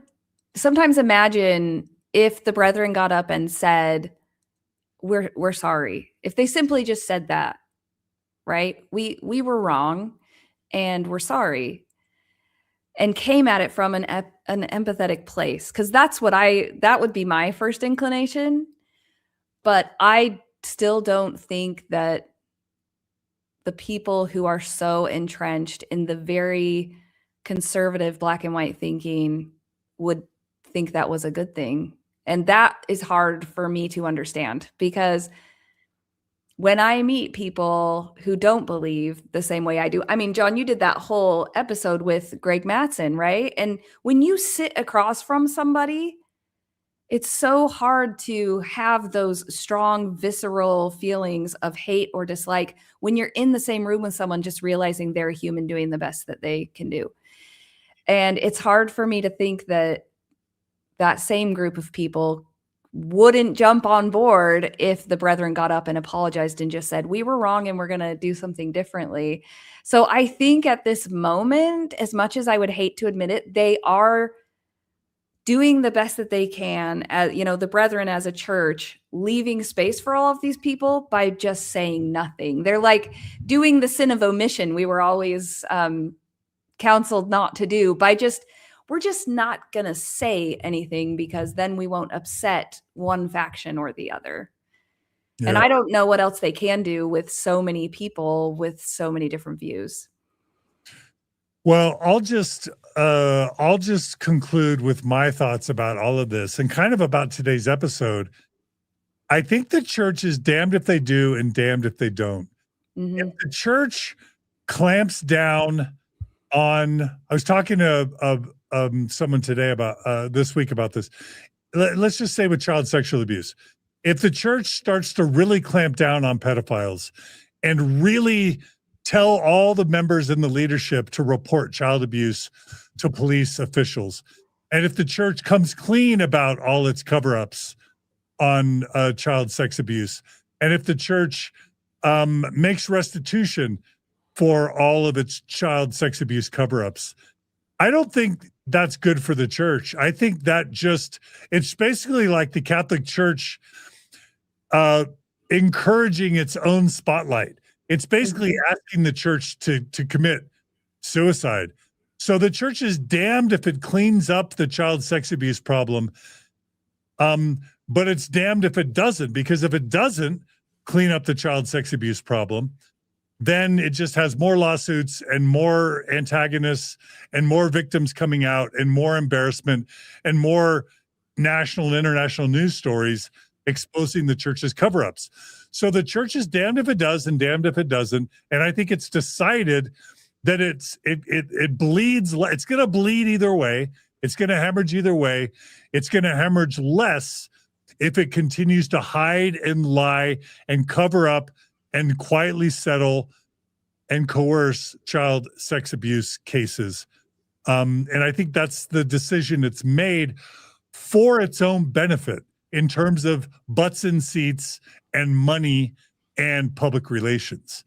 Speaker 2: sometimes imagine if the brethren got up and said, we're sorry. If they simply just said that, right? We were wrong and we're sorry, and came at it from an empathetic place. Cause that would be my first inclination. But I still don't think that the people who are so entrenched in the very conservative black and white thinking would think that was a good thing. And that is hard for me to understand, because when I meet people who don't believe the same way I do, I mean, John, you did that whole episode with Greg Mattson, right? And when you sit across from somebody, it's so hard to have those strong, visceral feelings of hate or dislike when you're in the same room with someone, just realizing they're a human doing the best that they can do. And it's hard for me to think that that same group of people wouldn't jump on board if the brethren got up and apologized and just said, we were wrong and we're going to do something differently. So I think at this moment, as much as I would hate to admit it, they are doing the best that they can, as you know, the brethren as a church, leaving space for all of these people by just saying nothing. They're like doing the sin of omission we were always counseled not to do, by we're just not going to say anything, because then we won't upset one faction or the other. Yeah. And I don't know what else they can do with so many people with so many different views.
Speaker 1: Well, I'll just conclude with my thoughts about all of this and kind of about today's episode. I think the church is damned if they do and damned if they don't. Mm-hmm. If the church clamps down on, I was talking to someone today about this week about this. Let's just say with child sexual abuse, if the church starts to really clamp down on pedophiles and really tell all the members in the leadership to report child abuse to police officials, and if the church comes clean about all its cover-ups on child sex abuse, and if the church makes restitution for all of its child sex abuse cover-ups, I don't think that's good for the church. I think that it's basically like the Catholic Church encouraging its own spotlight. It's basically asking the church to commit suicide. So the church is damned if it cleans up the child sex abuse problem, but it's damned if it doesn't, because if it doesn't clean up the child sex abuse problem, then it just has more lawsuits and more antagonists and more victims coming out and more embarrassment and more national and international news stories exposing the church's cover-ups. So the church is damned if it does and damned if it doesn't. And I think it's decided that it bleeds. It's going to bleed either way. It's going to hemorrhage either way. It's going to hemorrhage less if it continues to hide and lie and cover up and quietly settle and coerce child sex abuse cases. And I think that's the decision it's made for its own benefit in terms of butts in seats and money and public relations.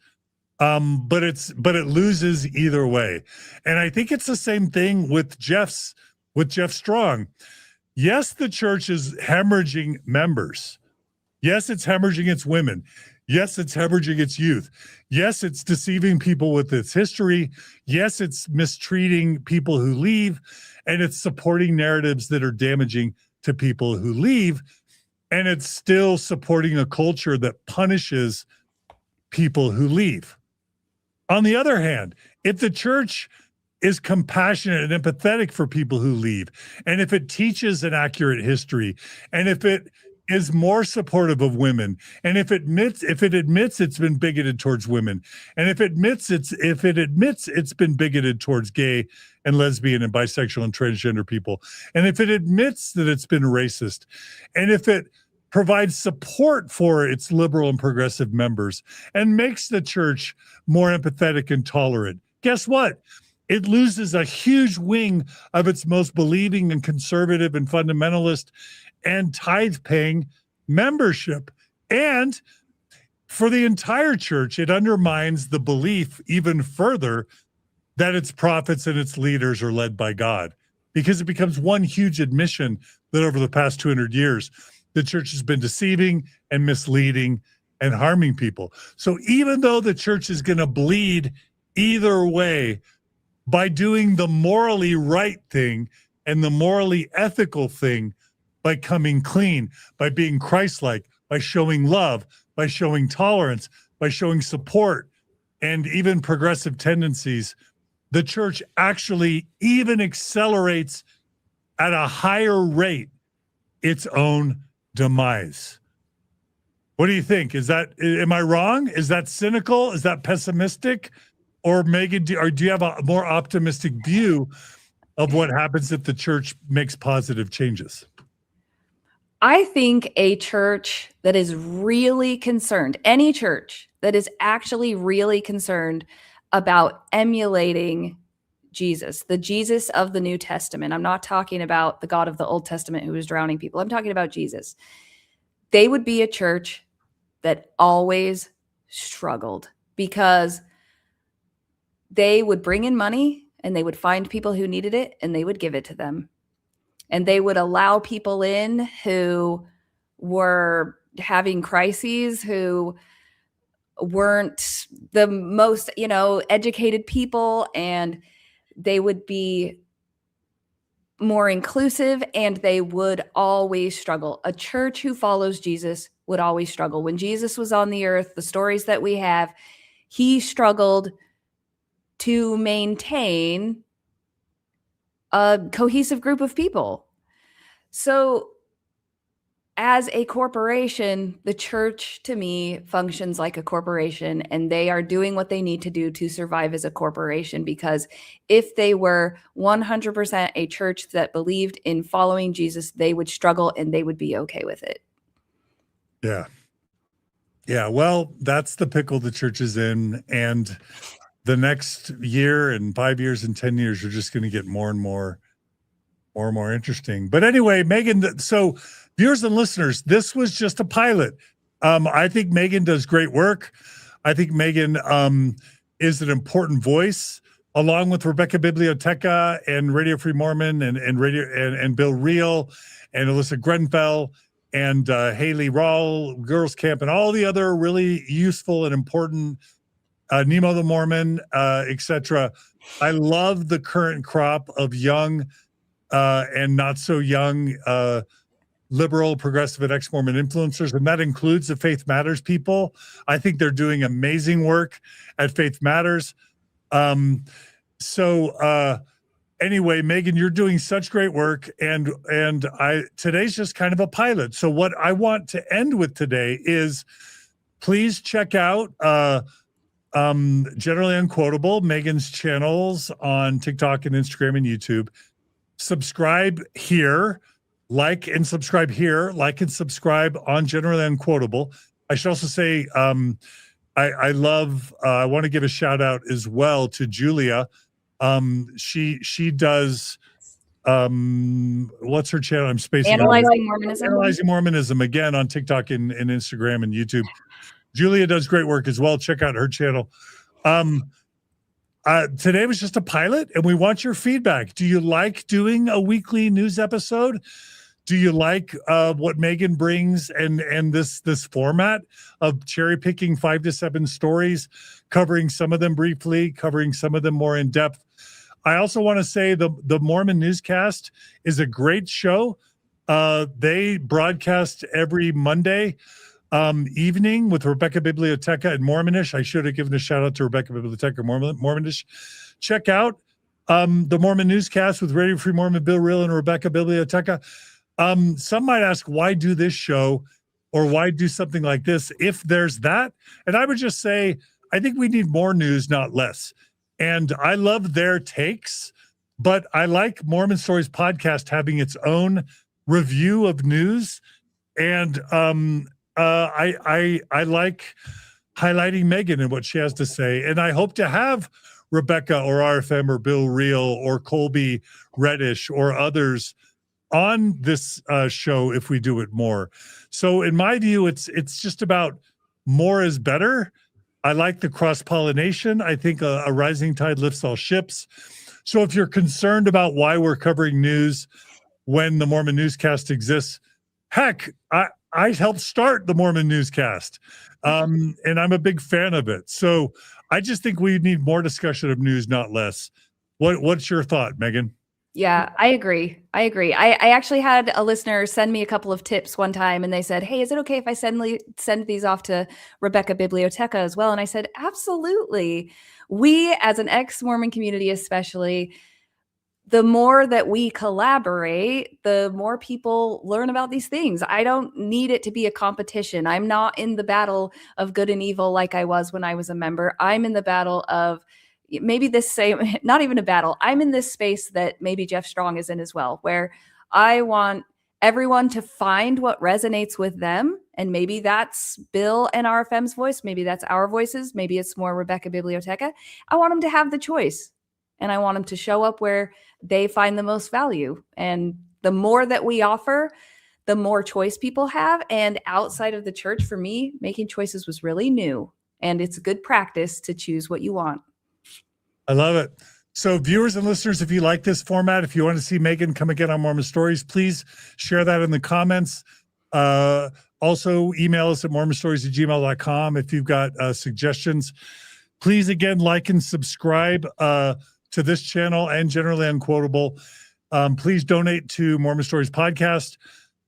Speaker 1: But it loses either way. And I think it's the same thing with Jeff Strong. Yes, the church is hemorrhaging members. Yes, it's hemorrhaging its women. Yes, it's hemorrhaging its youth. Yes, it's deceiving people with its history. Yes, it's mistreating people who leave, and it's supporting narratives that are damaging to people who leave. And it's still supporting a culture that punishes people who leave. On the other hand, if the church is compassionate and empathetic for people who leave, and if it teaches an accurate history, and if it is more supportive of women, and if it admits it's been bigoted towards women, and if it admits it's been bigoted towards gay and lesbian and bisexual and transgender people, and if it admits that it's been racist, and if it provides support for its liberal and progressive members and makes the church more empathetic and tolerant, guess what? It loses a huge wing of its most believing and conservative and fundamentalist and tithe-paying membership. And for the entire church, it undermines the belief even further that its prophets and its leaders are led by God, because it becomes one huge admission that over the past 200 years, the church has been deceiving and misleading and harming people. So even though the church is going to bleed either way, by doing the morally right thing and the morally ethical thing, by coming clean, by being Christ-like, by showing love, by showing tolerance, by showing support, and even progressive tendencies, the church actually even accelerates at a higher rate its own demise. What do you think? Am I wrong? Is that cynical? Is that pessimistic? Or Meggan, do you have a more optimistic view of what happens if the church makes positive changes?
Speaker 2: I think a church that is really concerned, any church that is actually really concerned about emulating Jesus, the Jesus of the New Testament. I'm not talking about the God of the Old Testament who was drowning people. I'm talking about Jesus. They would be a church that always struggled, because they would bring in money and they would find people who needed it and they would give it to them. And they would allow people in who were having crises, who weren't the most, educated people, and they would be more inclusive, and they would always struggle. A church who follows Jesus would always struggle. When Jesus was on the earth, the stories that we have, he struggled to maintain a cohesive group of people. So as a corporation, the church to me functions like a corporation, and they are doing what they need to do to survive as a corporation, because if they were 100% a church that believed in following Jesus, they would struggle and they would be okay with it.
Speaker 1: Yeah. Yeah. Well, that's the pickle the church is in. And the next year and 5 years and 10 years are just going to get more and more interesting. But anyway, Meggan, so viewers and listeners, this was just a pilot. I think Meggan does great work. I think Meggan is an important voice, along with Rebecca Biblioteca and Radio Free Mormon and Bill Reel and Alyssa Grenfell and Haley Rawl, Girls Camp, and all the other really useful and important Nemo the Mormon, etc. I love the current crop of young and not so young liberal, progressive, and ex-Mormon influencers, and that includes the Faith Matters people. I think they're doing amazing work at Faith Matters. Anyway, Meggan, you're doing such great work, and today's just kind of a pilot. So what I want to end with today is, please check out Generally Unquotable, Meggan's channels on TikTok and Instagram and YouTube. Subscribe here, like and subscribe here, like and subscribe on Generally Unquotable. I should also say I want to give a shout out as well to Julia. She does what's her channel? I'm spacing
Speaker 2: Analyzing Mormonism.
Speaker 1: Analyzing Mormonism, again on TikTok and Instagram and YouTube. Julia does great work as well. Check out her channel. Today was just a pilot, and we want your feedback. Do you like doing a weekly news episode? Do you like what Meggan brings and this format of cherry picking 5 to 7 stories, covering some of them briefly, covering some of them more in depth? I also want to say the Mormon Newscast is a great show. They broadcast every Monday evening with Rebecca Biblioteca and Mormonish. I should have given a shout out to Rebecca Biblioteca Mormonish. Check out the Mormon Newscast with Radio Free Mormon, Bill Reel, and Rebecca Biblioteca. Some might ask, why do this show or why do something like this if there's that? And I would just say, I think we need more news, not less. And I love their takes, but I like Mormon Stories podcast having its own review of news. And I like highlighting Meggan and what she has to say. And I hope to have Rebecca or RFM or Bill Reel or Colby Reddish or others on this show if we do it more. So in my view, it's just about more is better. I like the cross-pollination. I think a rising tide lifts all ships. So if you're concerned about why we're covering news when the Mormon newscast exists, heck, I helped start the Mormon newscast, and I'm a big fan of it. So I just think we need more discussion of news, not less. What's your thought, Meggan?
Speaker 2: Yeah, I agree. I actually had a listener send me a couple of tips one time, and they said, "Hey, is it okay if I send these off to Rebecca Biblioteca as well?" And I said, "Absolutely." We, as an ex-Mormon community especially, the more that we collaborate, the more people learn about these things. I don't need it to be a competition. I'm not in the battle of good and evil like I was when I was a member. I'm in the battle of maybe this same, not even a battle. I'm in this space that maybe Jeff Strong is in as well, where I want everyone to find what resonates with them. And maybe that's Bill and RFM's voice. Maybe that's our voices. Maybe it's more Rebecca Biblioteca. I want them to have the choice. And I want them to show up where they find the most value. And the more that we offer, the more choice people have. And outside of the church, for me, making choices was really new. And it's a good practice to choose what you want.
Speaker 1: I love it. So viewers and listeners, if you like this format, if you want to see Meggan come again on Mormon Stories, please share that in the comments. Also, email us at mormonstories@gmail.com if you've got suggestions. Please, again, like and subscribe to this channel and Generally Unquotable. Please donate to Mormon Stories Podcast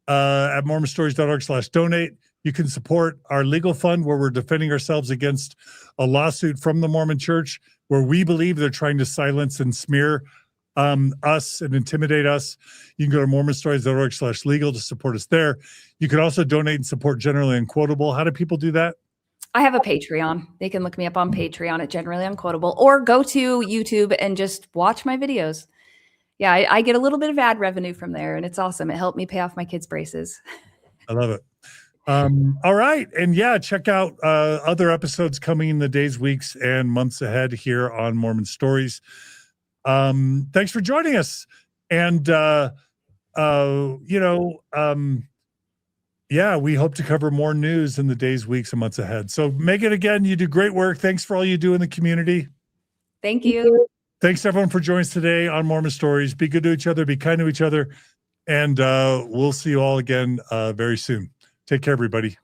Speaker 1: at mormonstories.org/donate. You can support our legal fund where we're defending ourselves against a lawsuit from the Mormon Church where we believe they're trying to silence and smear us and intimidate us. You can go to mormonstories.org/legal to support us there. You can also donate and support Generally Unquotable. How do people do that?
Speaker 2: I have a Patreon. They can look me up on Patreon at Generally Unquotable, or go to YouTube and just watch my videos. Yeah, I get a little bit of ad revenue from there, and it's awesome. It helped me pay off my kids' braces.
Speaker 1: I love it. All right. And yeah, check out other episodes coming in the days, weeks, and months ahead here on Mormon Stories. Thanks for joining us. And, yeah, we hope to cover more news in the days, weeks, and months ahead. So Meggan, again, you do great work. Thanks for all you do in the community.
Speaker 2: Thank you.
Speaker 1: Thanks everyone for joining us today on Mormon Stories. Be good to each other, be kind to each other, and we'll see you all again very soon. Take care, everybody.